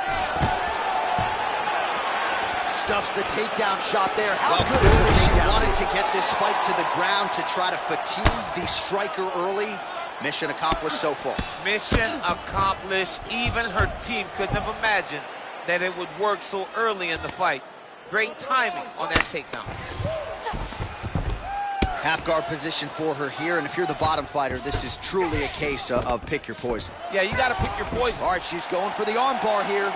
Stuffs the takedown shot there. How good is this? She wanted to get this fight to the ground to try to fatigue the striker early. Mission accomplished so far. Mission accomplished. Even her team couldn't have imagined that it would work so early in the fight. Great timing on that takedown. Half guard position for her here, and if you're the bottom fighter, this is truly a case of pick your poison. Yeah, you got to pick your poison. All right, she's going for the arm bar here.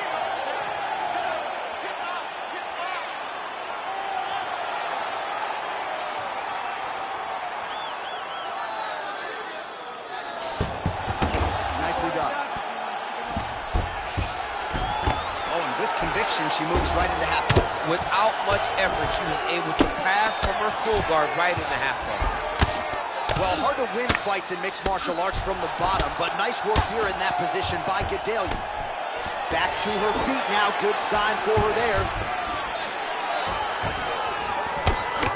Nicely done. Oh, and with conviction, she moves right into half guard. Without much effort, she was able to pass from her full guard right into half guard. Well, hard to win fights in mixed martial arts from the bottom, but nice work here in that position by Gadelha. Back to her feet now. Good sign for her there.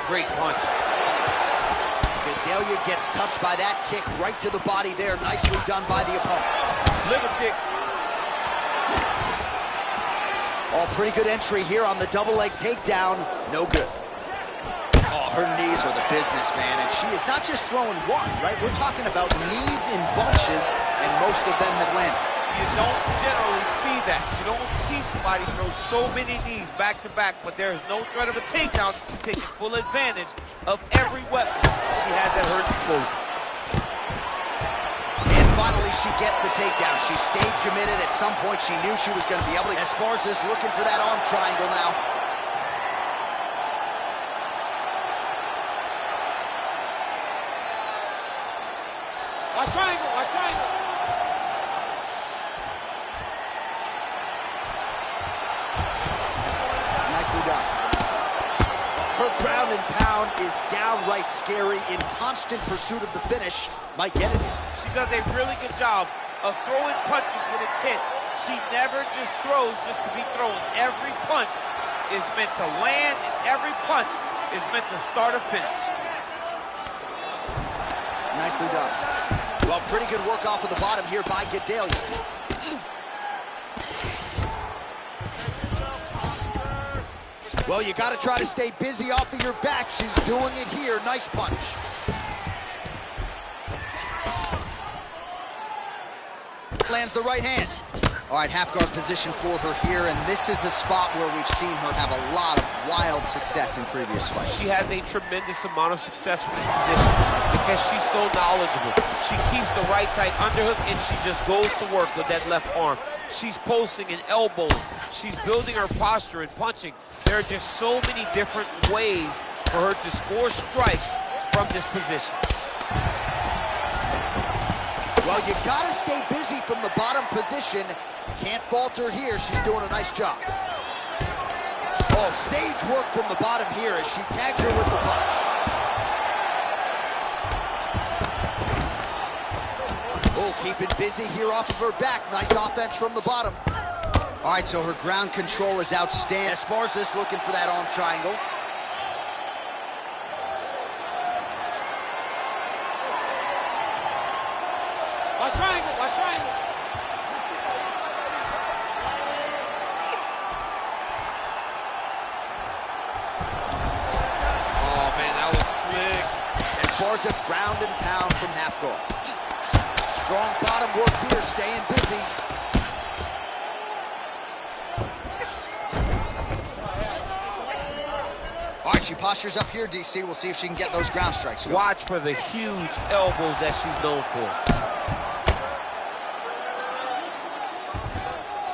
Great punch. Gadelha gets touched by that kick right to the body there. Nicely done by the opponent. Liver kick. Oh, pretty good entry here on the double leg takedown. No good. Oh, her knees are the business, man. And she is not just throwing one, right? We're talking about knees in bunches, and most of them have landed. You don't generally see that. You don't see somebody throw so many knees back to back, but there is no threat of a takedown. She's taking full advantage of every weapon she has at her disposal. And finally, she gets the takedown. She stayed committed. At some point, she knew she was going to be able to. Esparza's looking for that arm triangle now. Watch triangle, watch triangle. Nicely done. Her ground and pound is downright scary. In constant pursuit of the finish. Might get it. She does a really good job of throwing punches with intent. She never just throws just to be thrown. Every punch is meant to land, and every punch is meant to start a finish. Nicely done. Well, pretty good work off of the bottom here by Gadelha. Well, you got to try to stay busy off of your back. She's doing it here. Nice punch. Lands the right hand. All right, half guard position for her here, and this is a spot where we've seen her have a lot of wild success in previous fights. She has a tremendous amount of success with this position because she's so knowledgeable. She keeps the right side underhook, and she just goes to work with that left arm. She's posting and elbowing. She's building her posture and punching. There are just so many different ways for her to score strikes from this position. Well, you gotta stay busy from the bottom position. Can't falter here. She's doing a nice job. Oh, sage work from the bottom here as she tags her with the punch. Oh, keeping busy here off of her back. Nice offense from the bottom. All right, so her ground control is outstanding. Esparza's looking for that arm triangle. Watch triangle, watch triangle. Oh, man, that was slick. Esparza ground and pound from half guard. Strong bottom work here, staying busy. All right, she postures up here, DC. We'll see if she can get those ground strikes going. Watch for the huge elbows that she's known for.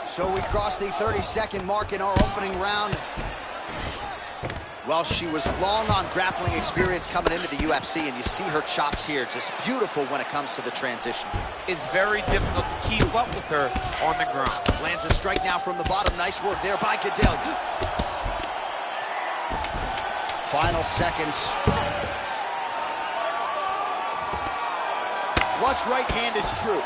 So we crossed the 30-second mark in our opening round. Well, she was long on grappling experience coming into the UFC, and you see her chops here. Just beautiful when it comes to the transition. It's very difficult to keep up with her on the ground. Lands a strike now from the bottom. Nice work there by Gadelha. Final seconds. Flush right hand is true.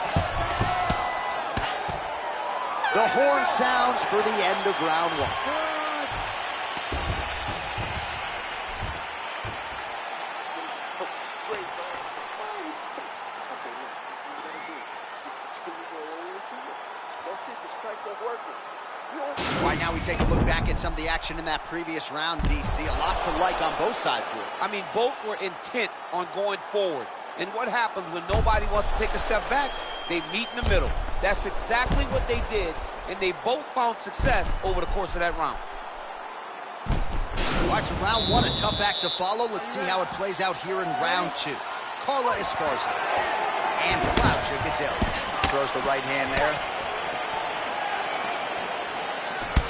The horn sounds for the end of round one. Right now we take a look back at some of the action in that previous round, DC. A lot to like on both sides here. I mean, both were intent on going forward. And what happens when nobody wants to take a step back? They meet in the middle. That's exactly what they did and they both found success over the course of that round. All right, so round one, a tough act to follow. Let's see how it plays out here in round two. Carla Esparza and Claudia Gadelha. Throws the right hand there.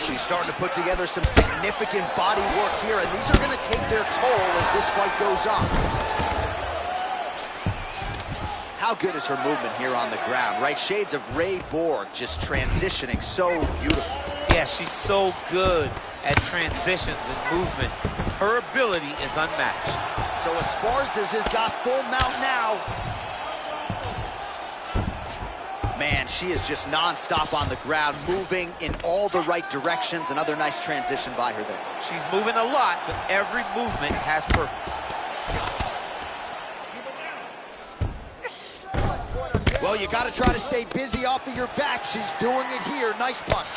She's starting to put together some significant body work here, and these are going to take their toll as this fight goes on. How good is her movement here on the ground, right? Shades of Ray Borg, just transitioning so beautiful. Yeah, she's so good at transitions and movement. Her ability is unmatched. So Esparza's has got full mount now. Man, she is just non-stop on the ground, moving in all the right directions. Another nice transition by her there. She's moving a lot, but every movement has purpose. Well, you got to try to stay busy off of your back. She's doing it here. Nice punch.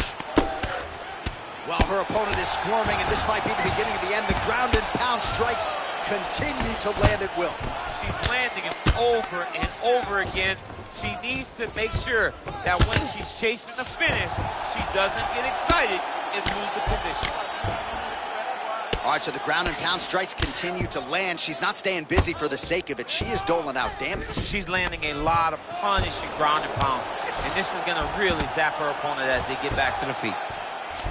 Well, her opponent is squirming, and this might be the beginning of the end. The ground and pound strikes continue to land at will. She's landing it over and over again. She needs to make sure that when she's chasing the finish, she doesn't get excited and lose the position. All right, so the ground and pound strikes continue to land. She's not staying busy for the sake of it. She is doling out damage. She's landing a lot of punishing ground and pound, and this is going to really zap her opponent as they get back to the feet.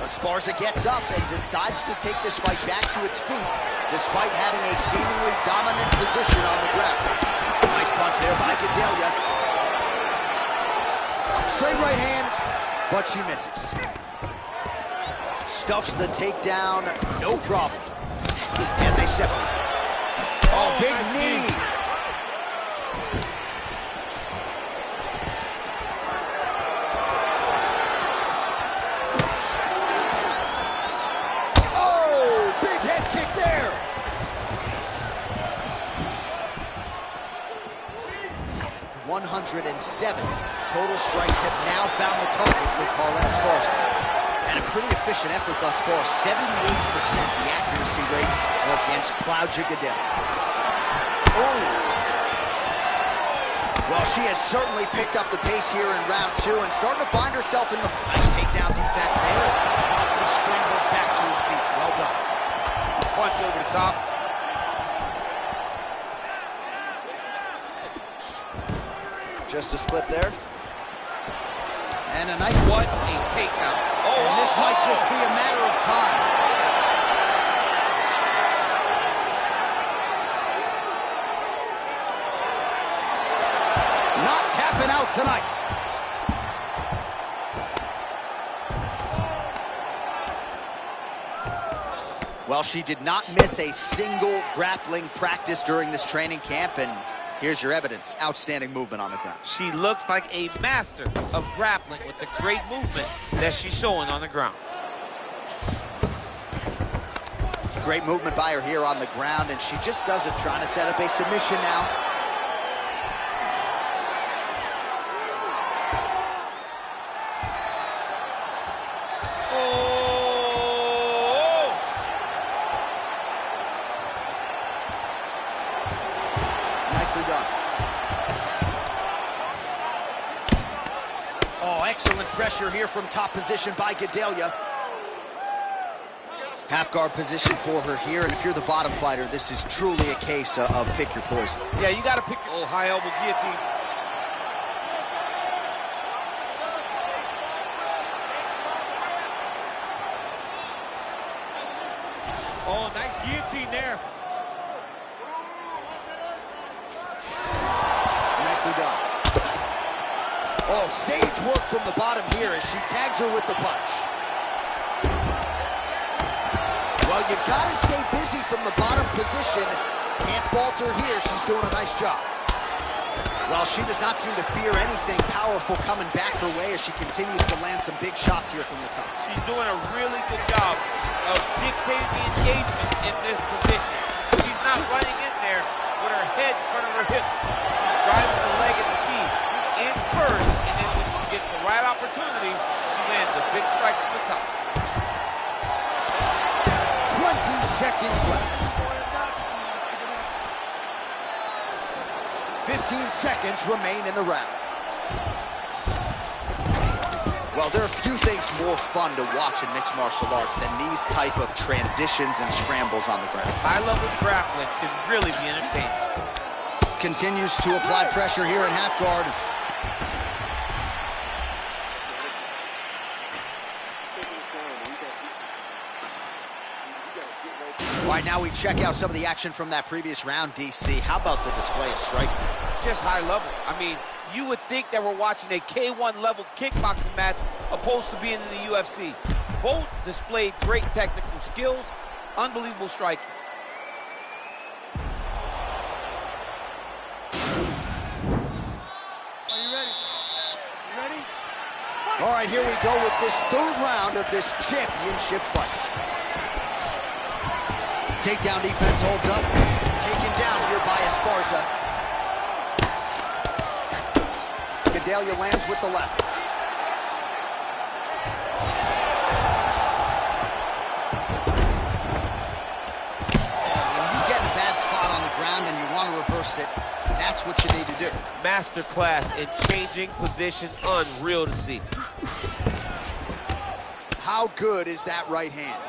Esparza gets up and decides to take this fight back to its feet, despite having a seemingly dominant position on the ground. Nice punch there by Gadelha. Straight right hand, but she misses. Stuffs the takedown, no problem. And they separate. Oh, big nice knee. Oh, big head kick there. .107 total strikes have now found the target for Carla Esparza. And a pretty efficient effort thus far. 78% the accuracy rate against Claudia Gadelha. Oh! Well, she has certainly picked up the pace here in round two and starting to find herself in the nice takedown defense there. She scrambles back to her feet. Well done. Punch over the top. Just a slip there. And a nice What a takedown. Oh, and this might just be a matter of time. Not tapping out tonight. Well, she did not miss a single grappling practice during this training camp, and here's your evidence. Outstanding movement on the ground. She looks like a master of grappling with the great movement that she's showing on the ground. Great movement by her here on the ground, and she just does it, trying to set up a submission now. Oh! Nicely done. Oh, excellent pressure here from top position by Gadelha. Half guard position for her here, and if you're the bottom fighter, this is truly a case of pick your poison. Yeah, you got to pick. Oh, high elbow guillotine. Oh, nice guillotine there. Nicely done. Oh, sage work from the bottom here as she tags her with the punch. Well, you've got to stay busy from the bottom position. Can't falter here. She's doing a nice job. Well, she does not seem to fear anything powerful coming back her way as she continues to land some big shots here from the top. She's doing a really good job of dictating the engagement in this position. She's not running in there with her head in front of her hips. She's driving the leg and the knee in first, and then when she gets the right opportunity, she lands a big strike from the top. 20 seconds left. 15 seconds remain in the round. Well, there are few things more fun to watch in mixed martial arts than these type of transitions and scrambles on the ground. High-level grappling can really be entertaining. Continues to apply pressure here in half guard. All right, now we check out some of the action from that previous round, DC. How about the display of striking? Just high level. I mean, you would think that we're watching a K1 level kickboxing match opposed to being in the UFC. Both displayed great technical skills, unbelievable striking. Are you ready? You ready? All right, here we go with this third round of this championship fight. Takedown defense holds up. Taken down here by Esparza. Gedalia lands with the left. When you get in a bad spot on the ground and you want to reverse it, that's what you need to do. Masterclass in changing position, unreal to see. How good is that right hand?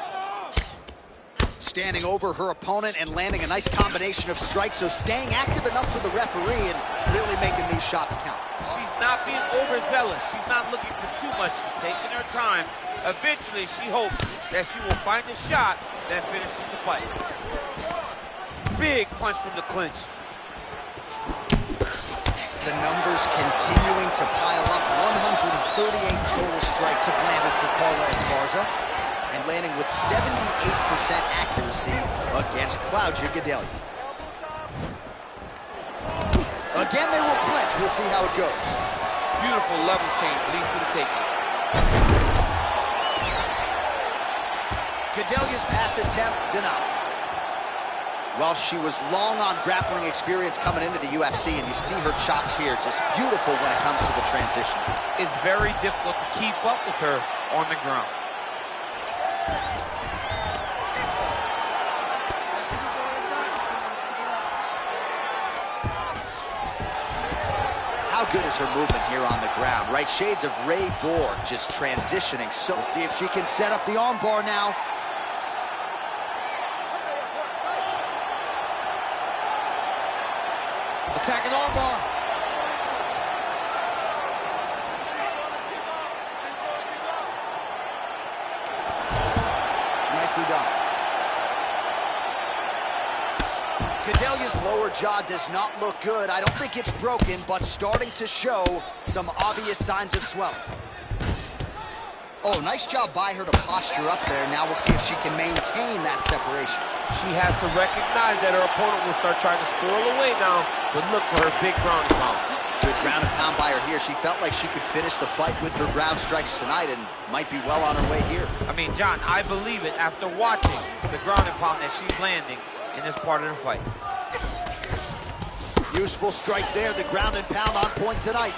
Standing over her opponent and landing a nice combination of strikes, so staying active enough for the referee and really making these shots count. She's not being overzealous. She's not looking for too much. She's taking her time. Eventually, she hopes that she will find a shot that finishes the fight. Big punch from the clinch. The numbers continuing to pile up. 138 total strikes have landed for Carla Esparza, and landing with 78% accuracy against Claudia Gedalia. Again, they will clinch. We'll see how it goes. Beautiful level change leads to the takedown. Gedalia's pass attempt denied. Well, she was long on grappling experience coming into the UFC, and you see her chops here, just beautiful when it comes to the transition. It's very difficult to keep up with her on the ground. How good is her movement here on the ground, right? Shades of Ray Borg, just transitioning. So we'll see if she can set up the armbar now. Attacking armbar. Nicely done. Gedalia's lower jaw does not look good. I don't think it's broken, but starting to show some obvious signs of swelling. Oh, nice job by her to posture up there. Now we'll see if she can maintain that separation. She has to recognize that her opponent will start trying to squirrel away now, but look for her big ground and pound. Good ground and pound by her here. She felt like she could finish the fight with her ground strikes tonight and might be well on her way here. I mean, John, I believe it after watching the ground and pound that she's landing in this part of the fight. Useful strike there. The ground and pound on point tonight.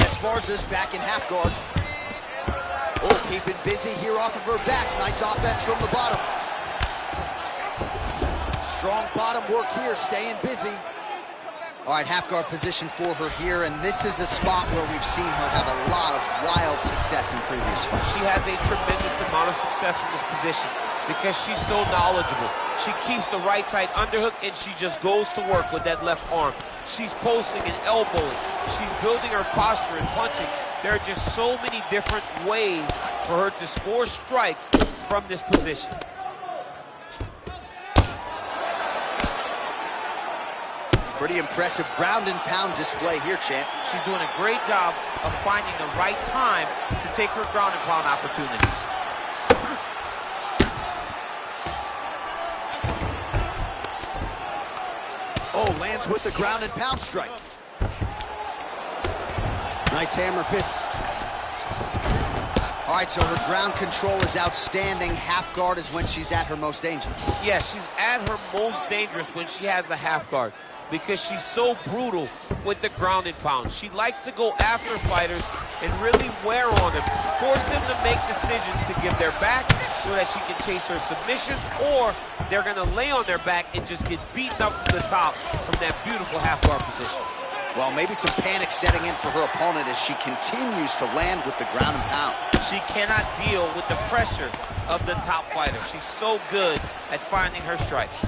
Esparza's back in half guard. Oh, keeping busy here off of her back. Nice offense from the bottom. Strong bottom work here, staying busy. All right, half guard position for her here, and this is a spot where we've seen her have a lot of wild success in previous fights. She has a tremendous amount of success from this position because she's so knowledgeable. She keeps the right side underhook, and she just goes to work with that left arm. She's posting and elbowing. She's building her posture and punching. There are just so many different ways for her to score strikes from this position. Pretty impressive ground and pound display here, champ. She's doing a great job of finding the right time to take her ground and pound opportunities. Oh, lands with the ground and pound strike. Nice hammer fist. All right, so her ground control is outstanding. Half guard is when she's at her most dangerous. Yeah, she's at her most dangerous when she has a half guard because she's so brutal with the ground and pound. She likes to go after fighters and really wear on them, force them to make decisions to give their back so that she can chase her submissions, or they're going to lay on their back and just get beaten up from the top from that beautiful half guard position. Well, maybe some panic setting in for her opponent as she continues to land with the ground and pound. She cannot deal with the pressure of the top fighter. She's so good at finding her strikes.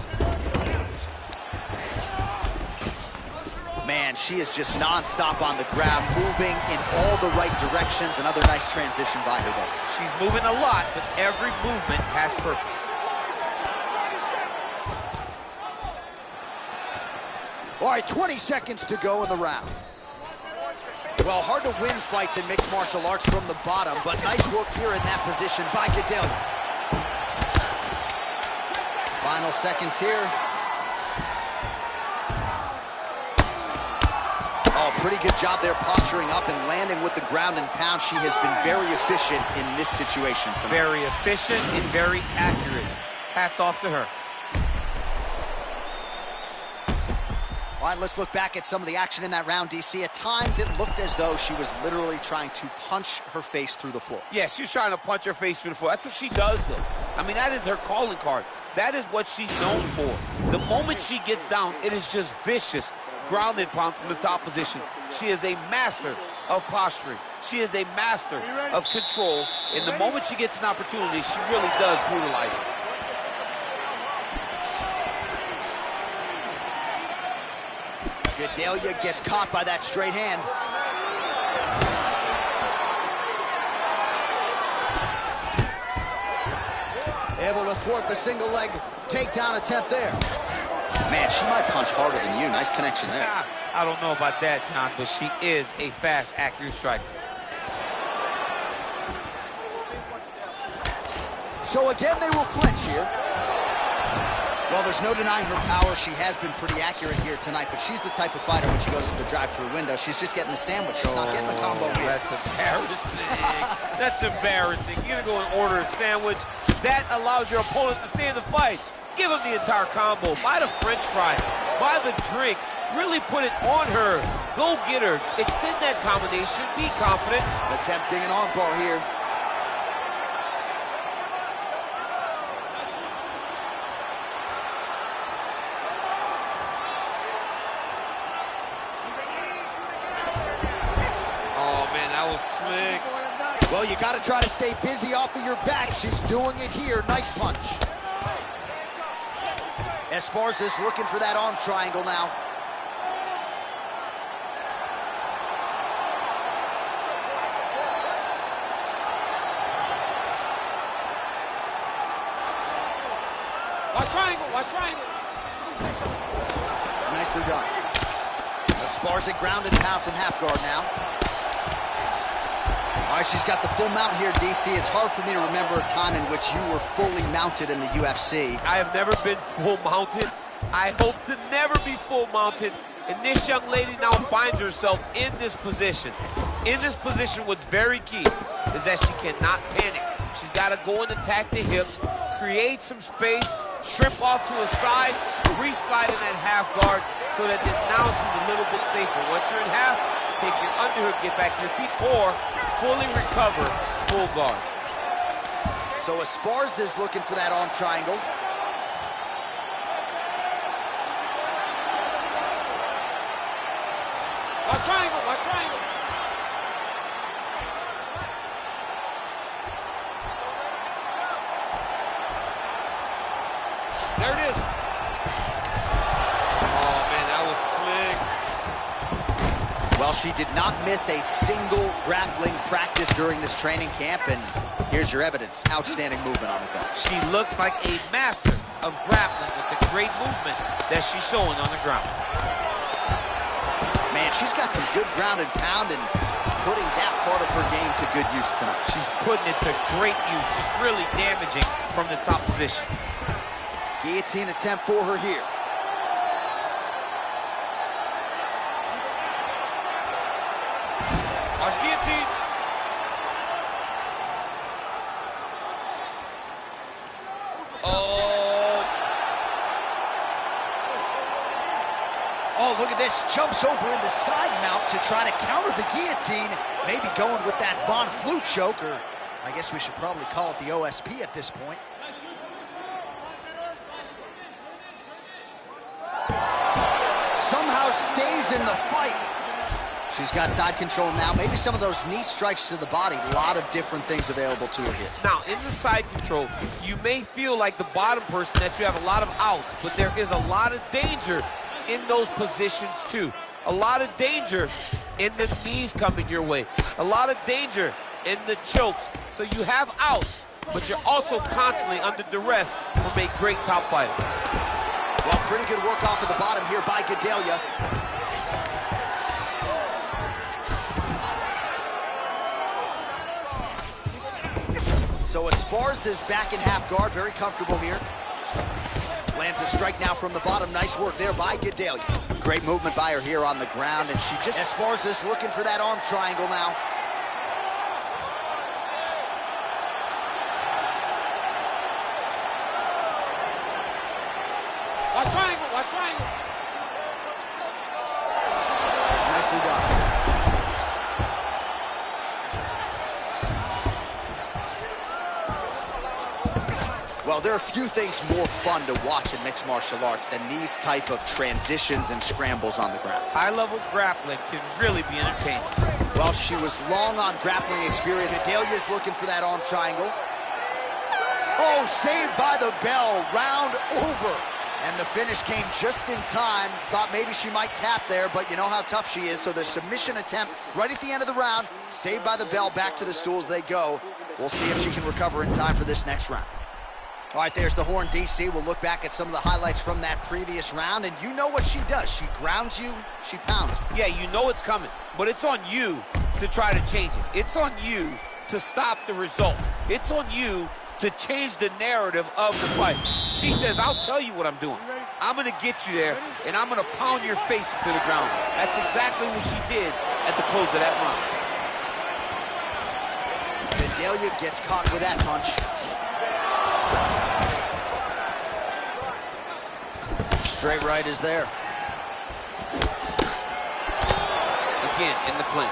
Man, she is just nonstop on the ground, moving in all the right directions. Another nice transition by her there. She's moving a lot, but every movement has purpose. All right, 20 seconds to go in the round. Well, hard to win fights in mixed martial arts from the bottom, but nice work here in that position by Gadelha. Final seconds here. Oh, pretty good job there posturing up and landing with the ground and pound. She has been very efficient in this situation tonight. Very efficient and very accurate. Hats off to her. All right, let's look back at some of the action in that round, DC. At times, it looked as though she was literally trying to punch her face through the floor. Yeah, she was trying to punch her face through the floor. That's what she does, though. I mean, that is her calling card. That is what she's known for. The moment she gets down, it is just vicious. Ground and pound from the top position. She is a master of posturing. She is a master of control. And the moment she gets an opportunity, she really does brutalize it. Gadelha gets caught by that straight hand. Able to thwart the single leg takedown attempt there. Man, she might punch harder than you. Nice connection there. I don't know about that, John, but she is a fast, accurate striker. So again, they will clinch here. Well, there's no denying her power. She has been pretty accurate here tonight, but she's the type of fighter when she goes to the drive-through window, she's just getting the sandwich. She's not getting the combo here. That's embarrassing. That's embarrassing. You're going to go and order a sandwich. That allows your opponent to stay in the fight. Give him the entire combo. Buy the French fry. Buy the drink. Really put it on her. Go get her. Extend that combination. Be confident. Attempting an armbar here. Slick. Well, you got to try to stay busy off of your back. She's doing it here. Nice punch. Esparza's looking for that arm triangle now. Watch triangle, watch triangle. Nicely done. Esparza ground and pound from half guard now. All right, she's got the full mount here, DC. It's hard for me to remember a time in which you were fully mounted in the UFC. I have never been full mounted. I hope to never be full mounted. And this young lady now finds herself in this position. In this position, what's very key is that she cannot panic. She's got to go and attack the hips, create some space, strip off to a side, re-slide in that half guard so that now she's a little bit safer. Once you're in half, take your underhook, get back to your feet, or fully recover, full guard. So Esparza's looking for that arm triangle. Watch triangle, watch triangle. There it is. Oh, man, that was slick. Well, she did not miss a single grappling practice during this training camp, and here's your evidence. Outstanding movement on the ground. She looks like a master of grappling with the great movement that she's showing on the ground. Man, she's got some good ground and pound and putting that part of her game to good use tonight. She's putting it to great use. She's really damaging from the top position. Guillotine attempt for her here. Watch guillotine. Oh, look at this. Jumps over into side mount to try to counter the guillotine. Maybe going with that Von Flue choke, or I guess we should probably call it the OSP at this point. Somehow stays in the fight. She's got side control now. Maybe some of those knee strikes to the body. A lot of different things available to her here. Now, in the side control, you may feel like the bottom person that you have a lot of outs, but there is a lot of danger in those positions too. A lot of danger in the knees coming your way. A lot of danger in the chokes. So you have outs, but you're also constantly under duress from a great top fighter. Well, pretty good work off of the bottom here by Gadelha. So Esparza is back in half guard, very comfortable here. Lands a strike now from the bottom. Nice work there by Gadelha. Great movement by her here on the ground, and she just... Esparza's looking for that arm triangle now. Watch triangle, watch triangle. Nicely done. Well, there are few things more fun to watch in mixed martial arts than these type of transitions and scrambles on the ground. High-level grappling can really be entertaining. Well, she was long on grappling experience. Gadelha's looking for that arm triangle. Oh, saved by the bell, round over. And the finish came just in time. Thought maybe she might tap there, but you know how tough she is. So the submission attempt right at the end of the round, saved by the bell, back to the stools they go. We'll see if she can recover in time for this next round. All right, there's the horn, DC. We'll look back at some of the highlights from that previous round, and you know what she does. She grounds you, she pounds you. Yeah, you know it's coming, but it's on you to try to change it. It's on you to stop the result. It's on you to change the narrative of the fight. She says, I'll tell you what I'm doing. I'm gonna get you there, and I'm gonna pound your face into the ground. That's exactly what she did at the close of that round. Gadelha gets caught with that punch. Straight right is there. Again, in the clinch.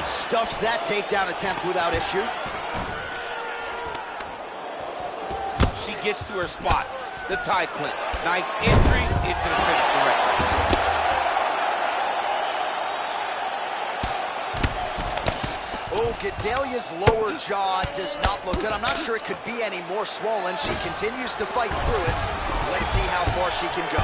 Stuffs that takedown attempt without issue. She gets to her spot, the tie clinch. Nice entry into the finish directly. Oh, Gadelha's lower jaw does not look good. I'm not sure it could be any more swollen. She continues to fight through it. Let's see how far she can go.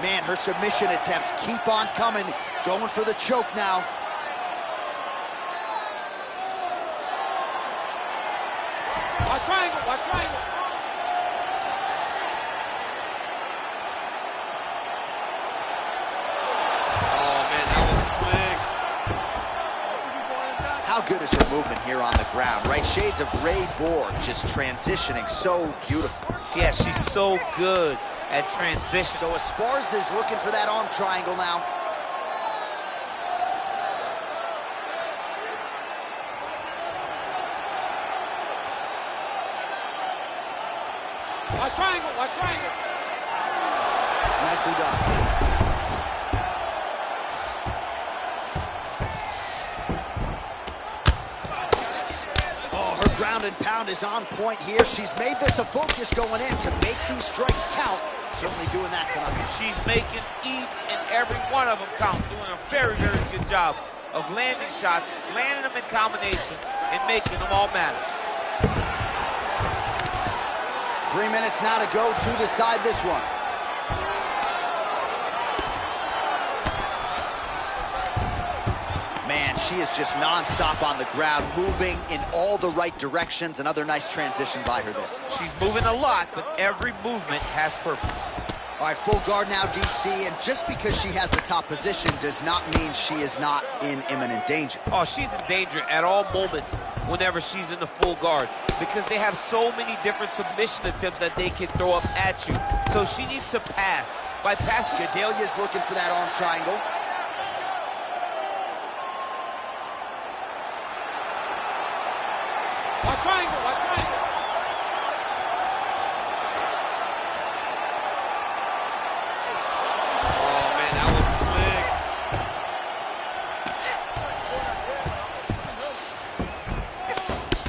Man, her submission attempts keep on coming. Going for the choke now. Watch triangle, watch triangle. How good is her movement here on the ground, right? Shades of Ray Borg, just transitioning so beautiful. Yeah, she's so good at transition. So Esparza is looking for that arm triangle now. Watch triangle, watch triangle. Nicely done. Ground and pound is on point here. She's made this a focus going in to make these strikes count. Certainly doing that tonight. She's making each and every one of them count. Doing a very, very good job of landing shots, landing them in combination, and making them all matter. 3 minutes now to go to decide this one. Man, she is just nonstop on the ground, moving in all the right directions. Another nice transition by her there. She's moving a lot, but every movement has purpose. All right, full guard now, DC, and just because she has the top position does not mean she is not in imminent danger. Oh, she's in danger at all moments whenever she's in the full guard because they have so many different submission attempts that they can throw up at you. So she needs to pass. By passing... Gadelha's looking for that arm triangle. Watch triangle, watch triangle. Oh, man, that was slick.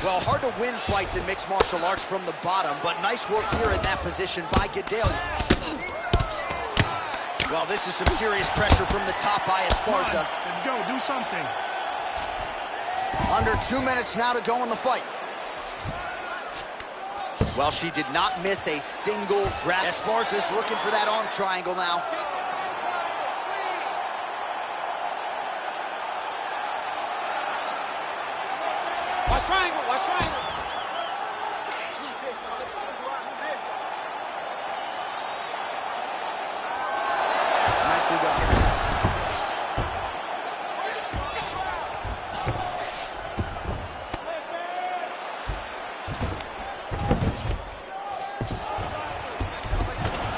Well, hard to win fights in mixed martial arts from the bottom, but nice work here in that position by Gadelha. Well, this is some serious pressure from the top by Esparza. Let's go, do something. Under 2 minutes now to go in the fight. Well, she did not miss a single grab. Esparza's looking for that arm triangle now. Watch triangle, watch triangle. Nicely done.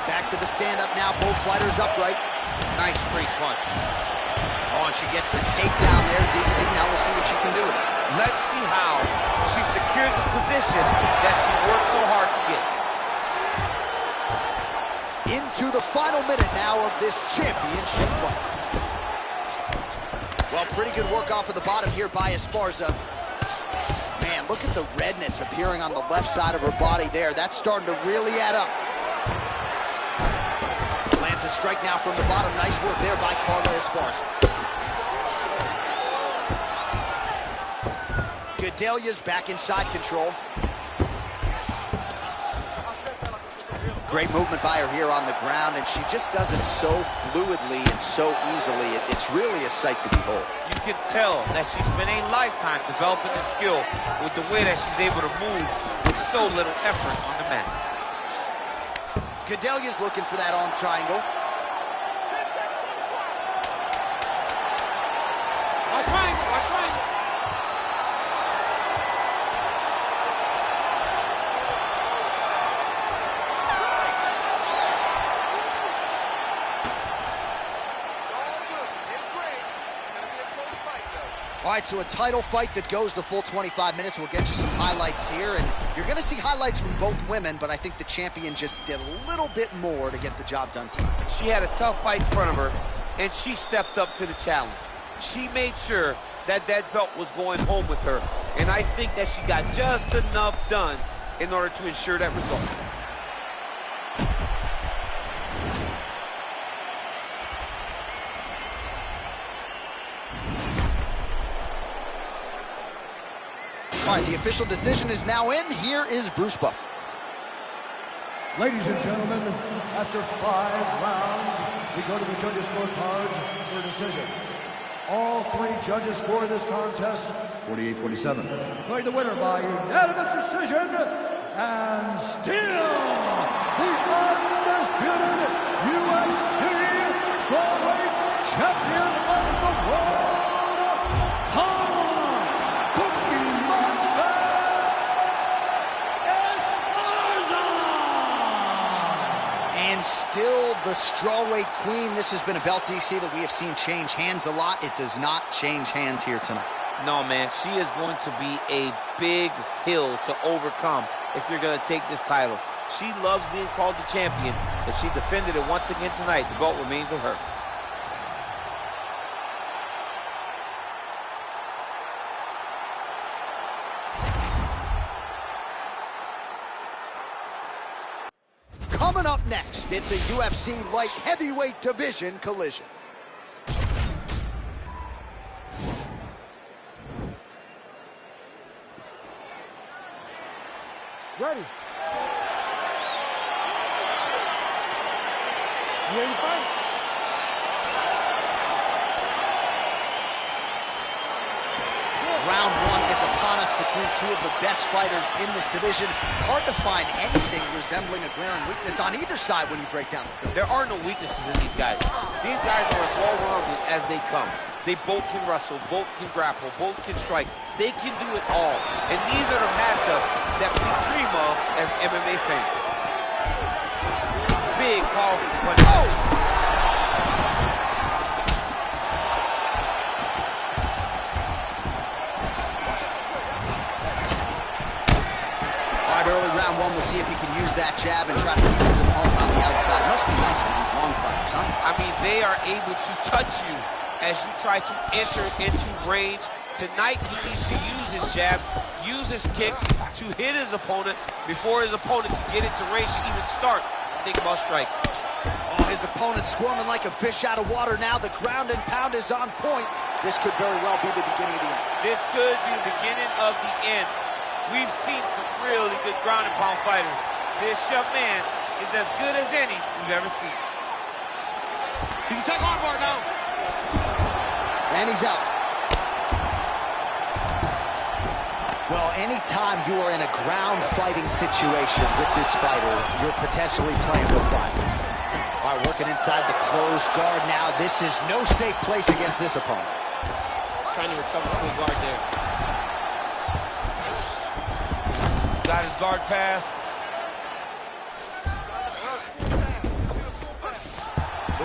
Back to the stand-up now, both fighters upright. Nice straight punch. Oh, and she gets the takedown there, DC. Now we'll see what she can do with it. Let's see how she secures the position that she worked so hard to get. Into the final minute now of this championship fight. Well, pretty good work off of the bottom here by Esparza. Man, look at the redness appearing on the left side of her body there. That's starting to really add up. Lands a strike now from the bottom. Nice work there by Carla Esparza. Gedalia's back inside control. Great movement by her here on the ground, and she just does it so fluidly and so easily. It's really a sight to behold. You can tell that she's been a lifetime developing the skill with the way that she's able to move with so little effort on the mat. Gedalia's looking for that arm triangle. Watch triangle, watch triangle. All right, so a title fight that goes the full 25 minutes. We'll get you some highlights here, and you're going to see highlights from both women, but I think the champion just did a little bit more to get the job done tonight. She had a tough fight in front of her, and she stepped up to the challenge. She made sure that that belt was going home with her, and I think that she got just enough done in order to ensure that result. All right, the official decision is now in. Here is Bruce Buffer. Ladies and gentlemen, after 5 rounds, we go to the judges' scorecards for a decision. All 3 judges score this contest 48-47. Declaring the winner by unanimous decision, and still the undisputed UFC strawweight champion of the world, Holm. And still the strawweight queen. This has been a belt, DC, that we have seen change hands a lot. It does not change hands here tonight. No, man, she is going to be a big hill to overcome if you're going to take this title. She loves being called the champion, but she defended it once again tonight. The belt remains with her. Coming up next, it's a UFC light heavyweight division collision. Ready. You ready to fight? Round 1 is upon us between 2 of the best fighters in this division. Hard to find anything resembling a glaring weakness on either side when you break down the film. There are no weaknesses in these guys. These guys are as well-rounded as they come. They both can wrestle, both can grapple, both can strike. They can do it all. And these are the matchups that we dream of as MMA fans. Big, powerful punch. Oh! Early round 1, we'll see if he can use that jab and try to keep his opponent on the outside. Must be nice for these long fighters, huh? I mean, they are able to touch you as you try to enter into range. Tonight, he needs to use his jab, use his kicks to hit his opponent before his opponent can get into range to even start to think about striking. Oh, His opponent squirming like a fish out of water now. The ground and pound is on point. This could very well be the beginning of the end. This could be the beginning of the end. We've seen some really good ground and pound fighters. This young man is as good as any we've ever seen. He's attacking armbar now. And he's out. Well, anytime you are in a ground fighting situation with this fighter, you're potentially playing with fire. All right, working inside the closed guard now. This is no safe place against this opponent. Trying to recover full guard there. Got his guard pass.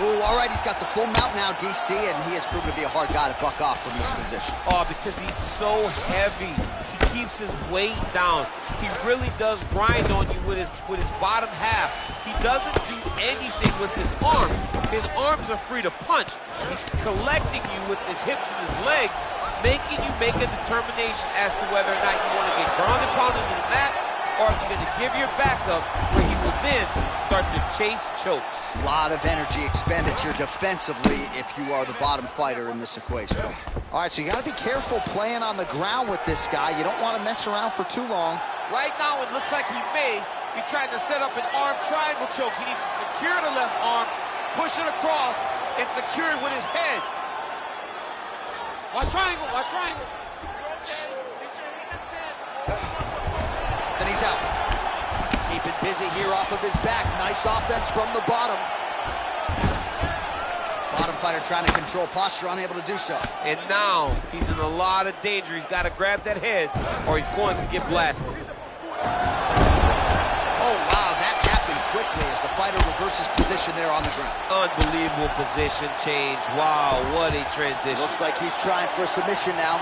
Ooh, all right, he's got the full mount now, DC, and he has proven to be a hard guy to buck off from this position. Oh, because he's so heavy. He keeps his weight down. He really does grind on you with his bottom half. He doesn't do anything with his arms. His arms are free to punch. He's collecting you with his hips and his legs, making you make a determination as to whether or not you want to get ground and pounded to the mat, or if you're going to give your back up, where he will then start to chase chokes. A lot of energy expenditure defensively if you are the bottom fighter in this equation. All right, so you got to be careful playing on the ground with this guy. You don't want to mess around for too long. Right now, it looks like he may be trying to set up an arm triangle choke. He needs to secure the left arm, push it across, and secure it with his head. Watch triangle, watch triangle. Then he's out. Keeping busy here off of his back. Nice offense from the bottom. Bottom fighter trying to control posture, unable to do so. And now he's in a lot of danger. He's got to grab that head or he's going to get blasted. Oh, wow, that happened quickly as the fighter reverses position there on the ground. Unbelievable position change. Wow, what a transition. Looks like he's trying for submission now.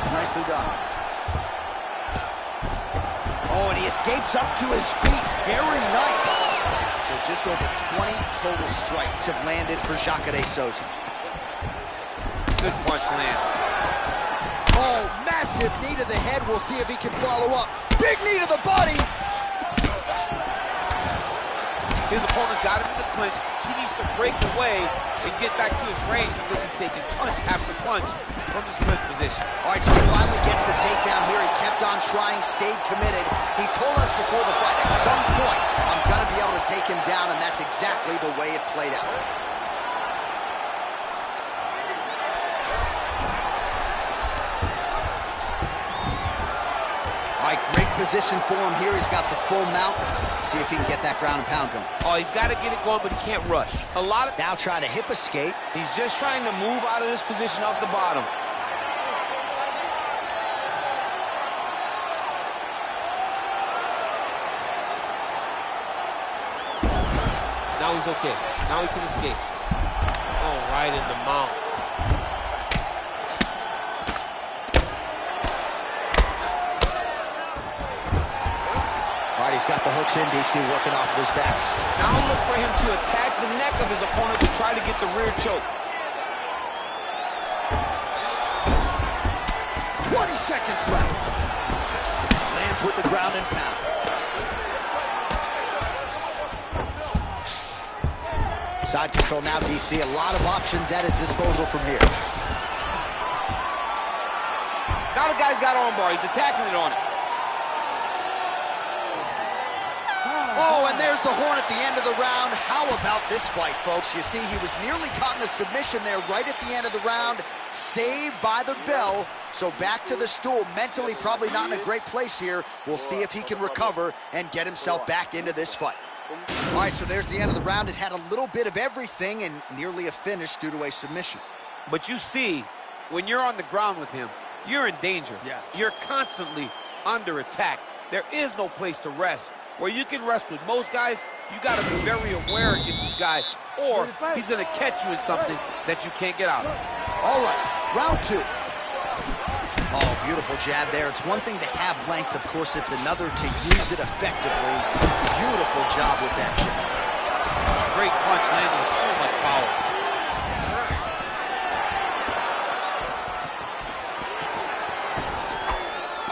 Nicely done. Oh, and he escapes up to his feet. Very nice. So just over 20 total strikes have landed for Jacare Souza. Good punch land. Oh, massive knee to the head. We'll see if he can follow up. Big knee to the body. His opponent's got him in the clinch. He needs to break away and get back to his range because he's taking punch after punch from this clinch position. All right, so he finally gets the takedown here. He kept on trying, stayed committed. He told us before the fight, at some point, I'm going to be able to take him down, and that's exactly the way it played out. All right, great position for him here. He's got the full mount. See if he can get that ground and pound going. Oh, he's got to get it going, but he can't rush. A lot of... Now trying to hip escape. He's just trying to move out of this position off the bottom. Now he's okay. Now he can escape. Oh, right in the mount. All right, he's got the hooks in, DC, working off of his back. Now look for him to attack the neck of his opponent to try to get the rear choke. 20 seconds left. Lands with the ground and pound. Side control now, DC. A lot of options at his disposal from here. Now the guy's got armbar. He's attacking it on it. Oh, and there's the horn at the end of the round. How about this fight, folks? You see, he was nearly caught in a submission there right at the end of the round. Saved by the bell. So back to the stool. Mentally probably not in a great place here. We'll see if he can recover and get himself back into this fight. All right, so there's the end of the round. It had a little bit of everything and nearly a finish due to a submission. But you see, when you're on the ground with him, you're in danger. Yeah. You're constantly under attack. There is no place to rest. Where you can rest with most guys, you got to be very aware against this guy, or he's going to catch you in something that you can't get out of. All right, round two. Oh, beautiful jab there. It's one thing to have length. Of course, it's another to use it effectively. Beautiful job with that jab. Great punch landed with so much power.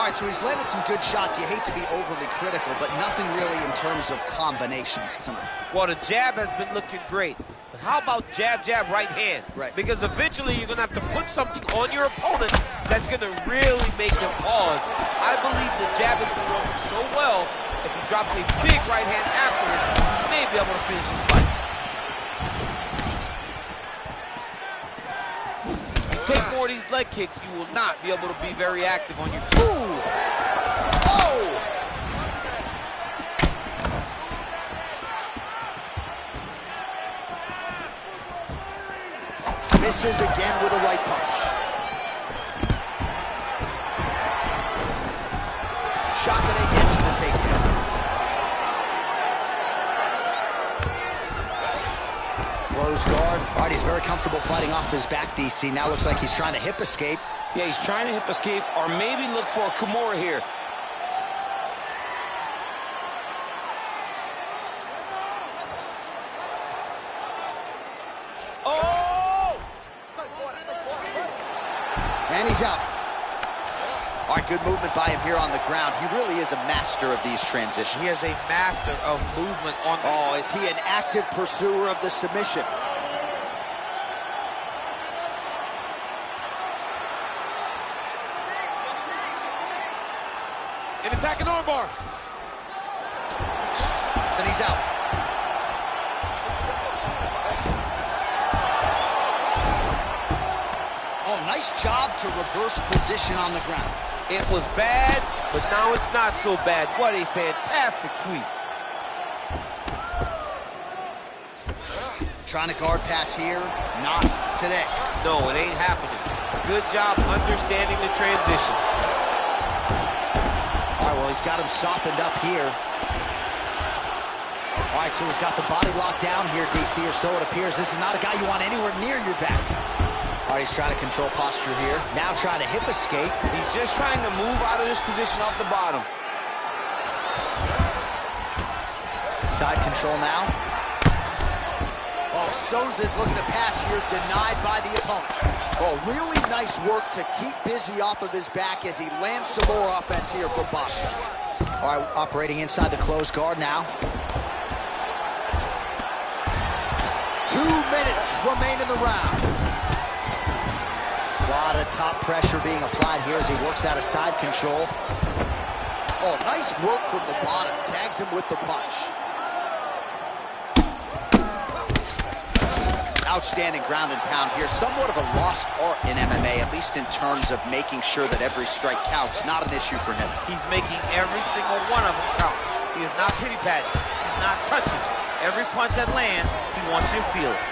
right, so he's landed some good shots. You hate to be overly critical, but nothing really in terms of combinations tonight. Well, the jab has been looking great. But how about jab, jab, right hand? Right. Because eventually you're going to have to put something on your opponent that's going to really make him pause. I believe the jab has been working so well, if he drops a big right hand after it, he may be able to finish his fight. Take more of these leg kicks, you will not be able to be very active on your feet. Ooh! Oh! Misses again with a right punch. Shevchenko gets the takedown. Close guard. All right, he's very comfortable fighting off his back, DC. Now looks like he's trying to hip escape. Yeah, he's trying to hip escape or maybe look for a Kimura here. Oh! And he's out. All right, good movement by him here on the ground. He really is a master of these transitions. He is a master of movement on the... Oh, is he an active pursuer of the submission? An attacking armbar. Then he's out. Oh, nice job to reverse position on the ground. It was bad, but now it's not so bad. What a fantastic sweep. Trying to guard pass here. Not today. No, it ain't happening. Good job understanding the transition. All right, well, he's got him softened up here. All right, so he's got the body locked down here, DC, or so it appears. This is not a guy you want anywhere near your back. All right, he's trying to control posture here. Now trying to hip escape. He's just trying to move out of this position off the bottom. Side control now. Oh, Souza's looking to pass here, denied by the opponent. Oh, really nice work to keep busy off of his back as he lands some more offense here from Bob. All right, operating inside the closed guard now. 2 minutes remain in the round. A lot of top pressure being applied here as he works out of side control. Oh, nice work from the bottom. Tags him with the punch. Outstanding ground and pound here. Somewhat of a lost art in MMA, at least in terms of making sure that every strike counts. Not an issue for him. He's making every single one of them count. He is not pity-patting. He's not touching. Every punch that lands, he wants you to feel it.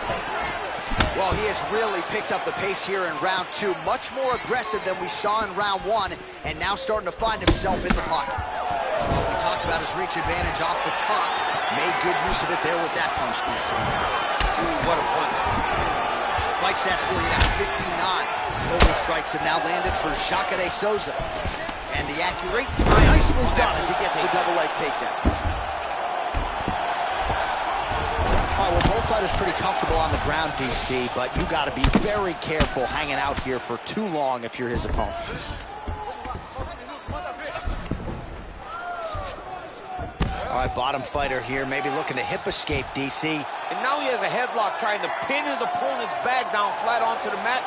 Well, he has really picked up the pace here in round 2. Much more aggressive than we saw in round 1, and now starting to find himself in the pocket. Well, we talked about his reach advantage off the top. Made good use of it there with that punch, DC. Ooh, what a punch. Fight stats for you now, 59. Total strikes have now landed for Shevchenko Souza. And the accurate time, nicely done as he gets the double leg takedown. All right, well, both fighters pretty comfortable on the ground, DC, but you got to be very careful hanging out here for too long if you're his opponent. All right, bottom fighter here, maybe looking to hip escape, DC. And now he has a headlock trying to pin his opponent's back down flat onto the mat.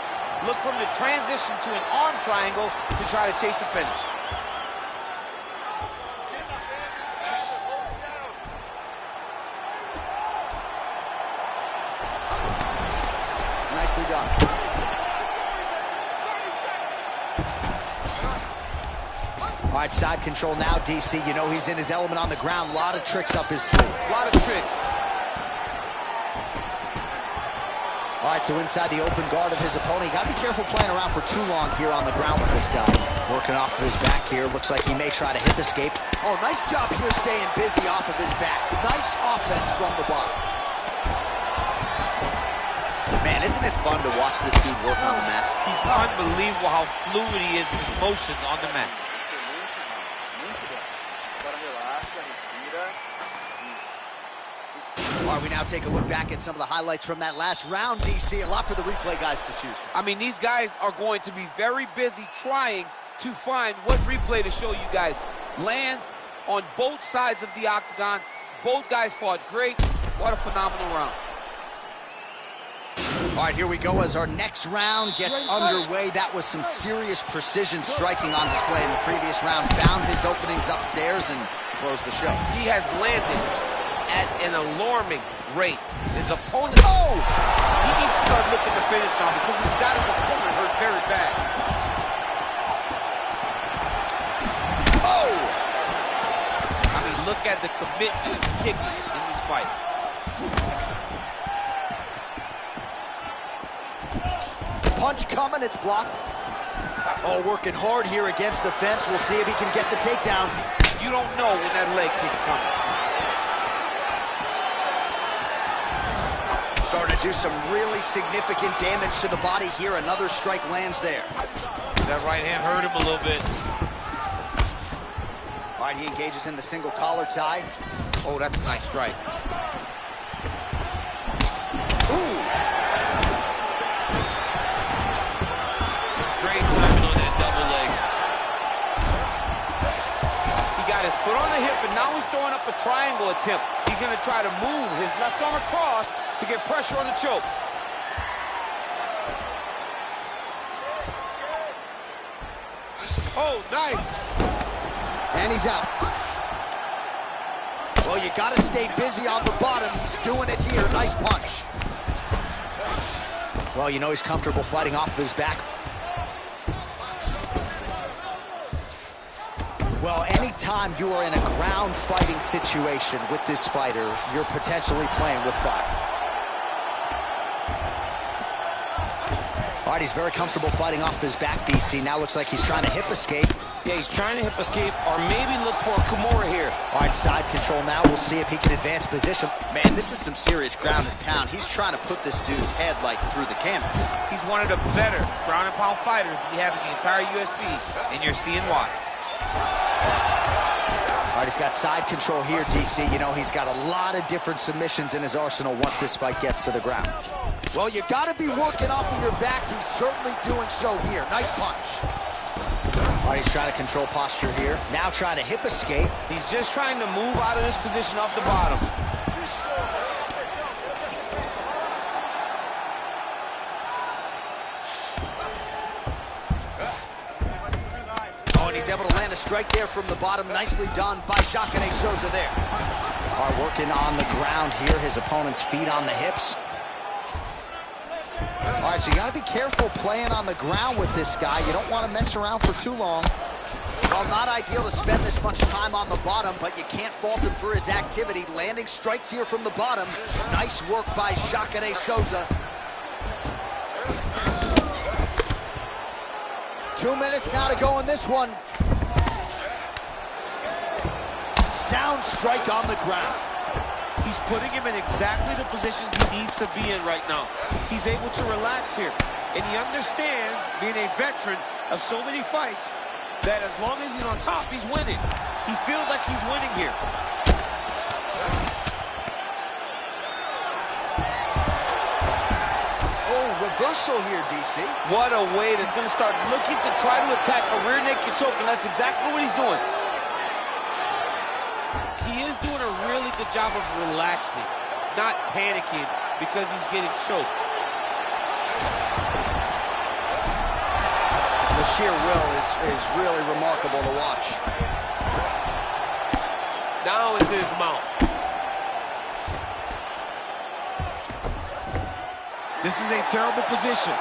Look from the transition to an arm triangle to try to chase the finish. Nicely done. All right, side control now, DC. You know he's in his element on the ground. A lot of tricks up his sleeve. A lot of tricks. All right, so inside the open guard of his opponent. You got to be careful playing around for too long here on the ground with this guy. Working off of his back here. Looks like he may try to hip escape. Oh, nice job here staying busy off of his back. Nice offense from the bottom. Man, isn't it fun to watch this dude work on the mat? He's unbelievable how fluid he is in his motions on the mat. All right, we now take a look back at some of the highlights from that last round, DC. A lot for the replay guys to choose from. I mean, these guys are going to be very busy trying to find what replay to show you guys. Lands on both sides of the octagon. Both guys fought great. What a phenomenal round. All right, here we go as our next round gets underway. That was some serious precision striking on display in the previous round. Found his openings upstairs and closed the show. He has landed at an alarming rate. His opponent... Oh! He needs to start looking to finish now because he's got his opponent hurt very bad. Oh! I mean, look at the commitment to kicking in this fight. Punch coming, it's blocked. Oh, working hard here against the fence. We'll see if he can get the takedown. You don't know when that leg kick's coming. Starting to do some really significant damage to the body here. Another strike lands there. That right hand hurt him a little bit. All right, he engages in the single collar tie. Oh, that's a nice strike. Ooh! Great timing on that double leg. He got his foot on the hip, and now he's throwing up a triangle attempt. He's going to try to move his left arm across to get pressure on the choke. Oh, nice. And he's out. Well, you got to stay busy on the bottom. He's doing it here. Nice punch. Well, you know he's comfortable fighting off of his back. Well, anytime you are in a ground fighting situation with this fighter, you're potentially playing with fire. All right, he's very comfortable fighting off his back, DC. Now looks like he's trying to hip escape. Yeah, he's trying to hip escape or maybe look for a Kimura here. All right, side control now. We'll see if he can advance position. Man, this is some serious ground and pound. He's trying to put this dude's head, like, through the canvas. He's one of the better ground and pound fighters we have in the entire UFC, and you're seeing why. All right, he's got side control here, DC. You know, he's got a lot of different submissions in his arsenal once this fight gets to the ground. Well, you got to be working off of your back. He's certainly doing so here. Nice punch. All right, he's trying to control posture here. Now trying to hip escape. He's just trying to move out of this position off the bottom. Oh, and he's able to land a strike there from the bottom. Nicely done by Shevchenko Souza there. All right, working on the ground here. His opponent's feet on the hips. All right, so you got to be careful playing on the ground with this guy. You don't want to mess around for too long. Well, not ideal to spend this much time on the bottom, but you can't fault him for his activity. Landing strikes here from the bottom. Nice work by Shevchenko Souza. 2 minutes now to go in this one. Sound strike on the ground. He's putting him in exactly the positions he needs to be in right now. He's able to relax here. And he understands, being a veteran of so many fights, that as long as he's on top, he's winning. He feels like he's winning here. Oh, reversal here, DC. What a way. That's going to start looking to try to attack a rear naked choke, and that's exactly what he's doing. He is doing a really good job of relaxing, not panicking because he's getting choked. The sheer will is really remarkable to watch. Now into his mouth. This is a terrible position.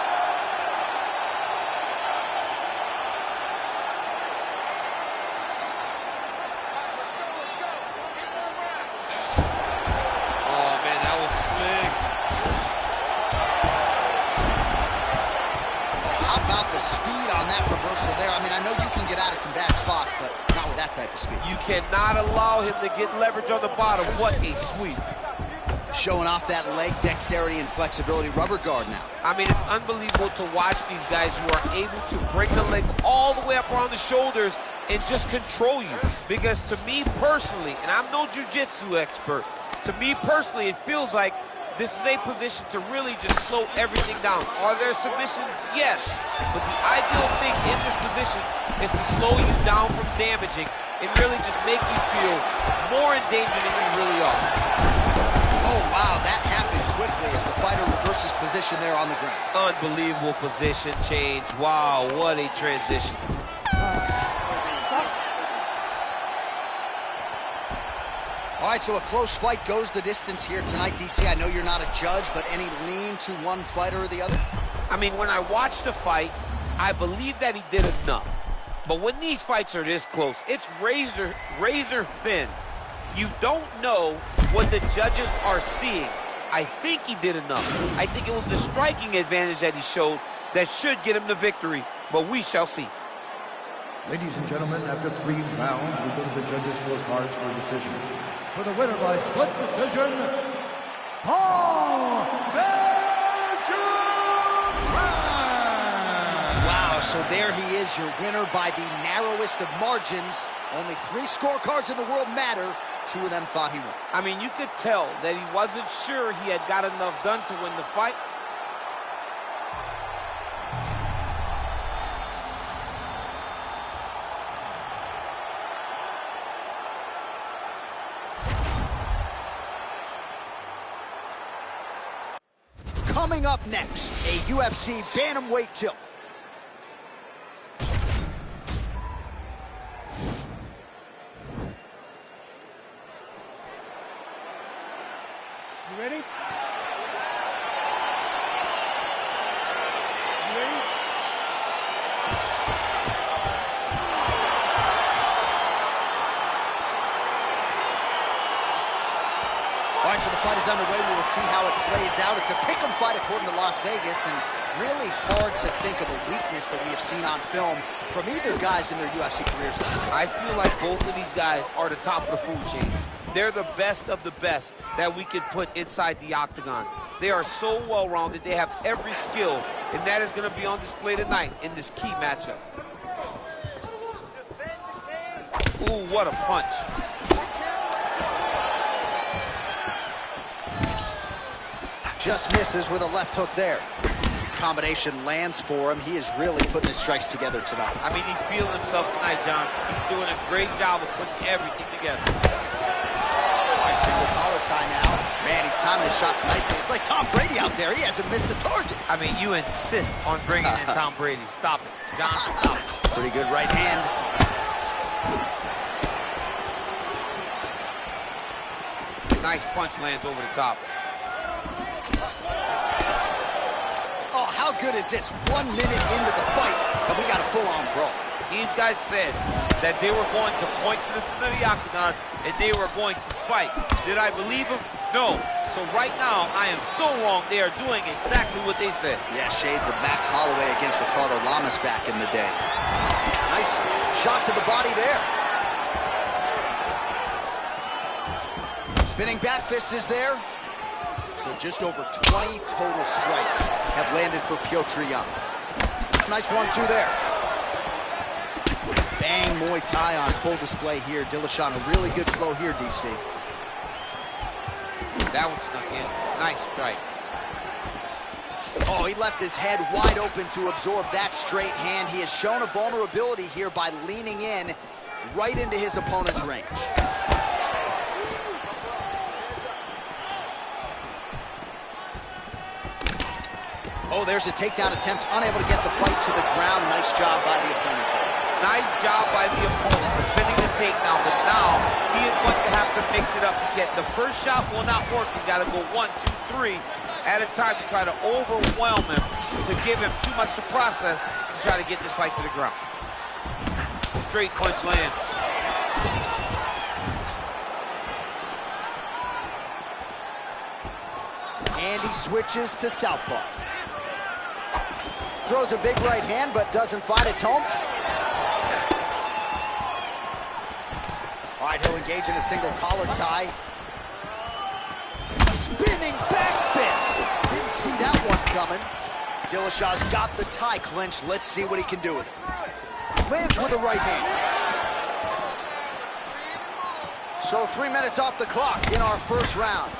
Some bad spots, but not with that type of speed. You cannot allow him to get leverage on the bottom. What a sweep. Showing off that leg dexterity and flexibility. Rubber guard now. I mean, it's unbelievable to watch these guys who are able to bring the legs all the way up around the shoulders and just control you. Because to me personally, and I'm no jiu-jitsu expert, to me personally, it feels like This is a position to really just slow everything down. Are there submissions? Yes. But the ideal thing in this position is to slow you down from damaging and really just make you feel more in danger than you really are. Oh, wow, that happened quickly as the fighter reverses position there on the ground. Unbelievable position change. Wow, what a transition. All right, so a close fight goes the distance here tonight, DC. I know you're not a judge, but any lean to one fighter or the other? I mean, when I watched the fight, I believe that he did enough. But when these fights are this close, it's razor thin. You don't know what the judges are seeing. I think he did enough. I think it was the striking advantage that he showed that should get him the victory, but we shall see. Ladies and gentlemen, after 3 rounds, we go to the judges' scorecards for a decision. For the winner by split decision, Holm! Wow, so there he is, your winner by the narrowest of margins. Only 3 scorecards in the world matter. 2 of them thought he won. I mean, you could tell that he wasn't sure he had got enough done to win the fight. Coming up next, a UFC bantamweight tilt. You ready? You ready? All right, so the fight is underway. We will see how it plays out. It's a pick'em fight according to Las Vegas, and really hard to think of a weakness that we have seen on film from either guys in their UFC careers. I feel like both of these guys are the top of the food chain. They're the best of the best that we could put inside the octagon. They are so well-rounded. They have every skill, and that is going to be on display tonight in this key matchup. Ooh, what a punch. Just misses with a left hook there. Combination lands for him. He is really putting his strikes together tonight. I mean, he's feeling himself tonight, John. He's doing a great job of putting everything together. All right, single collar tie now. Man, he's timing his shots nicely. It's like Tom Brady out there. He hasn't missed the target. I mean, you insist on bringing in Tom Brady. Stop it. John, stop it. Pretty good right hand. Nice punch lands over the top. Oh, how good is this? 1 minute into the fight, and we got a full-on brawl. These guys said that they were going to point to the center of the octagon and they were going to fight. Did I believe them? No. So right now, I am so wrong. They are doing exactly what they said. Yeah, shades of Max Holloway against Ricardo Lamas back in the day. Nice shot to the body there. Spinning back fist is there. So just over 20 total strikes have landed for Piotr Jan. Nice 1-2 there. Bang, Muay Thai on full display here. Dillashaw, a really good flow here, DC. That one snuck in. Nice strike. Oh, he left his head wide open to absorb that straight hand. He has shown a vulnerability here by leaning in right into his opponent's range. Oh, there's a takedown attempt, unable to get the fight to the ground. Nice job by the opponent there. Nice job by the opponent defending the takedown, but now he is going to have to mix it up to get the first shot will not work. He's got to go 1, 2, 3 at a time to try to overwhelm him, to give him too much to process to try to get this fight to the ground. Straight punch lands. And he switches to southpaw. Throws a big right hand, but doesn't find its home. All right, he'll engage in a single collar tie. Spinning back fist. Didn't see that one coming. Dillashaw's got the tie clinched. Let's see what he can do with it. Lands with a right hand. So 3 minutes off the clock in our first round.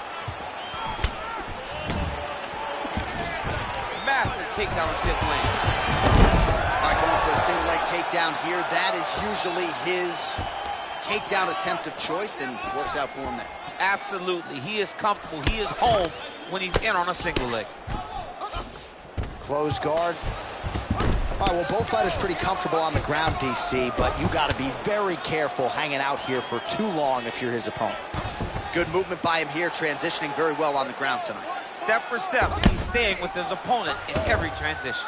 takedown didn't land. All right, going for a single leg takedown here. That is usually his takedown attempt of choice, and works out for him there. Absolutely. He is comfortable. He is home when he's in on a single leg. Close guard. All right, well, both fighters pretty comfortable on the ground, DC, but you got to be very careful hanging out here for too long if you're his opponent. Good movement by him here, transitioning very well on the ground tonight. Step for step, he's staying with his opponent in every transition.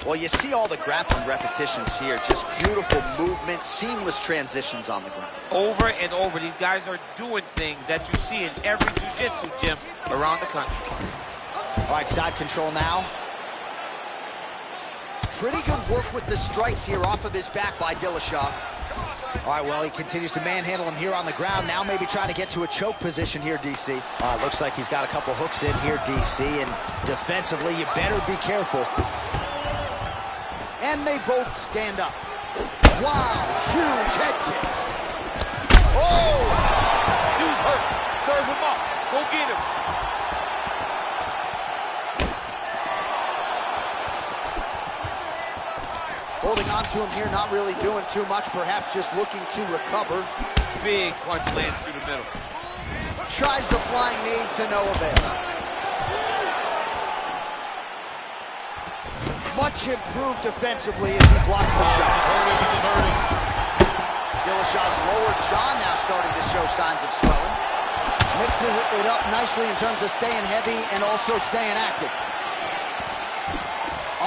Well, you see all the grappling repetitions here. Just beautiful movement, seamless transitions on the ground. Over and over, these guys are doing things that you see in every jiu-jitsu gym around the country. All right, side control now. Pretty good work with the strikes here off of his back by Dillashaw. All right, well, he continues to manhandle him here on the ground. Now maybe trying to get to a choke position here, DC. Looks like he's got a couple hooks in here, DC, and defensively, you better be careful. And they both stand up. Wow, huge head kick. Oh! Dude's hurt. Serve him up. Go get him. Holding on to him here, not really doing too much, perhaps just looking to recover. Big punch lands through the middle. Tries the flying knee to no avail. Much improved defensively as he blocks the shot. He's hurting. Dillashaw's lower jaw now starting to show signs of swelling. Mixes it up nicely in terms of staying heavy and also staying active.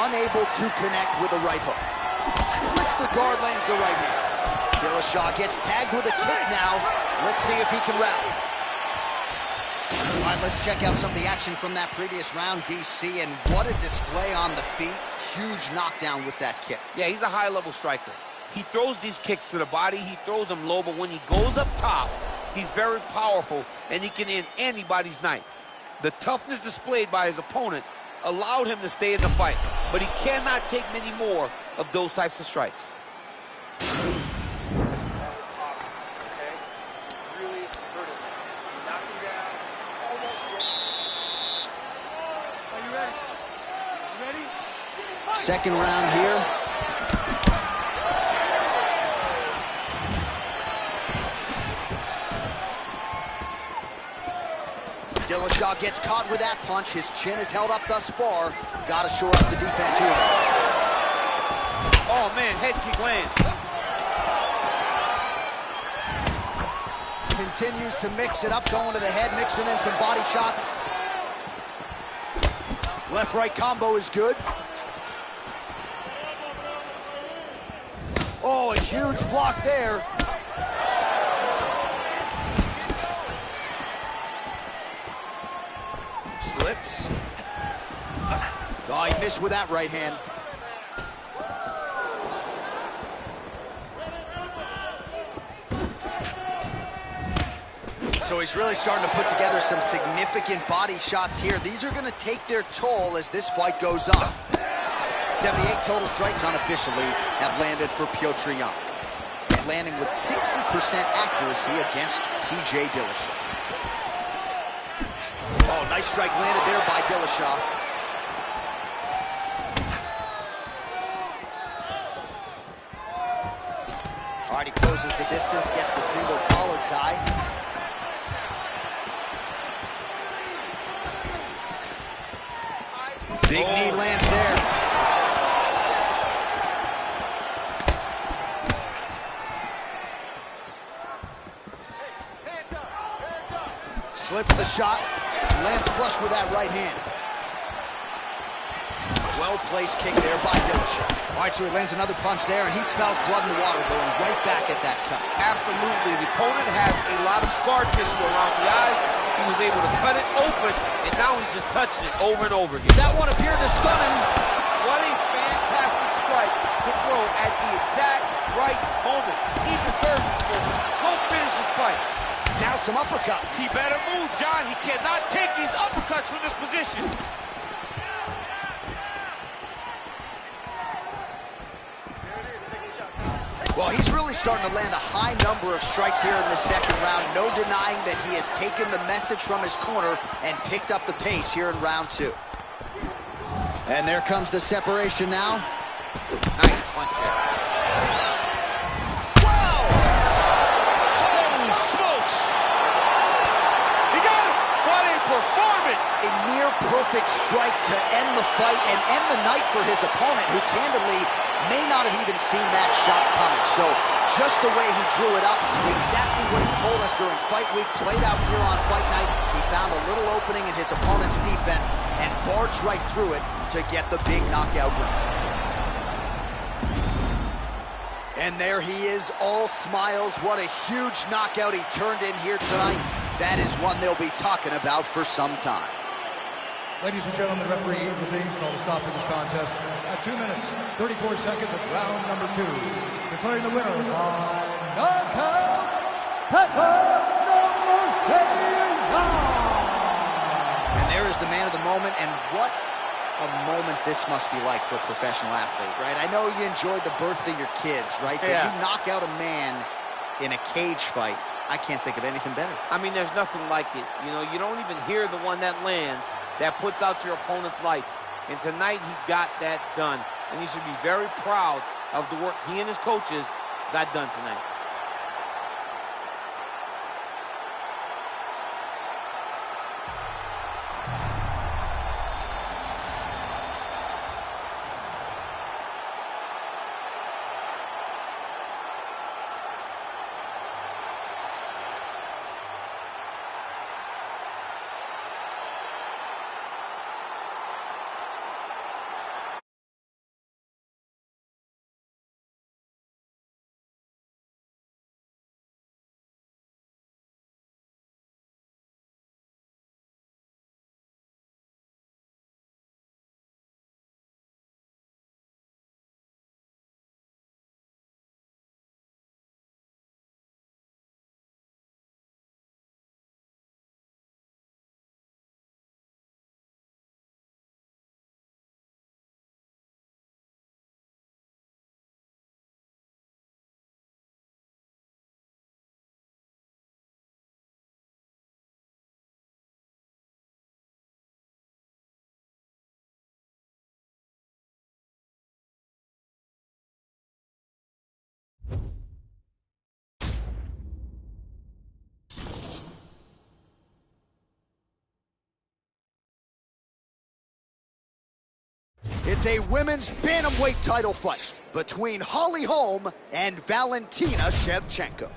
Unable to connect with a right hook. Splits the guard, lands the right hand. Dillashaw gets tagged with a kick now. Let's see if he can rally. All right, let's check out some of the action from that previous round, DC, and what a display on the feet. Huge knockdown with that kick. Yeah, he's a high-level striker. He throws these kicks to the body, he throws them low, but when he goes up top, he's very powerful, and he can end anybody's night. The toughness displayed by his opponent allowed him to stay in the fight, but he cannot take many more of those types of strikes. That was awesome, okay? You really hurt him. You knocked him down. Almost ready. Are you ready? You ready? Second round here. Dillashaw gets caught with that punch. His chin is held up thus far. Got to shore up the defense here, though. Oh, man, head kick lands. Continues to mix it up, going to the head, mixing in some body shots. Left-right combo is good. Oh, a huge block there. Slips. Oh, he missed with that right hand. So he's really starting to put together some significant body shots here. These are going to take their toll as this fight goes on. 78 total strikes unofficially have landed for Piotr Jan, landing with 60% accuracy against TJ Dillashaw. Oh, nice strike landed there by Dillashaw. All right, he closes the distance, gets the single collar tie. Big knee lands there. Slips the shot, lands flush with that right hand. Well-placed kick there by Dillashaw. All right, so he lands another punch there, and he smells blood in the water, going right back at that cut. Absolutely. The opponent has a lot of scar tissue around the eyes. He was able to cut it open, and now he's just touching it over and over again. That one appeared to stun him. What a fantastic strike to throw at the exact right moment. He deserves this moment. Go finish this fight. Now some uppercuts. He better move, John. He cannot take these uppercuts from this position. There it is. Take a shot. Well, he's really starting to land a high number of strikes here in the second round. No denying that he has taken the message from his corner and picked up the pace here in round 2. And there comes the separation now. Nice punch there. Wow! Holy smokes! He got him! What a performance! A near-perfect strike to end the fight and end the night for his opponent, who candidly may not have even seen that shot coming. So just the way he drew it up, exactly what he told us during fight week, played out here on fight night. He found a little opening in his opponent's defense and barged right through it to get the big knockout win. And there he is, all smiles. What a huge knockout he turned in here tonight. That is one they'll be talking about for some time. Ladies and gentlemen, referee intervenes, called a stop to this contest at 2 minutes, 34 seconds of round number 2. Declaring the winner by knockout, And there is the man of the moment, and what a moment this must be like for a professional athlete, right? I know you enjoyed the birth of your kids, right? Yeah. But you knock out a man in a cage fight. I can't think of anything better. I mean, there's nothing like it. You know, you don't even hear the one that lands, that puts out your opponent's lights. And tonight, he got that done. And he should be very proud of the work he and his coaches got done tonight. It's a women's bantamweight title fight between Holm and Valentina Shevchenko.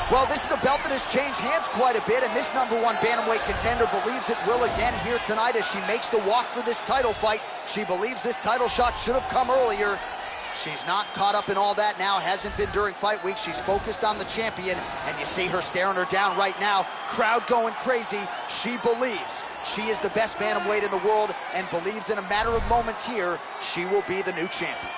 Well, this is a belt that has changed hands quite a bit, and this #1 bantamweight contender believes it will again here tonight as she makes the walk for this title fight. She believes this title shot should have come earlier. She's not caught up in all that now, hasn't been during fight week. She's focused on the champion, and you see her staring her down right now. Crowd going crazy. She believes she is the best bantamweight in the world and believes in a matter of moments here, she will be the new champion.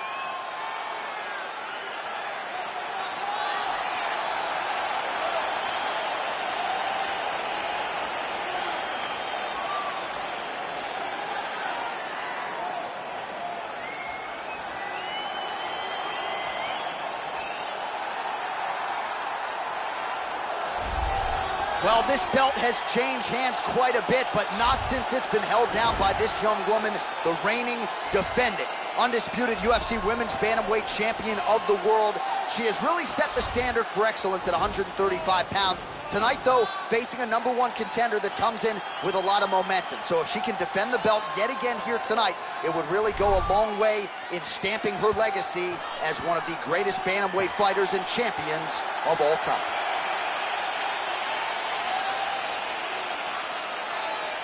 Well, this belt has changed hands quite a bit, but not since it's been held down by this young woman, the reigning, defending, undisputed UFC Women's Bantamweight Champion of the world. She has really set the standard for excellence at 135 pounds. Tonight, though, facing a #1 contender that comes in with a lot of momentum. So if she can defend the belt yet again here tonight, it would really go a long way in stamping her legacy as one of the greatest bantamweight fighters and champions of all time.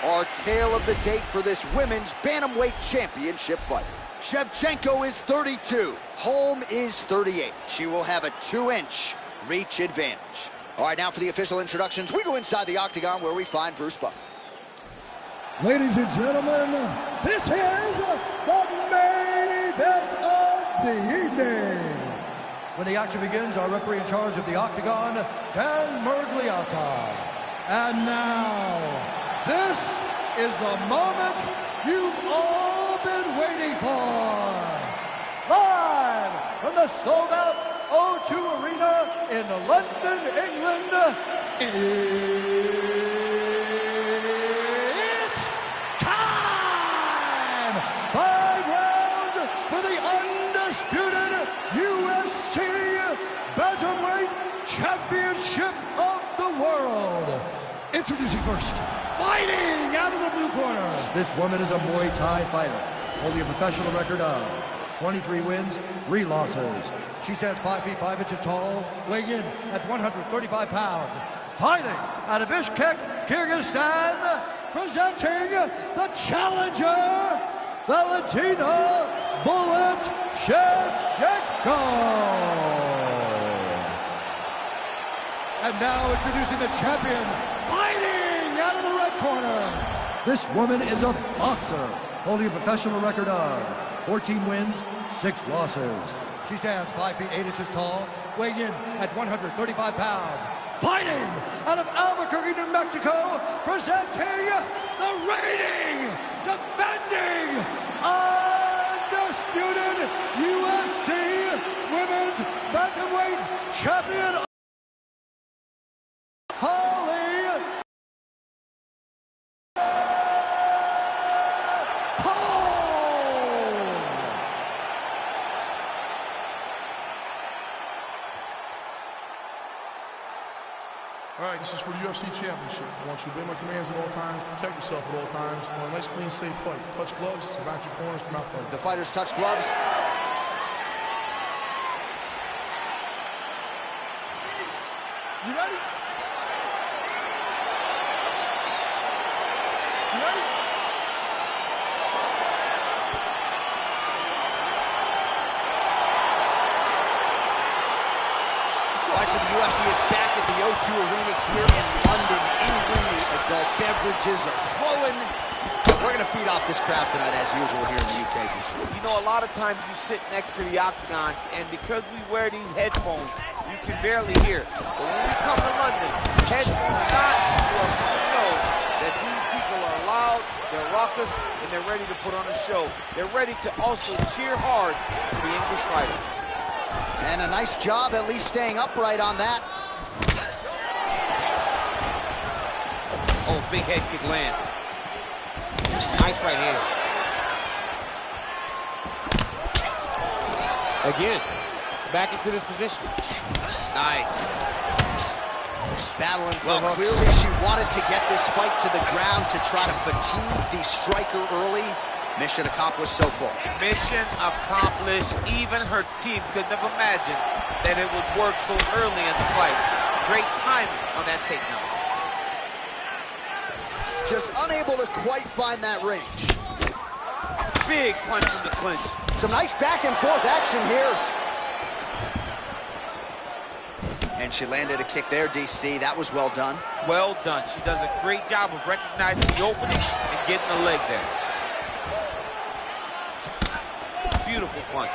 Our tale of the tape for this women's bantamweight championship fight. Shevchenko is 32. Holm is 38. She will have a 2-inch reach advantage. All right, now for the official introductions, we go inside the octagon where we find Bruce Buffer. Ladies and gentlemen, this is the main event of the evening. When the action begins, our referee in charge of the Octagon, Dan Mergliata. And now, this is the moment you've all been waiting for. Live from the sold-out O2 Arena in London, England, it's time! 5 rounds for the undisputed UFC Bantamweight Championship of the World. Introducing first, fighting out of the blue corner. This woman is a Muay Thai fighter, holding a professional record of 23 wins, 3 losses. She stands 5 feet 5 inches tall, weighing in at 135 pounds. Fighting out of Bishkek, Kyrgyzstan, presenting the challenger, Valentina Bullet Shevchenko. And now introducing the champion, fighting out of the red corner. This woman is a boxer, holding a professional record of 14 wins, 6 losses. She stands 5 feet 8 inches tall, weighing in at 135 pounds. Fighting out of Albuquerque, New Mexico, presenting the reigning, defending, undisputed UFC Women's Bantamweight Champion, All right, this is for the UFC Championship. I want you to obey my commands at all times, protect yourself at all times. I want a nice, clean, safe fight. Touch gloves, back your corners, come out fighting. The fighters touch gloves. You ready? You ready? Watch the UFC is back at the O2 Arena here in London, England. The adult beverages are flowing. We're going to feed off this crowd tonight, as usual, here in the UK, DC. You know, a lot of times you sit next to the Octagon, and because we wear these headphones, you can barely hear. But when we come to London, headphones not, you are going to know that these people are loud, they're raucous, and they're ready to put on a show. They're ready to also cheer hard for the English fighter. And a nice job at least staying upright on that. Oh, big head kick lands. Nice right hand. Again, back into this position. Nice. Battling for hooks. Clearly she wanted to get this fight to the ground to try to fatigue the striker early. Mission accomplished so far. Mission accomplished. Even her team couldn't have imagined that it would work so early in the fight. Great timing on that takedown. Just unable to quite find that range. Big punch in the clinch. Some nice back and forth action here. And she landed a kick there, DC. That was well done. Well done. She does a great job of recognizing the opening and getting the leg there. Beautiful punch.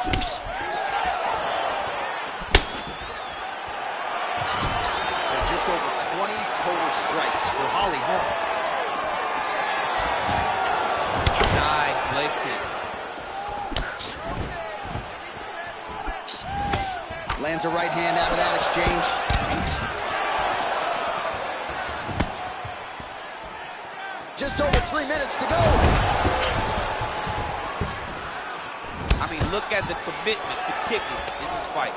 So just over 20 total strikes for Holly Holm. Nice leg kick. Lands a right hand out of that exchange. Just over 3 minutes to go. I mean, look at the commitment to kicking in this fight.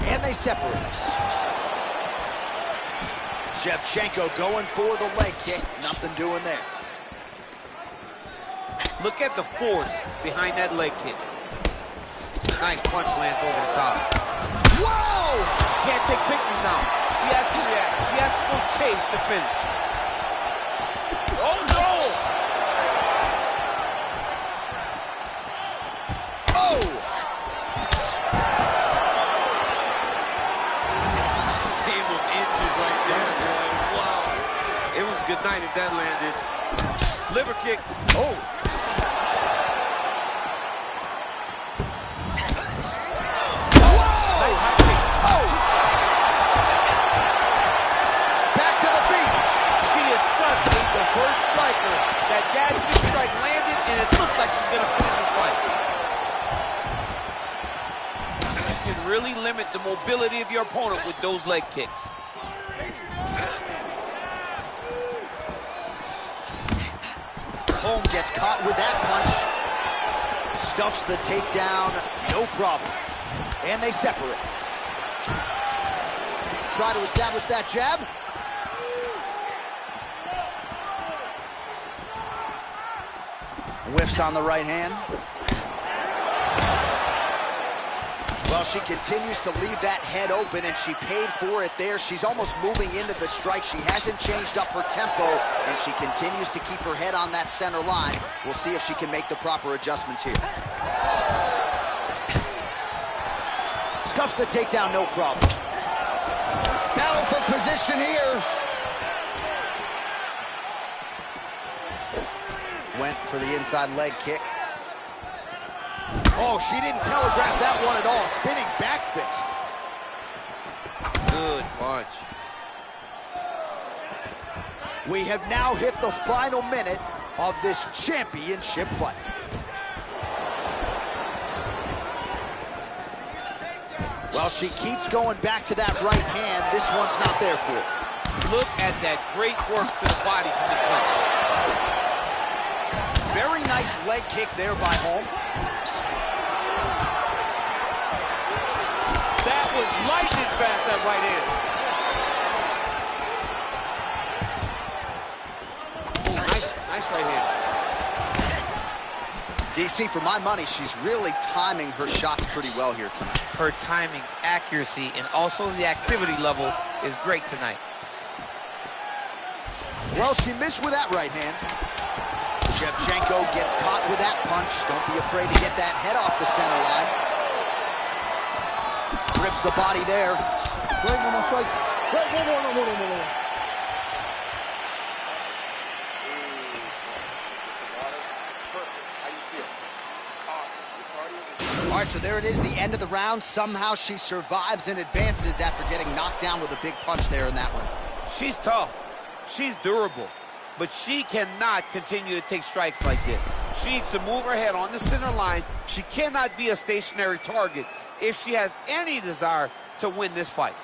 And they separate. Shevchenko going for the leg kick. Nothing doing there. Look at the force behind that leg kick. Nice punch lands over the top. Whoa! Can't take pictures now. She has to react. She has to go chase the finish. Oh, no! Oh! Game of inches right there, boy. Wow. It was a good night if that landed. Liver kick. Oh! looks like she's gonna finish this fight. You can really limit the mobility of your opponent with those leg kicks. Holm gets caught with that punch. Stuffs the takedown, no problem. And they separate. Try to establish that jab. Whiffs on the right hand. Well, she continues to leave that head open, and she paid for it there. She's almost moving into the strike. She hasn't changed up her tempo, and she continues to keep her head on that center line. We'll see if she can make the proper adjustments here. Stuffs the takedown, no problem. Battle for position here. Went for the inside leg kick. Oh, she didn't telegraph that one at all. Spinning back fist. Good punch. We have now hit the final minute of this championship fight. Well, she keeps going back to that right hand. This one's not there for her. Look at that great work to the body from the punch. Very nice leg kick there by Holm. That was lightning fast, that right hand. Nice right hand. DC, for my money, she's really timing her shots pretty well here tonight. Her timing, accuracy, and also the activity level is great tonight. Well, she missed with that right hand. Shevchenko gets caught with that punch. Don't be afraid to get that head off the center line. Rips the body there. Wait, no more strikes. Wait, no. All right, so there it is, the end of the round. Somehow she survives and advances after getting knocked down with a big punch there in that one. She's tough. She's durable. But she cannot continue to take strikes like this. She needs to move her head on the center line. She cannot be a stationary target if she has any desire to win this fight.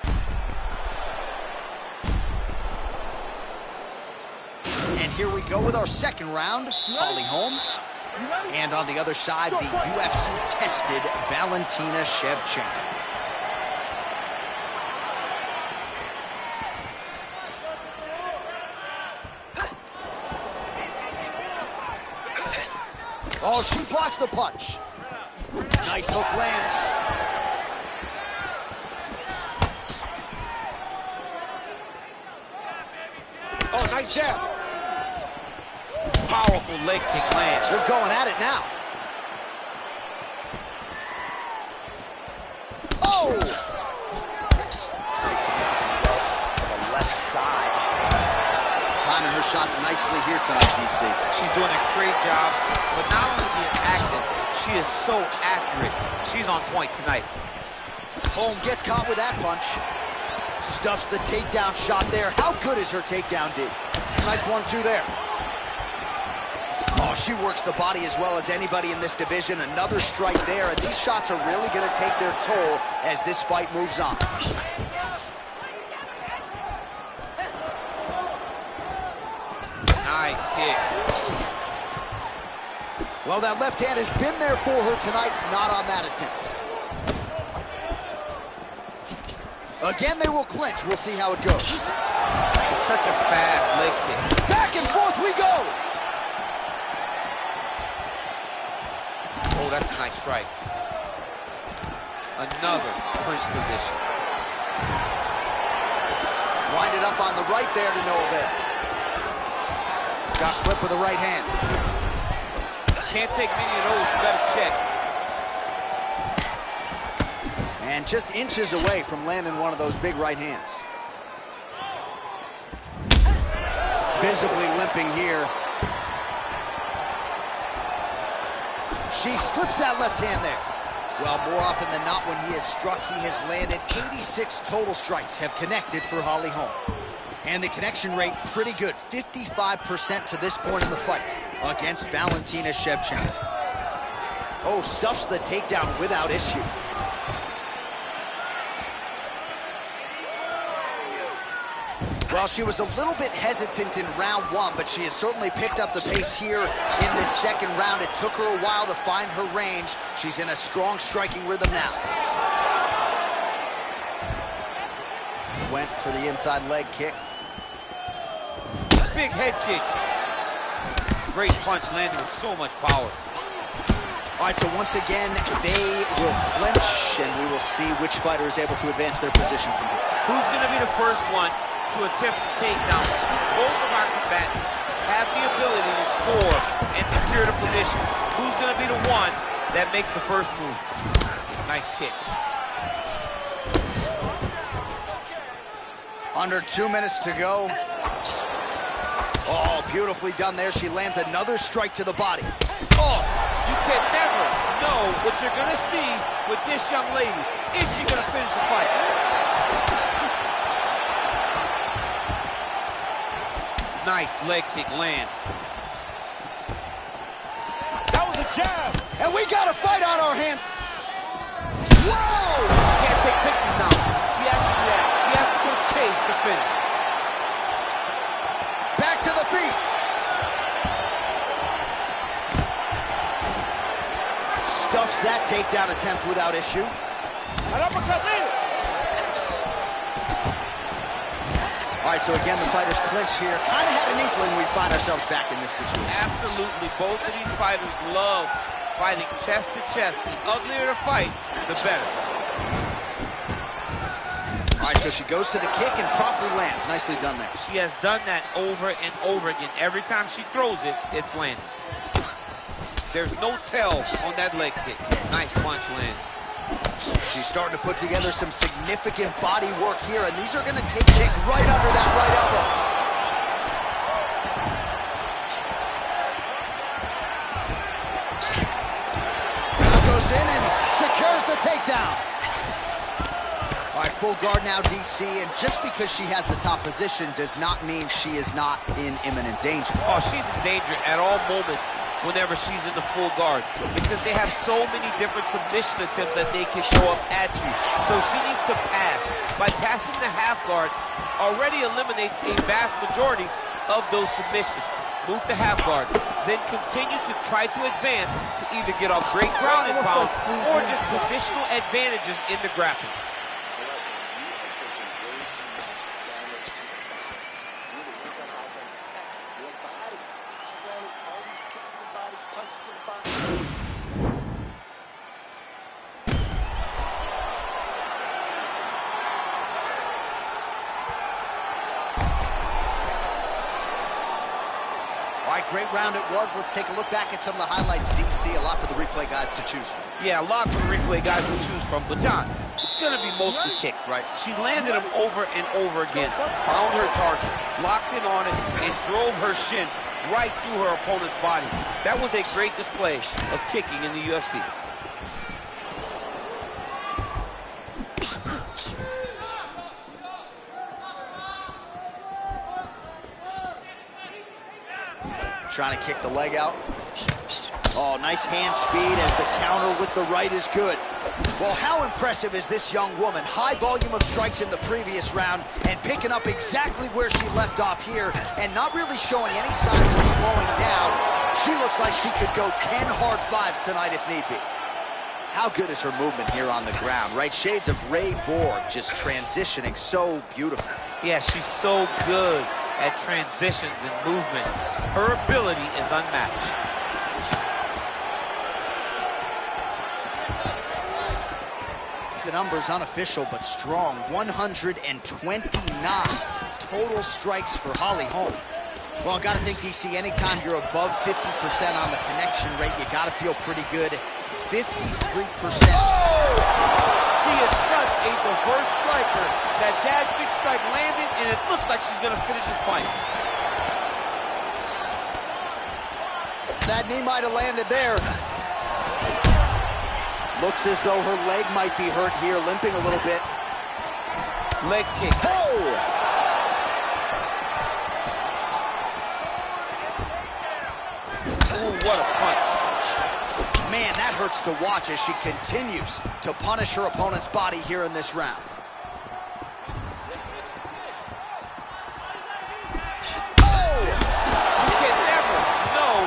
And here we go with our second round. Holly Holm. And on the other side, the UFC-tested Valentina Shevchenko. Oh, she blocks the punch. Nice hook lands. Oh, nice jab. Powerful leg kick lands. They're going at it now. Oh! Nice significant rush to the left side. Timing her shots nicely here tonight, DC. She's doing a great job, but not only being active, she is so accurate. She's on point tonight. Holm gets caught with that punch. Stuffs the takedown shot there. How good is her takedown, D? Nice 1-2 there. Oh, she works the body as well as anybody in this division. Another strike there, and these shots are really going to take their toll as this fight moves on. Nice kick. Well, that left hand has been there for her tonight, not on that attempt. Again, they will clinch. We'll see how it goes. It's such a fast leg kick. Back and forth we go. Oh, that's a nice strike. Another clinch position. Wind it up on the right there to no avail. Got clipped with the right hand. Can't take many of those, you better check. And just inches away from landing one of those big right hands. Visibly limping here. She slips that left hand there. Well, more often than not, when he has struck, he has landed. 86 total strikes have connected for Holly Holm. And the connection rate, pretty good, 55% to this point in the fight. against Valentina Shevchenko. Oh, stuffs the takedown without issue. Well, she was a little bit hesitant in round one, but she has certainly picked up the pace here in this second round. It took her a while to find her range. She's in a strong striking rhythm now. Went for the inside leg kick. Big head kick. Great punch landing with so much power. All right, so once again, they will clinch, and we will see which fighter is able to advance their position from here. Who's going to be the first one to attempt the takedown? Both of our combatants have the ability to score and secure the position. Who's going to be the one that makes the first move? Nice kick. Under 2 minutes to go. Oh, beautifully done there. She lands another strike to the body. Oh! You can never know what you're going to see with this young lady. Is she going to finish the fight? Nice leg kick lands. That was a jab. And we got a fight on our hands. Whoa! Can't take pictures now. She has to react. She has to go chase the finish. Back to the feet. Stuffs that takedown attempt without issue. An uppercut landed. All right, so again, the fighters clinch here. Kind of had an inkling we'd find ourselves back in this situation. Absolutely. Both of these fighters love fighting chest to chest. The uglier the fight, the better. All right, so she goes to the kick and promptly lands. Nicely done there. She has done that over and over again. Every time she throws it, it's landing. There's no tell on that leg kick. Nice punch lands. She's starting to put together some significant body work here, and these are going to take kick right under that right elbow. Now goes in and secures the takedown. All right, full guard now, DC, and just because she has the top position does not mean she is not in imminent danger. Oh, she's in danger at all moments whenever she's in the full guard, because they have so many different submission attempts that they can throw up at you. So she needs to pass. By passing the half guard, already eliminates a vast majority of those submissions. Move to half guard, then continue to try to advance to either get off great ground and pound or just positional advantages in the grappling. All right, great round it was. Let's take a look back at some of the highlights, DC. A lot for the replay guys to choose from. Yeah, a lot for the replay guys to choose from. But, John, it's going to be mostly kicks, right? She landed them over and over again, found her target, locked in on it, and drove her shin right through her opponent's body. That was a great display of kicking in the UFC. Trying to kick the leg out. Oh, nice hand speed as the counter with the right is good. Well, how impressive is this young woman? High volume of strikes in the previous round and picking up exactly where she left off here and not really showing any signs of slowing down. She looks like she could go 10 hard fives tonight if need be. How good is her movement here on the ground, right? Shades of Ray Borg, just transitioning so beautiful. Yeah, she's so good at transitions and movement. Her ability is unmatched. The numbers unofficial but strong. 129 total strikes for Holly Holm. Well, I got to think, DC, anytime you're above 50% on the connection rate, you got to feel pretty good. 53%. Oh! She is such a diverse striker that big strike landed, and it looks like she's going to finish this fight. That knee might have landed there. Looks as though her leg might be hurt here, limping a little bit. Leg kick. what a punch. Man, that hurts to watch as she continues to punish her opponent's body here in this round.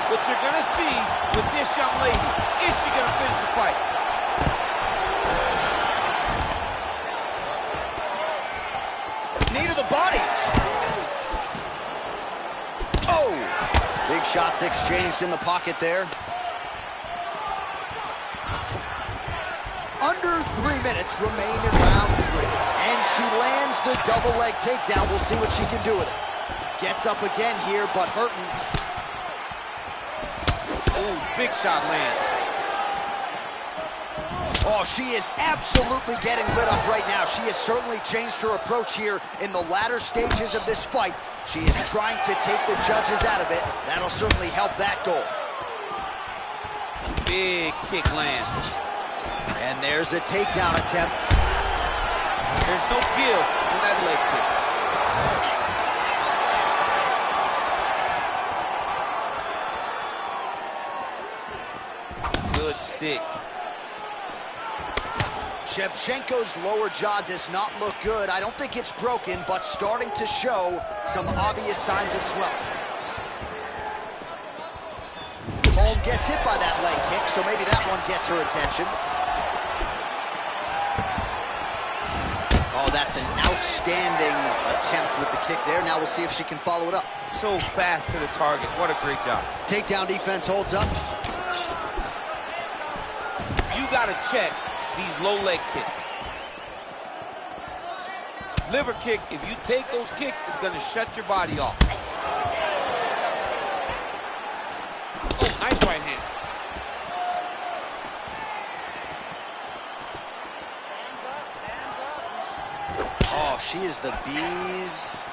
What you're going to see with this young lady, is she going to finish the fight? Knee to the body. Oh! Big shots exchanged in the pocket there. Under 3 minutes remain in round 3. And she lands the double leg takedown. We'll see what she can do with it. Gets up again here, but hurting. Ooh, big shot lands. Oh, she is absolutely getting lit up right now. She has certainly changed her approach here in the latter stages of this fight. She is trying to take the judges out of it. That'll certainly help that goal. Big kick lands. And there's a takedown attempt. There's no give in that leg kick. Stick. Shevchenko's lower jaw does not look good. I don't think it's broken, but starting to show some obvious signs of swelling. Holm gets hit by that leg kick, so maybe that one gets her attention. Oh, that's an outstanding attempt with the kick there. Now we'll see if she can follow it up. So fast to the target. What a great job. Takedown defense holds up. You got to check these low leg kicks. Liver kick, if you take those kicks, it's going to shut your body off. Oh, nice right hand. Oh, she is the bee's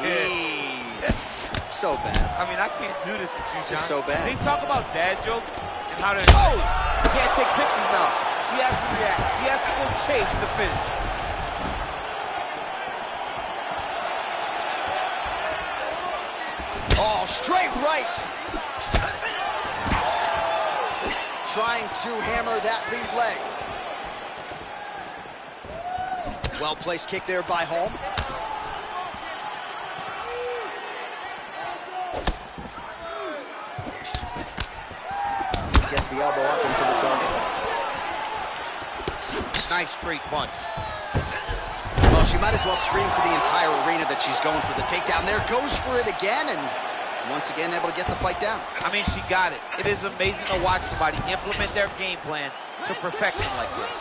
knees. So bad. I mean, I can't do this with you, It's just so bad. They talk about dad jokes and how to... Oh! You can't take pictures now. She has to react. She has to go chase the finish. Oh, straight right. Trying to hammer that lead leg. Well-placed kick there by Holm. Gets the elbow up into the target. Nice straight punch. Well, she might as well scream to the entire arena that she's going for the takedown. There goes for it again, and once again able to get the fight down. I mean, she got it. It is amazing to watch somebody implement their game plan to perfection like this.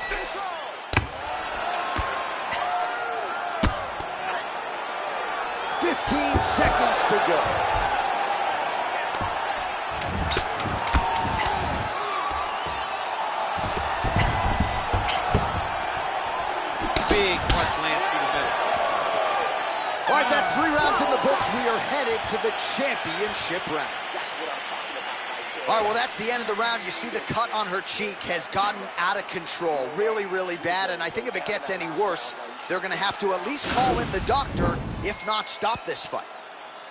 "15 seconds to go." Big punch lands through the middle. All right, that's 3 rounds in the books. We are headed to the championship round. All right, well, that's the end of the round. You see the cut on her cheek has gotten out of control. Really, really bad. And I think if it gets any worse, they're going to have to at least call in the doctor, if not stop this fight.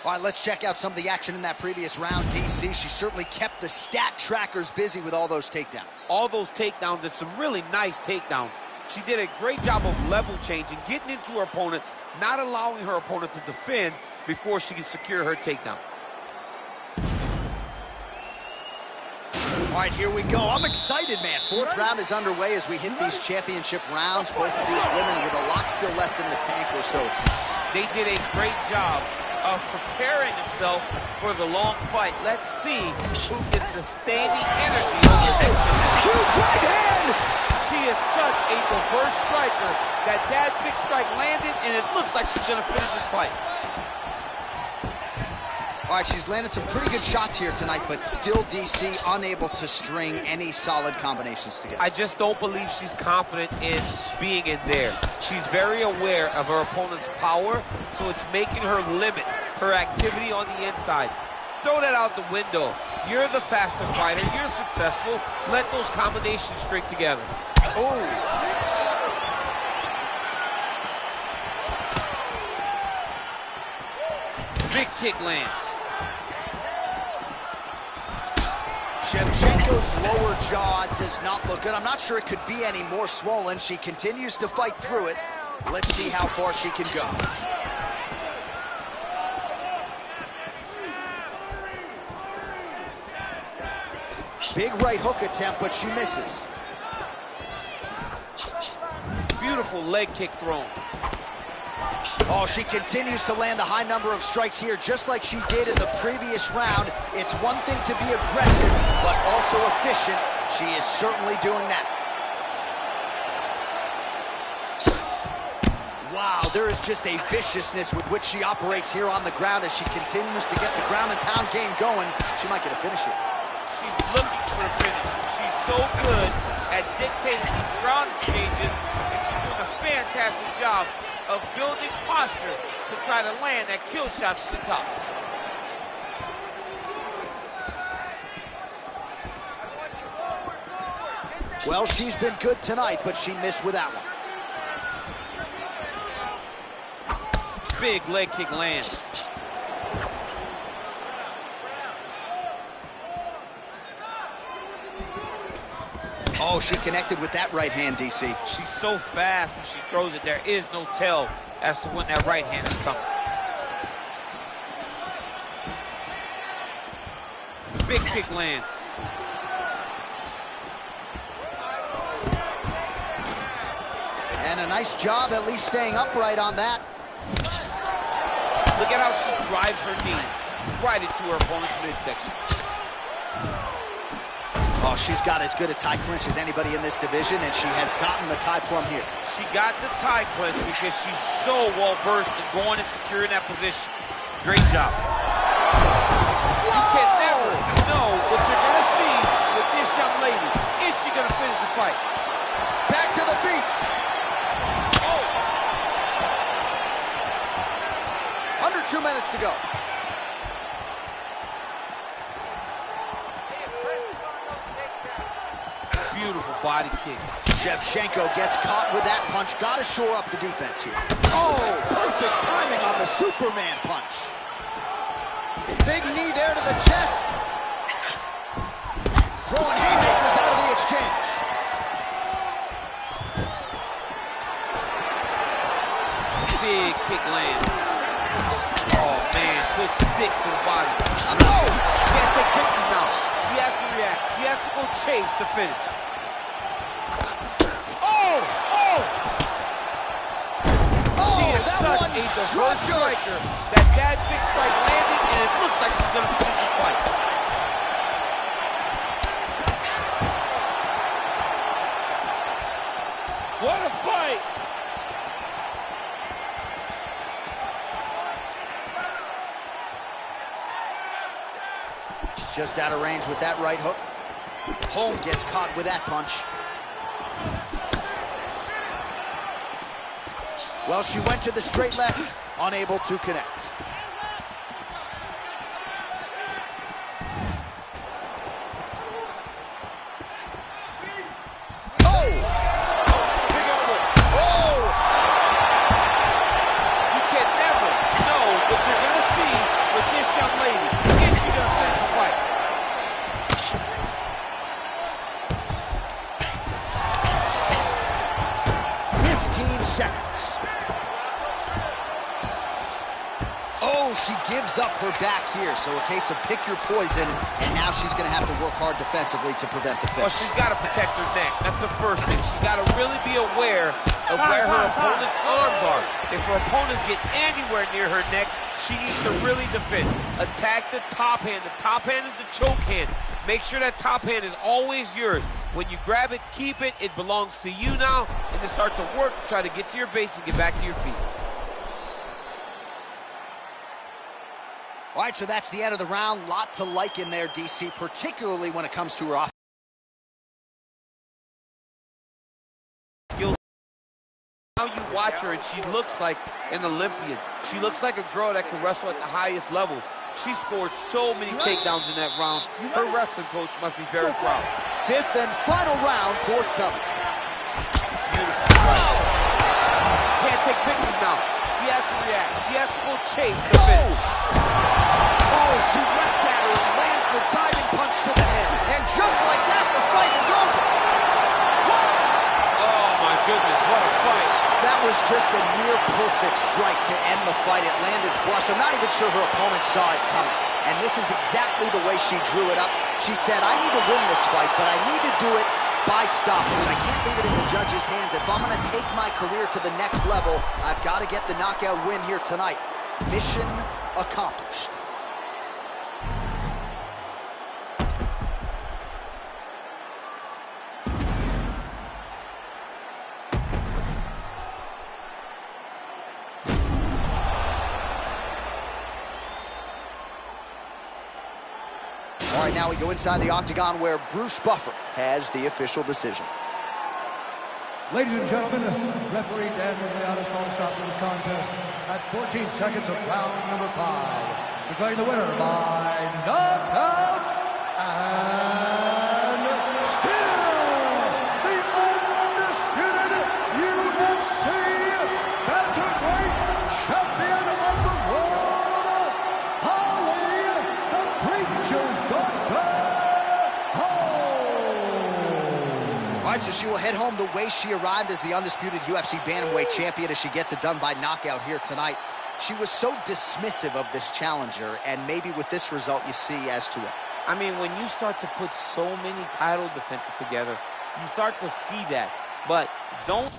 All right, let's check out some of the action in that previous round. DC, she certainly kept the stat trackers busy with all those takedowns. All those takedowns, and some really nice takedowns. She did a great job of level changing, getting into her opponent, not allowing her opponent to defend before she can secure her takedown. All right, here we go. I'm excited, man. 4th round is underway as we hit these championship rounds. Both of these women with a lot still left in the tank, or so it seems. They did a great job of preparing themselves for the long fight. Let's see who can sustain the energy of the next minute. Huge right hand! She is such a diverse striker that big strike landed, and it looks like she's going to finish this fight. All right, she's landed some pretty good shots here tonight, but still DC unable to string any solid combinations together. I just don't believe she's confident in being in there. She's very aware of her opponent's power, so it's making her limit her activity on the inside. Throw that out the window. You're the faster fighter. You're successful. Let those combinations string together. Oh. Big kick lands. Shevchenko's lower jaw does not look good. I'm not sure it could be any more swollen. She continues to fight through it. Let's see how far she can go. Big right hook attempt, but she misses. Beautiful leg kick thrown. Oh, she continues to land a high number of strikes here, just like she did in the previous round. It's one thing to be aggressive, but also efficient. She is certainly doing that. Wow, there is just a viciousness with which she operates here on the ground as she continues to get the ground and pound game going. She might get a finish here. She's looking for a finish. She's so good at dictating these ground exchanges, and she's doing a fantastic job of building posture to try to land that kill shot to the top. Well, she's been good tonight, but she missed with that one. Big leg kick lands. Oh, she connected with that right hand, DC. She's so fast when she throws it. There is no tell as to when that right hand is coming. Big kick lands. And a nice job at least staying upright on that. Look at how she drives her knee right into her opponent's midsection. Oh, she's got as good a tie clinch as anybody in this division, and she has gotten the tie plum here. She got the tie clinch because she's so well-versed in going and securing that position. Great job. Whoa! You can never know what you're going to see with this young lady. Is she going to finish the fight? Back to the feet. Oh! Under 2 minutes to go. Beautiful body kick. Shevchenko gets caught with that punch. Got to shore up the defense here. Oh, perfect timing on the Superman punch. Big knee there to the chest. Throwing haymakers out of the exchange. Big kick land. Oh, man. Good stick to the body. Oh! Can't take pictures now. She has to react. She has to go chase the finish. Such a diverse striker that big strike landing, and it looks like she's going to finish the fight. What a fight! Just out of range with that right hook. Holm gets caught with that punch. Well, she went to the straight left, unable to connect. Oh! Big elbow. Oh! You can never know what you're going to see with this young lady. Is she going to finish the fight? Seconds. Oh, she gives up her back here. So a case of pick your poison, and now she's going to have to work hard defensively to prevent the finish. Well, she's got to protect her neck. That's the first thing. She's got to really be aware of where her opponent's arms are. If her opponents get anywhere near her neck, she needs to really defend. Attack the top hand. The top hand is the choke hand. Make sure that top hand is always yours. When you grab it, keep it. It belongs to you now. And then start to work, try to get to your base and get back to your feet. All right, so that's the end of the round. Lot to like in there, DC, particularly when it comes to her offense. Now you watch her, and she looks like an Olympian. She looks like a girl that can wrestle at the highest levels. She scored so many takedowns in that round. Her wrestling coach must be very proud. Fifth and final round, forthcoming. Wow. Can't take pictures now. She has to react. She has to go chase the finish. Oh, she left at her and lands the with a diving punch to the head. And just like that, the fight is over. Oh, my goodness, what a fight. That was just a near-perfect strike to end the fight. It landed flush. I'm not even sure her opponent saw it coming. And this is exactly the way she drew it up. She said, I need to win this fight, but I need to do it by stoppage. I can't leave it in the judge's hands. If I'm going to take my career to the next level, I've got to get the knockout win here tonight. Mission accomplished. All right, now we go inside the octagon where Bruce Buffer has the official decision. Ladies and gentlemen, referee Dan Murgliana's calling stop to this contest at 14 seconds of round number 5. Declaring the winner by knockout and still the undisputed UFC bantamweight champion of the world, Holly, the Preacher's Doctor, Holm. All right, so she will head home the way she arrived as the undisputed UFC bantamweight champion as she gets it done by knockout here tonight. She was so dismissive of this challenger, and maybe with this result you see as to what. I mean, when you start to put so many title defenses together, you start to see that. But don't